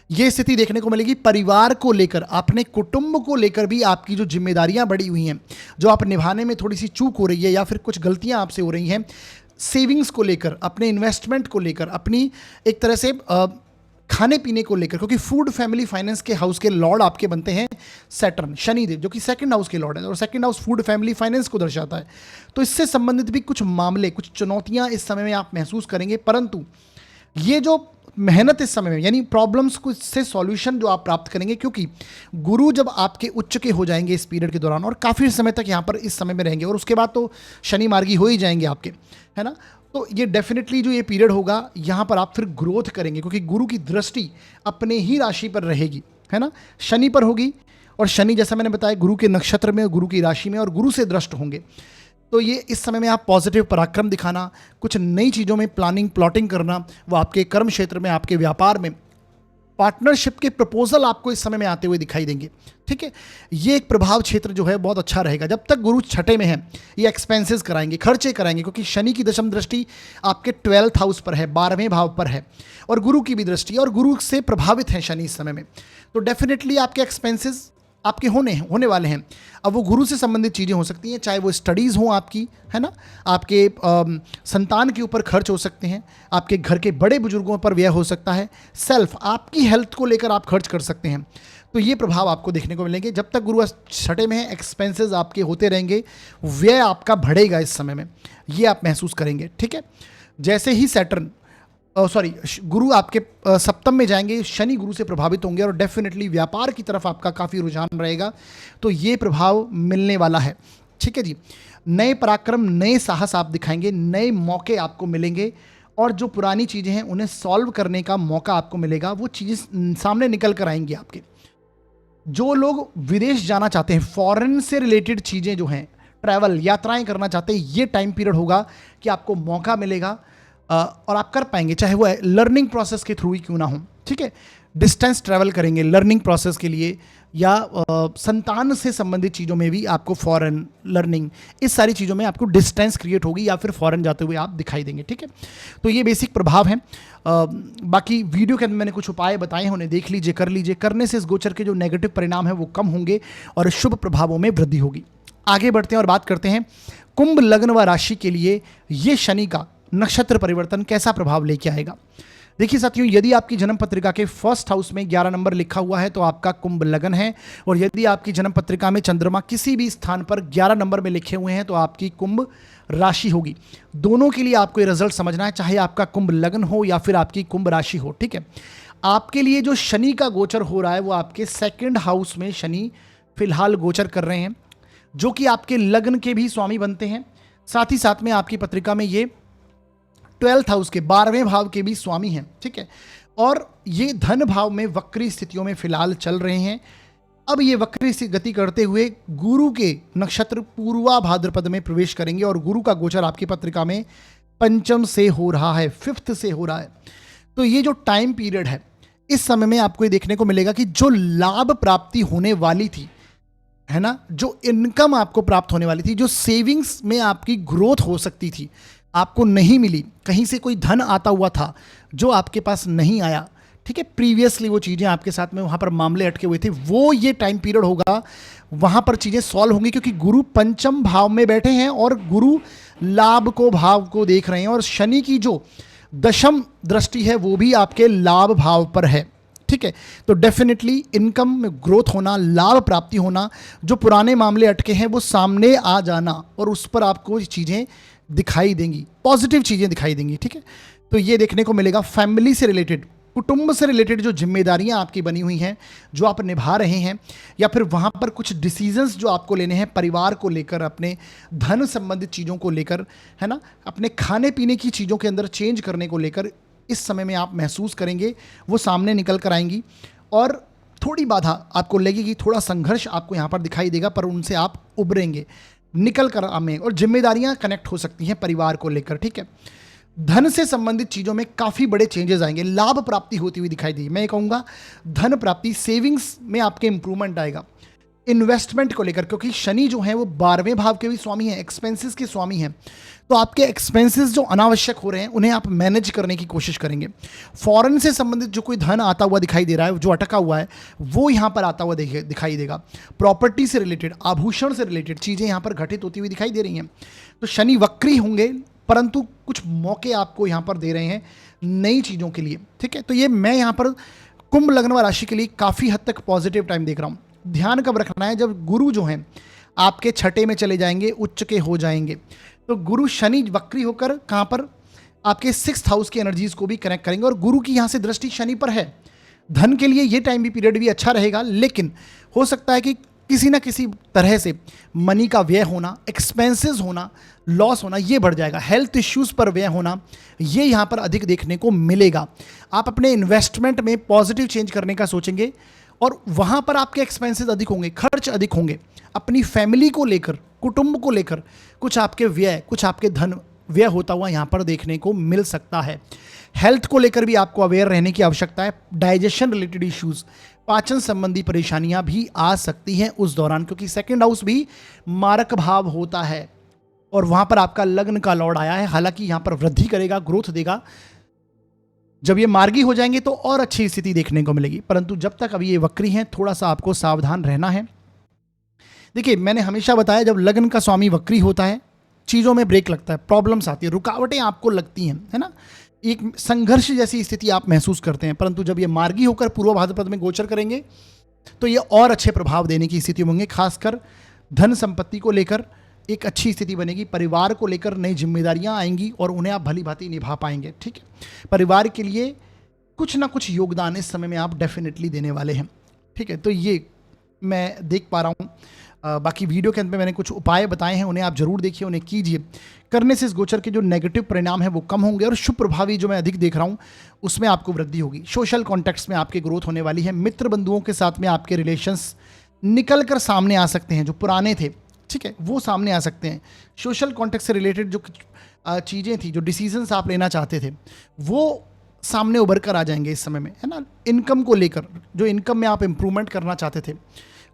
ये स्थिति देखने को मिलेगी। परिवार को लेकर, अपने कुटुंब को लेकर भी आपकी जो जिम्मेदारियां बढ़ी हुई हैं, जो आप निभाने में थोड़ी सी चूक हो रही है या फिर कुछ गलतियां आपसे हो रही हैं, सेविंग्स को लेकर, अपने इन्वेस्टमेंट को लेकर, अपनी एक तरह से खाने पीने को लेकर, क्योंकि फूड फैमिली फाइनेंस के हाउस के लॉर्ड आपके बनते हैं सैटर्न, शनिदेव, जो कि सेकंड हाउस के लॉर्ड है, और second house food family finance को दर्शाता है। तो इससे संबंधित भी कुछ मामले, कुछ चुनौतियां इस समय में आप महसूस करेंगे, परंतु ये जो मेहनत इस समय में, यानी प्रॉब्लम्स को से सॉल्यूशन जो आप प्राप्त करेंगे, क्योंकि गुरु जब आपके उच्च के हो जाएंगे इस पीरियड के दौरान और काफ़ी समय तक यहाँ पर इस समय में रहेंगे, और उसके बाद तो शनि मार्गी हो ही जाएंगे आपके, है ना। तो ये डेफिनेटली जो ये पीरियड होगा यहाँ पर आप फिर ग्रोथ करेंगे, क्योंकि गुरु की दृष्टि अपने ही राशि पर रहेगी, है ना, शनि पर होगी, और शनि जैसा मैंने बताया गुरु के नक्षत्र में, गुरु की राशि में, और गुरु से दृष्ट होंगे। तो ये इस समय में आप पॉजिटिव पराक्रम दिखाना, कुछ नई चीज़ों में प्लानिंग प्लॉटिंग करना, वो आपके कर्म क्षेत्र में, आपके व्यापार में पार्टनरशिप के प्रपोजल आपको इस समय में आते हुए दिखाई देंगे। ठीक है, ये एक प्रभाव क्षेत्र जो है बहुत अच्छा रहेगा। जब तक गुरु छठे में है, ये एक्सपेंसेस कराएंगे, खर्चे कराएंगे, क्योंकि शनि की दशम दृष्टि आपके 12th हाउस पर है, 12वें भाव पर है, और गुरु की भी दृष्टि, और गुरु से प्रभावित है शनि इस समय में। तो डेफिनेटली आपके एक्सपेंसेस आपके होने वाले हैं। अब वो गुरु से संबंधित चीज़ें हो सकती हैं, चाहे वो स्टडीज़ हों आपकी, है ना, आपके संतान के ऊपर खर्च हो सकते हैं, आपके घर के बड़े बुजुर्गों पर व्यय हो सकता है, सेल्फ आपकी हेल्थ को लेकर आप खर्च कर सकते हैं। तो ये प्रभाव आपको देखने को मिलेंगे। जब तक गुरु छठे में है, एक्सपेंसेस आपके होते रहेंगे, व्यय आपका बढ़ेगा इस समय में, ये आप महसूस करेंगे। ठीक है, जैसे ही सैटर्न गुरु आपके सप्तम में जाएंगे, शनि गुरु से प्रभावित होंगे, और डेफिनेटली व्यापार की तरफ आपका काफ़ी रुझान रहेगा। तो ये प्रभाव मिलने वाला है। ठीक है जी, नए पराक्रम, नए साहस आप दिखाएंगे, नए मौके आपको मिलेंगे, और जो पुरानी चीज़ें हैं उन्हें सॉल्व करने का मौका आपको मिलेगा, वो चीज़ें सामने निकल कर आएंगी आपके। जो लोग विदेश जाना चाहते हैं, फॉरेन से रिलेटेड चीज़ें जो हैं, ट्रैवल, यात्राएं करना चाहते हैं, ये टाइम पीरियड होगा कि आपको मौका मिलेगा और आप कर पाएंगे, चाहे वो लर्निंग प्रोसेस के थ्रू ही क्यों ना हो। ठीक है, डिस्टेंस ट्रैवल करेंगे लर्निंग प्रोसेस के लिए, या संतान से संबंधित चीज़ों में भी आपको फॉरेन लर्निंग, इस सारी चीज़ों में आपको डिस्टेंस क्रिएट होगी, या फिर फॉरेन जाते हुए आप दिखाई देंगे। ठीक है, तो ये बेसिक प्रभाव हैं। बाकी वीडियो के अंदर मैंने कुछ उपाय बताए हैं, उन्हें देख लीजिए, कर लीजिए। करने से इस गोचर के जो नेगेटिव परिणाम है वो कम होंगे और शुभ प्रभावों में वृद्धि होगी। आगे बढ़ते हैं और बात करते हैं कुंभ लग्न व राशि के लिए ये शनि का नक्षत्र परिवर्तन कैसा प्रभाव लेके आएगा। देखिए साथियों, यदि आपकी जन्म पत्रिका के फर्स्ट हाउस में 11 नंबर लिखा हुआ है तो आपका कुंभ लगन है, और यदि आपकी जन्म पत्रिका में चंद्रमा किसी भी स्थान पर 11 नंबर में लिखे हुए हैं तो आपकी कुंभ राशि होगी। दोनों के लिए आपको ये रिजल्ट समझना है, चाहे आपका कुंभ लगन हो या फिर आपकी कुंभ राशि हो। ठीक है, आपके लिए जो शनि का गोचर हो रहा है वो आपके सेकेंड हाउस में शनि फिलहाल गोचर कर रहे हैं, जो कि आपके लग्न के भी स्वामी बनते हैं। साथ ही साथ में आपकी पत्रिका में ये 12th हाउस के 12वें भाव के भी स्वामी हैं। ठीक है, और ये धन भाव में वक्री स्थितियों में फिलहाल चल रहे हैं। अब ये वक्री गति करते हुए गुरु के नक्षत्र पूर्वा भाद्रपद में प्रवेश करेंगे, और गुरु का गोचर आपकी पत्रिका में पंचम से हो रहा है, 5th से हो रहा है। तो ये जो टाइम पीरियड है, इस समय में आपको ये देखने को मिलेगा कि जो लाभ प्राप्ति होने वाली थी, है ना, जो इनकम आपको प्राप्त होने वाली थी, जो सेविंग्स में आपकी ग्रोथ हो सकती थी, आपको नहीं मिली, कहीं से कोई धन आता हुआ था जो आपके पास नहीं आया। ठीक है, प्रीवियसली वो चीज़ें आपके साथ में वहाँ पर मामले अटके हुए थे, वो ये टाइम पीरियड होगा, वहाँ पर चीज़ें सॉल्व होंगी, क्योंकि गुरु पंचम भाव में बैठे हैं और गुरु लाभ को भाव को देख रहे हैं, और शनि की जो दशम दृष्टि है वो भी आपके लाभ भाव पर है। ठीक है, तो डेफिनेटली इनकम में ग्रोथ होना, लाभ प्राप्ति होना, जो पुराने मामले अटके हैं वो सामने आ जाना, और उस पर आपको चीज़ें दिखाई देंगी, पॉजिटिव चीज़ें दिखाई देंगी। ठीक है, तो ये देखने को मिलेगा। फैमिली से रिलेटेड कुटुंब से रिलेटेड जो जिम्मेदारियां आपकी बनी हुई हैं, जो आप निभा रहे हैं, या फिर वहां पर कुछ डिसीजंस जो आपको लेने हैं परिवार को लेकर, अपने धन संबंधित चीज़ों को लेकर, है ना, अपने खाने पीने की चीज़ों के अंदर चेंज करने को लेकर इस समय में आप महसूस करेंगे, वो सामने निकल कर आएंगी। और थोड़ी बाधा आपको लगेगी, थोड़ा संघर्ष आपको यहाँ पर दिखाई देगा, पर उनसे आप उबरेंगे, निकल कर आएंगे। और जिम्मेदारियां कनेक्ट हो सकती हैं परिवार को लेकर, ठीक है। धन से संबंधित चीज़ों में काफ़ी बड़े चेंजेस आएंगे, लाभ प्राप्ति होती हुई दिखाई देगी। मैं ये कहूँगा धन प्राप्ति, सेविंग्स में आपके इंप्रूवमेंट आएगा। इन्वेस्टमेंट को लेकर, क्योंकि शनि जो है वो 12वें भाव के भी स्वामी हैं, एक्सपेंसेस के स्वामी हैं, तो आपके एक्सपेंसेस जो अनावश्यक हो रहे हैं उन्हें आप मैनेज करने की कोशिश करेंगे। फॉरेन से संबंधित जो कोई धन आता हुआ दिखाई दे रहा है, जो अटका हुआ है, वो यहाँ पर आता हुआ दिखाई देगा। प्रॉपर्टी से रिलेटेड, आभूषण से रिलेटेड चीज़ें यहाँ पर घटित होती हुई दिखाई दे रही हैं। तो शनि वक्री होंगे, परंतु कुछ मौके आपको यहाँ पर दे रहे हैं नई चीज़ों के लिए, ठीक है। तो ये मैं यहाँ पर कुंभ लग्न व राशि के लिए काफ़ी हद तक पॉजिटिव टाइम देख रहा हूँ। ध्यान कब रखना है, जब गुरु जो हैं आपके छठे में चले जाएंगे, उच्च के हो जाएंगे। तो गुरु शनि वक्री होकर कहाँ पर आपके 6th हाउस की एनर्जीज को भी कनेक्ट करेंगे, और गुरु की यहाँ से दृष्टि शनि पर है। धन के लिए ये टाइम भी, पीरियड भी अच्छा रहेगा, लेकिन हो सकता है कि किसी ना किसी तरह से मनी का व्यय होना, एक्सपेंसेस होना, लॉस होना, ये बढ़ जाएगा। हेल्थ इश्यूज़ पर व्यय होना, ये यहाँ पर अधिक देखने को मिलेगा। आप अपने इन्वेस्टमेंट में पॉजिटिव चेंज करने का सोचेंगे, और वहाँ पर आपके एक्सपेंसेस अधिक होंगे, खर्च अधिक होंगे। अपनी फैमिली को लेकर, कुटुंब को लेकर कुछ आपके व्यय, कुछ आपके धन व्यय होता हुआ यहाँ पर देखने को मिल सकता है। हेल्थ को लेकर भी आपको अवेयर रहने की आवश्यकता है। डाइजेशन रिलेटेड इश्यूज़, पाचन संबंधी परेशानियां भी आ सकती हैं उस दौरान, क्योंकि 2nd हाउस भी मारक भाव होता है, और वहाँ पर आपका लग्न का लॉर्ड आया है। हालांकि यहाँ पर वृद्धि करेगा, ग्रोथ देगा। जब ये मार्गी हो जाएंगे तो और अच्छी स्थिति देखने को मिलेगी, परंतु जब तक अभी ये वक्री हैं, थोड़ा सा आपको सावधान रहना है। देखिए, मैंने हमेशा बताया, जब लग्न का स्वामी वक्री होता है, चीज़ों में ब्रेक लगता है, प्रॉब्लम्स आती है, रुकावटें आपको लगती हैं, है ना, एक संघर्ष जैसी स्थिति आप महसूस करते हैं। परंतु जब ये मार्गी होकर पूर्व भाद्रपद में गोचर करेंगे, तो ये और अच्छे प्रभाव देने की स्थिति होंगे। खासकर धन संपत्ति को लेकर एक अच्छी स्थिति बनेगी, परिवार को लेकर नई जिम्मेदारियां आएंगी, और उन्हें आप भली भांति निभा पाएंगे, ठीक है। परिवार के लिए कुछ ना कुछ योगदान इस समय में आप डेफिनेटली देने वाले हैं, ठीक है। तो ये मैं देख पा रहा हूँ। बाकी वीडियो के अंत में मैंने कुछ उपाय बताए हैं, उन्हें आप जरूर देखिए, उन्हें कीजिए। करने से इस गोचर के जो नेगेटिव परिणाम है वो कम होंगे, और शुभ प्रभावी जो मैं अधिक देख रहा हूँ उसमें आपको वृद्धि होगी। सोशल कॉन्टेक्ट्स में आपके ग्रोथ होने वाली है। मित्र बंधुओं के साथ में आपके रिलेशंस निकल कर सामने आ सकते हैं, जो पुराने थे, ठीक है, वो सामने आ सकते हैं। सोशल कॉन्टेक्ट से रिलेटेड जो चीज़ें थी, जो डिसीजंस आप लेना चाहते थे, वो सामने उभर कर आ जाएंगे इस समय में, है ना। इनकम को लेकर, जो इनकम में आप इंप्रूवमेंट करना चाहते थे,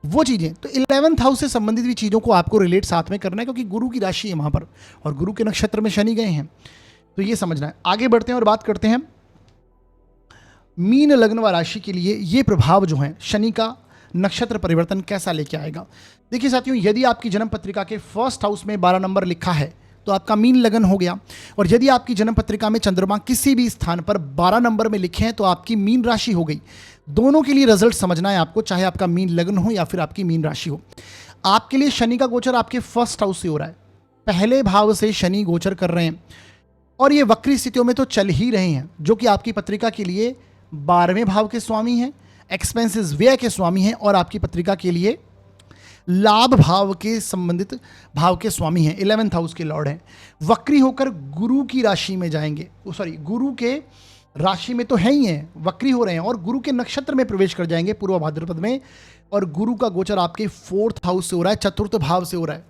वो चीज़ें। तो 11th हाउस से संबंधित भी चीज़ों को आपको रिलेट साथ में करना है, क्योंकि गुरु की राशि है वहाँ पर, और गुरु के नक्षत्र में शनि गए हैं, तो ये समझना है। आगे बढ़ते हैं और बात करते हैं मीन लग्न व राशि के लिए ये प्रभाव जो है शनि का नक्षत्र परिवर्तन कैसा लेके आएगा। देखिए साथियों, यदि आपकी जन्म पत्रिका के 1st हाउस में 12 नंबर लिखा है तो आपका मीन लगन हो गया, और यदि आपकी जन्म पत्रिका में चंद्रमा किसी भी स्थान पर 12 नंबर में लिखे हैं तो आपकी मीन राशि हो गई। दोनों के लिए रिजल्ट समझना है आपको, चाहे आपका मीन लगन हो या फिर आपकी मीन राशि हो। आपके लिए शनि का गोचर आपके 1st हाउस से हो रहा है, पहले भाव से शनि गोचर कर रहे हैं, और ये वक्री स्थितियों में तो चल ही रहे हैं, जो कि आपकी पत्रिका के लिए 12वें भाव के स्वामी हैं, एक्सपेंसेस व्यय के स्वामी हैं, और आपकी पत्रिका के लिए लाभ भाव के संबंधित भाव के स्वामी हैं, 11th हाउस के लॉर्ड हैं। वक्री होकर गुरु की राशि में जाएंगे, गुरु के राशि में तो है ही हैं, वक्री हो रहे हैं, और गुरु के नक्षत्र में प्रवेश कर जाएंगे पूर्व भाद्रपद में, और गुरु का गोचर आपके 4th हाउस से हो रहा है, 4th भाव से हो रहा है।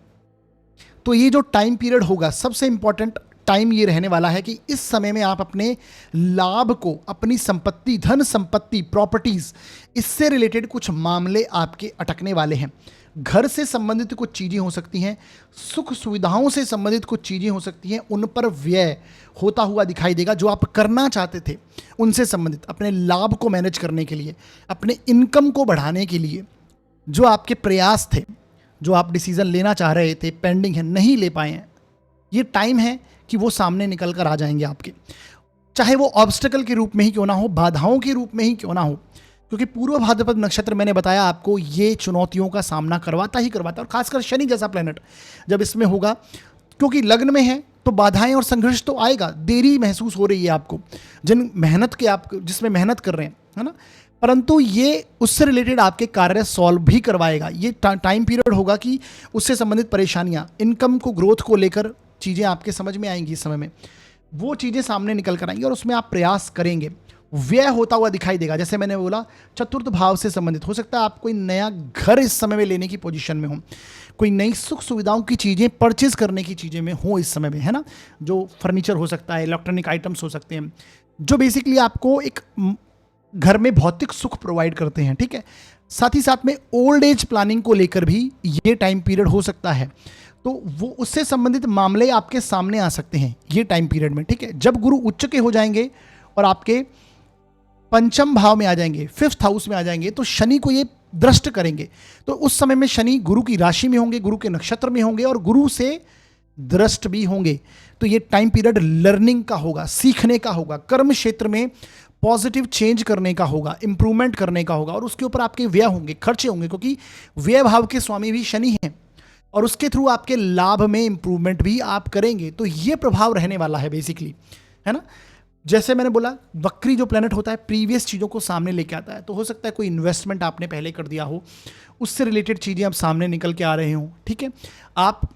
तो ये जो टाइम पीरियड होगा, सबसे इंपॉर्टेंट टाइम ये रहने वाला है कि इस समय में आप अपने लाभ को, अपनी संपत्ति, धन संपत्ति, प्रॉपर्टीज, इससे रिलेटेड कुछ मामले आपके अटकने वाले हैं। घर से संबंधित कुछ चीज़ें हो सकती हैं, सुख सुविधाओं से संबंधित कुछ चीज़ें हो सकती हैं, उन पर व्यय होता हुआ दिखाई देगा। जो आप करना चाहते थे उनसे संबंधित, अपने लाभ को मैनेज करने के लिए, अपने इनकम को बढ़ाने के लिए जो आपके प्रयास थे, जो आप डिसीजन लेना चाह रहे थे, पेंडिंग है, नहीं ले पाए हैं, ये टाइम है कि वो सामने निकल कर आ जाएंगे आपके, चाहे वो ऑब्स्टेकल के रूप में ही क्यों ना हो, बाधाओं के रूप में ही क्यों ना हो, क्योंकि पूर्व भाद्रपद नक्षत्र मैंने बताया आपको ये चुनौतियों का सामना करवाता ही करवाता है। और खासकर शनि जैसा प्लेनेट जब इसमें होगा, क्योंकि लग्न में है तो बाधाएं और संघर्ष तो आएगा, देरी महसूस हो रही है आपको, जिसमें मेहनत कर रहे हैं, है ना, परंतु ये उससे रिलेटेड आपके कार्य सॉल्व भी करवाएगा। ये टाइम पीरियड होगा कि उससे संबंधित परेशानियां, इनकम को, ग्रोथ को लेकर चीज़ें आपके समझ में आएंगी इस समय में, वो चीज़ें सामने निकल कर आएंगी और उसमें आप प्रयास करेंगे। व्यय होता हुआ दिखाई देगा, जैसे मैंने बोला चतुर्थ भाव से संबंधित हो सकता है आप कोई नया घर इस समय में लेने की पोजीशन में हो, कोई नई सुख सुविधाओं की चीज़ें परचेज करने की चीज़ें में हो इस समय में, है ना, जो फर्नीचर हो सकता है, इलेक्ट्रॉनिक आइटम्स हो सकते हैं, जो बेसिकली आपको एक घर में भौतिक सुख प्रोवाइड करते हैं, ठीक है। साथ ही साथ में ओल्ड एज प्लानिंग को लेकर भी ये टाइम पीरियड हो सकता है, तो वो उससे संबंधित मामले आपके सामने आ सकते हैं ये टाइम पीरियड में, ठीक है। जब गुरु उच्च के हो जाएंगे और आपके पंचम भाव में आ जाएंगे, फिफ्थ हाउस में आ जाएंगे, तो शनि को ये दृष्ट करेंगे, तो उस समय में शनि गुरु की राशि में होंगे, गुरु के नक्षत्र में होंगे और गुरु से दृष्ट भी होंगे। तो ये टाइम पीरियड लर्निंग का होगा, सीखने का होगा, कर्म क्षेत्र में पॉजिटिव चेंज करने का होगा, इंप्रूवमेंट करने का होगा, और उसके ऊपर आपके व्यय होंगे, खर्चे होंगे, क्योंकि व्यय भाव के स्वामी भी शनि हैं और उसके थ्रू आपके लाभ में इंप्रूवमेंट भी आप करेंगे। तो ये प्रभाव रहने वाला है बेसिकली, है ना। जैसे मैंने बोला वक्री जो प्लैनेट होता है प्रीवियस चीज़ों को सामने लेके आता है, तो हो सकता है कोई इन्वेस्टमेंट आपने पहले कर दिया हो, उससे रिलेटेड चीज़ें अब सामने निकल के आ रहे हो, ठीक है। आप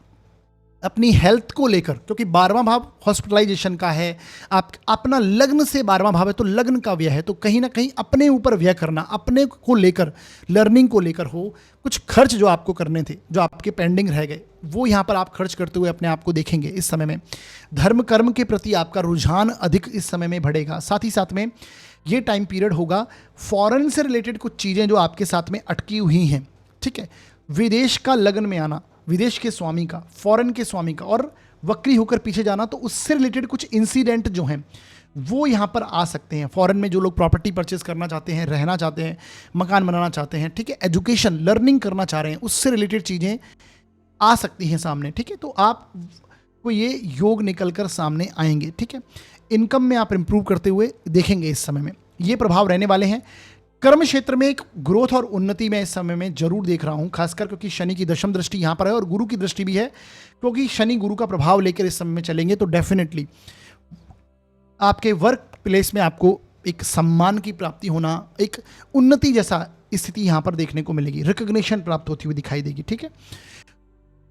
अपनी हेल्थ को लेकर, क्योंकि 12वां भाव हॉस्पिटलाइजेशन का है, आप अपना लग्न से 12वां भाव है तो लग्न का व्यय है, तो कहीं ना कहीं अपने ऊपर व्यय करना, अपने को लेकर, लर्निंग को लेकर हो, कुछ खर्च जो आपको करने थे, जो आपके पेंडिंग रह गए, वो यहाँ पर आप खर्च करते हुए अपने आप को देखेंगे इस समय में। धर्म कर्म के प्रति आपका रुझान अधिक इस समय में बढ़ेगा। साथ ही साथ में ये टाइम पीरियड होगा फॉरेन से रिलेटेड कुछ चीज़ें जो आपके साथ में अटकी हुई हैं, ठीक है, विदेश का लग्न में आना, विदेश के स्वामी का, फॉरेन के स्वामी का, और वक्री होकर पीछे जाना, तो उससे रिलेटेड कुछ इंसिडेंट जो हैं वो यहाँ पर आ सकते हैं। फॉरेन में जो लोग प्रॉपर्टी परचेज करना चाहते हैं, रहना चाहते हैं, मकान बनाना चाहते हैं, ठीक है, एजुकेशन लर्निंग करना चाह रहे हैं, उससे रिलेटेड चीज़ें आ सकती हैं सामने, ठीक है। तो आप को ये योग निकल कर सामने आएंगे, ठीक है। इनकम में आप इंप्रूव करते हुए देखेंगे इस समय में, ये प्रभाव रहने वाले हैं। कर्म क्षेत्र में एक ग्रोथ और उन्नति में इस समय में जरूर देख रहा हूं, खासकर क्योंकि शनि की दशम दृष्टि यहां पर है और गुरु की दृष्टि भी है, क्योंकि शनि गुरु का प्रभाव लेकर इस समय में चलेंगे, तो डेफिनेटली आपके वर्क प्लेस में आपको एक सम्मान की प्राप्ति होना, एक उन्नति जैसा स्थिति यहां पर देखने को मिलेगी, रिकॉग्निशन प्राप्त होती हुई दिखाई देगी, ठीक है।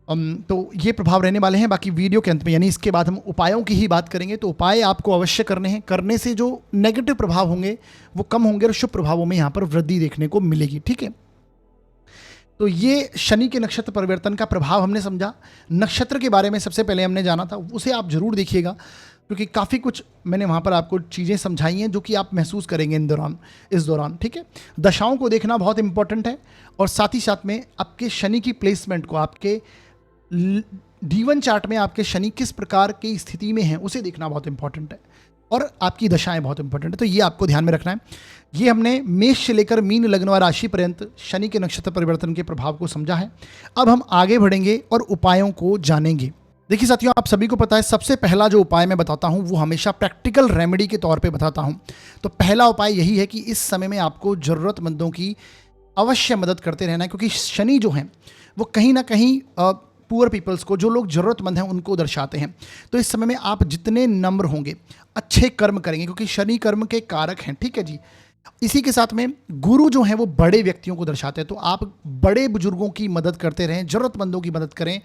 तो ये प्रभाव रहने वाले हैं। बाकी वीडियो के अंत में, यानी इसके बाद हम उपायों की ही बात करेंगे, तो उपाय आपको अवश्य करने हैं, करने से जो नेगेटिव प्रभाव होंगे वो कम होंगे और शुभ प्रभावों में यहाँ पर वृद्धि देखने को मिलेगी, ठीक है। तो ये शनि के नक्षत्र परिवर्तन का प्रभाव हमने समझा। नक्षत्र के बारे में सबसे पहले हमने जाना था, उसे आप जरूर देखिएगा, क्योंकि काफ़ी कुछ मैंने वहाँ पर आपको चीज़ें समझाई हैं जो कि आप महसूस करेंगे इस दौरान, ठीक है। दशाओं को देखना बहुत इंपॉर्टेंट है, और साथ ही साथ में आपके शनि की प्लेसमेंट को, आपके D1 चार्ट में आपके शनि किस प्रकार की स्थिति में है उसे देखना बहुत इंपॉर्टेंट है, और आपकी दशाएं बहुत इंपॉर्टेंट है, तो ये आपको ध्यान में रखना है। ये हमने मेष से लेकर मीन लग्न व राशि पर्यंत शनि के नक्षत्र परिवर्तन के प्रभाव को समझा है। अब हम आगे बढ़ेंगे और उपायों को जानेंगे। देखिए साथियों, आप सभी को पता है सबसे पहला जो उपाय मैं बताता हूं वो हमेशा प्रैक्टिकल रेमेडी के तौर पे बताता हूं। तो पहला उपाय यही है कि इस समय में आपको ज़रूरतमंदों की अवश्य मदद करते रहना है, क्योंकि शनि जो हैं वो कहीं ना कहीं पुअर पीपल्स को, जो लोग ज़रूरतमंद हैं उनको दर्शाते हैं। तो इस समय में आप जितने नम्र होंगे, अच्छे कर्म करेंगे, क्योंकि शनि कर्म के कारक हैं, ठीक है जी। इसी के साथ में गुरु जो हैं वो बड़े व्यक्तियों को दर्शाते हैं, तो आप बड़े बुजुर्गों की मदद करते रहें, ज़रूरतमंदों की मदद करें,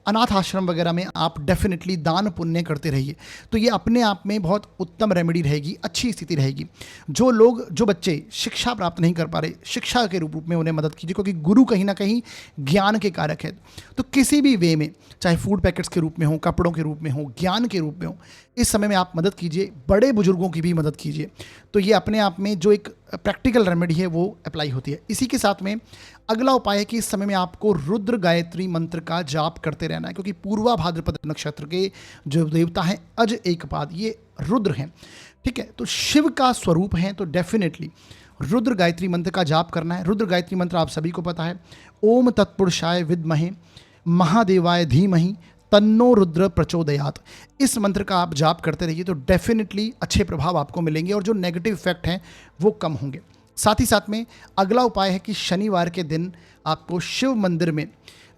अनाथ आश्रम वगैरह में आप डेफिनेटली दान पुण्य करते रहिए। तो ये अपने आप में बहुत उत्तम रेमेडी रहेगी, अच्छी स्थिति रहेगी। जो बच्चे शिक्षा प्राप्त नहीं कर पा रहे, शिक्षा के रूप में उन्हें मदद कीजिए, क्योंकि गुरु कहीं ना कहीं ज्ञान के कारक है। तो किसी भी वे में, चाहे फूड पैकेट्स के रूप में हो, कपड़ों के रूप में हो, ज्ञान के रूप में हो, इस समय में आप मदद कीजिए, बड़े बुजुर्गों की भी मदद कीजिए। तो ये अपने आप में जो एक प्रैक्टिकल रेमेडी है वो अप्लाई होती है। इसी के साथ में अगला उपाय है कि इस समय में आपको रुद्र गायत्री मंत्र का जाप करते रहना है, क्योंकि पूर्वा भाद्रपद नक्षत्र के जो देवता हैं अज एकपाद, ये रुद्र हैं, ठीक है। तो शिव का स्वरूप हैं, तो डेफिनेटली रुद्र गायत्री मंत्र का जाप करना है। रुद्र गायत्री मंत्र आप सभी को पता है, ओम तत्पुरुषाय विद्महे महादेवाय धीमहि तन्नो रुद्र प्रचोदयात। इस मंत्र का आप जाप करते रहिए, तो डेफिनेटली अच्छे प्रभाव आपको मिलेंगे और जो नेगेटिव इफेक्ट हैं वो कम होंगे। साथ ही साथ में अगला उपाय है कि शनिवार के दिन आपको शिव मंदिर में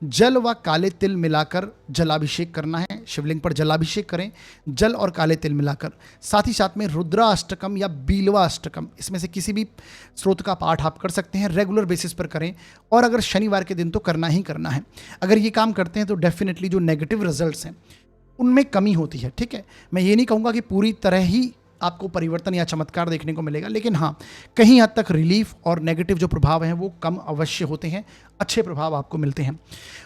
जल व काले तिल मिलाकर जलाभिषेक करना है। शिवलिंग पर जलाभिषेक करें जल और काले तिल मिलाकर। साथ ही साथ में रुद्राष्टकम या बीलवा अष्टकम, इसमें से किसी भी स्रोत का पाठ आप कर सकते हैं, रेगुलर बेसिस पर करें। और अगर शनिवार के दिन तो करना ही करना है। अगर ये काम करते हैं तो डेफिनेटली जो नेगेटिव रिजल्ट्स हैं उनमें कमी होती है। ठीक है, मैं ये नहीं कहूँगा कि पूरी तरह ही आपको परिवर्तन या चमत्कार देखने को मिलेगा, लेकिन हाँ, कहीं हद तक रिलीफ और नेगेटिव जो प्रभाव हैं वो कम अवश्य होते हैं, अच्छे प्रभाव आपको मिलते हैं।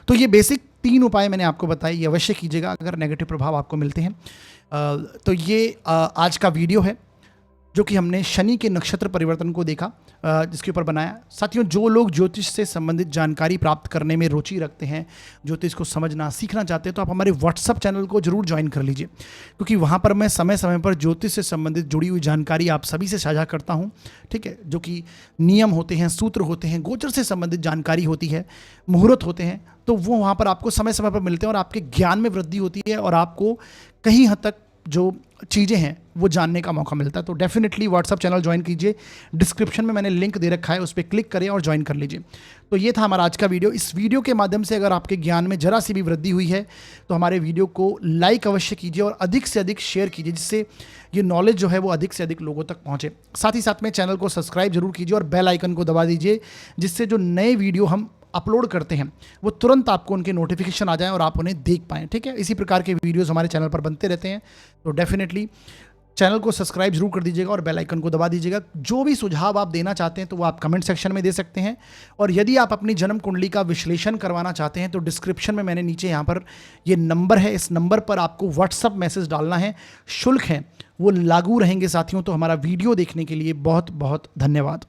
तो ये बेसिक 3 उपाय मैंने आपको बताए, ये अवश्य कीजिएगा अगर नेगेटिव प्रभाव आपको मिलते हैं। तो ये आज का वीडियो है जो कि हमने शनि के नक्षत्र परिवर्तन को देखा, जिसके ऊपर बनाया। साथियों, जो लोग ज्योतिष से संबंधित जानकारी प्राप्त करने में रुचि रखते हैं, ज्योतिष को समझना सीखना चाहते हैं, तो आप हमारे व्हाट्सअप चैनल को जरूर ज्वाइन कर लीजिए, क्योंकि वहाँ पर मैं समय समय पर ज्योतिष से संबंधित जुड़ी हुई जानकारी आप सभी से साझा करता हूँ। ठीक है, जो कि नियम होते हैं, सूत्र होते हैं, गोचर से संबंधित जानकारी होती है, मुहूर्त होते हैं, तो वो वहाँ पर आपको समय समय पर मिलते हैं और आपके ज्ञान में वृद्धि होती है और आपको कहीं हद तक जो चीज़ें हैं वो जानने का मौका मिलता है। तो डेफिनेटली व्हाट्सअप चैनल ज्वाइन कीजिए, डिस्क्रिप्शन में मैंने लिंक दे रखा है, उस पर क्लिक करें और ज्वाइन कर लीजिए। तो ये था हमारा आज का वीडियो। इस वीडियो के माध्यम से अगर आपके ज्ञान में जरा सी भी वृद्धि हुई है तो हमारे वीडियो को लाइक अवश्य कीजिए और अधिक से अधिक शेयर कीजिए, जिससे ये नॉलेज जो है वो अधिक से अधिक लोगों तक पहुँचे। साथ ही साथ में चैनल को सब्सक्राइब जरूर कीजिए और बेल आइकन को दबा दीजिए, जिससे जो नए वीडियो हम अपलोड करते हैं वो तुरंत आपको उनके नोटिफिकेशन आ जाएं और आप उन्हें देख पाएं। ठीक है, इसी प्रकार के वीडियोस हमारे चैनल पर बनते रहते हैं, तो डेफिनेटली चैनल को सब्सक्राइब जरूर कर दीजिएगा और बेल आइकन को दबा दीजिएगा। जो भी सुझाव आप देना चाहते हैं तो वो आप कमेंट सेक्शन में दे सकते हैं, और यदि आप अपनी जन्म कुंडली का विश्लेषण करवाना चाहते हैं तो डिस्क्रिप्शन में मैंने नीचे यहाँ पर ये नंबर है, इस नंबर पर आपको व्हाट्सअप मैसेज डालना है। शुल्क है वो लागू रहेंगे साथियों। तो हमारा वीडियो देखने के लिए बहुत बहुत धन्यवाद।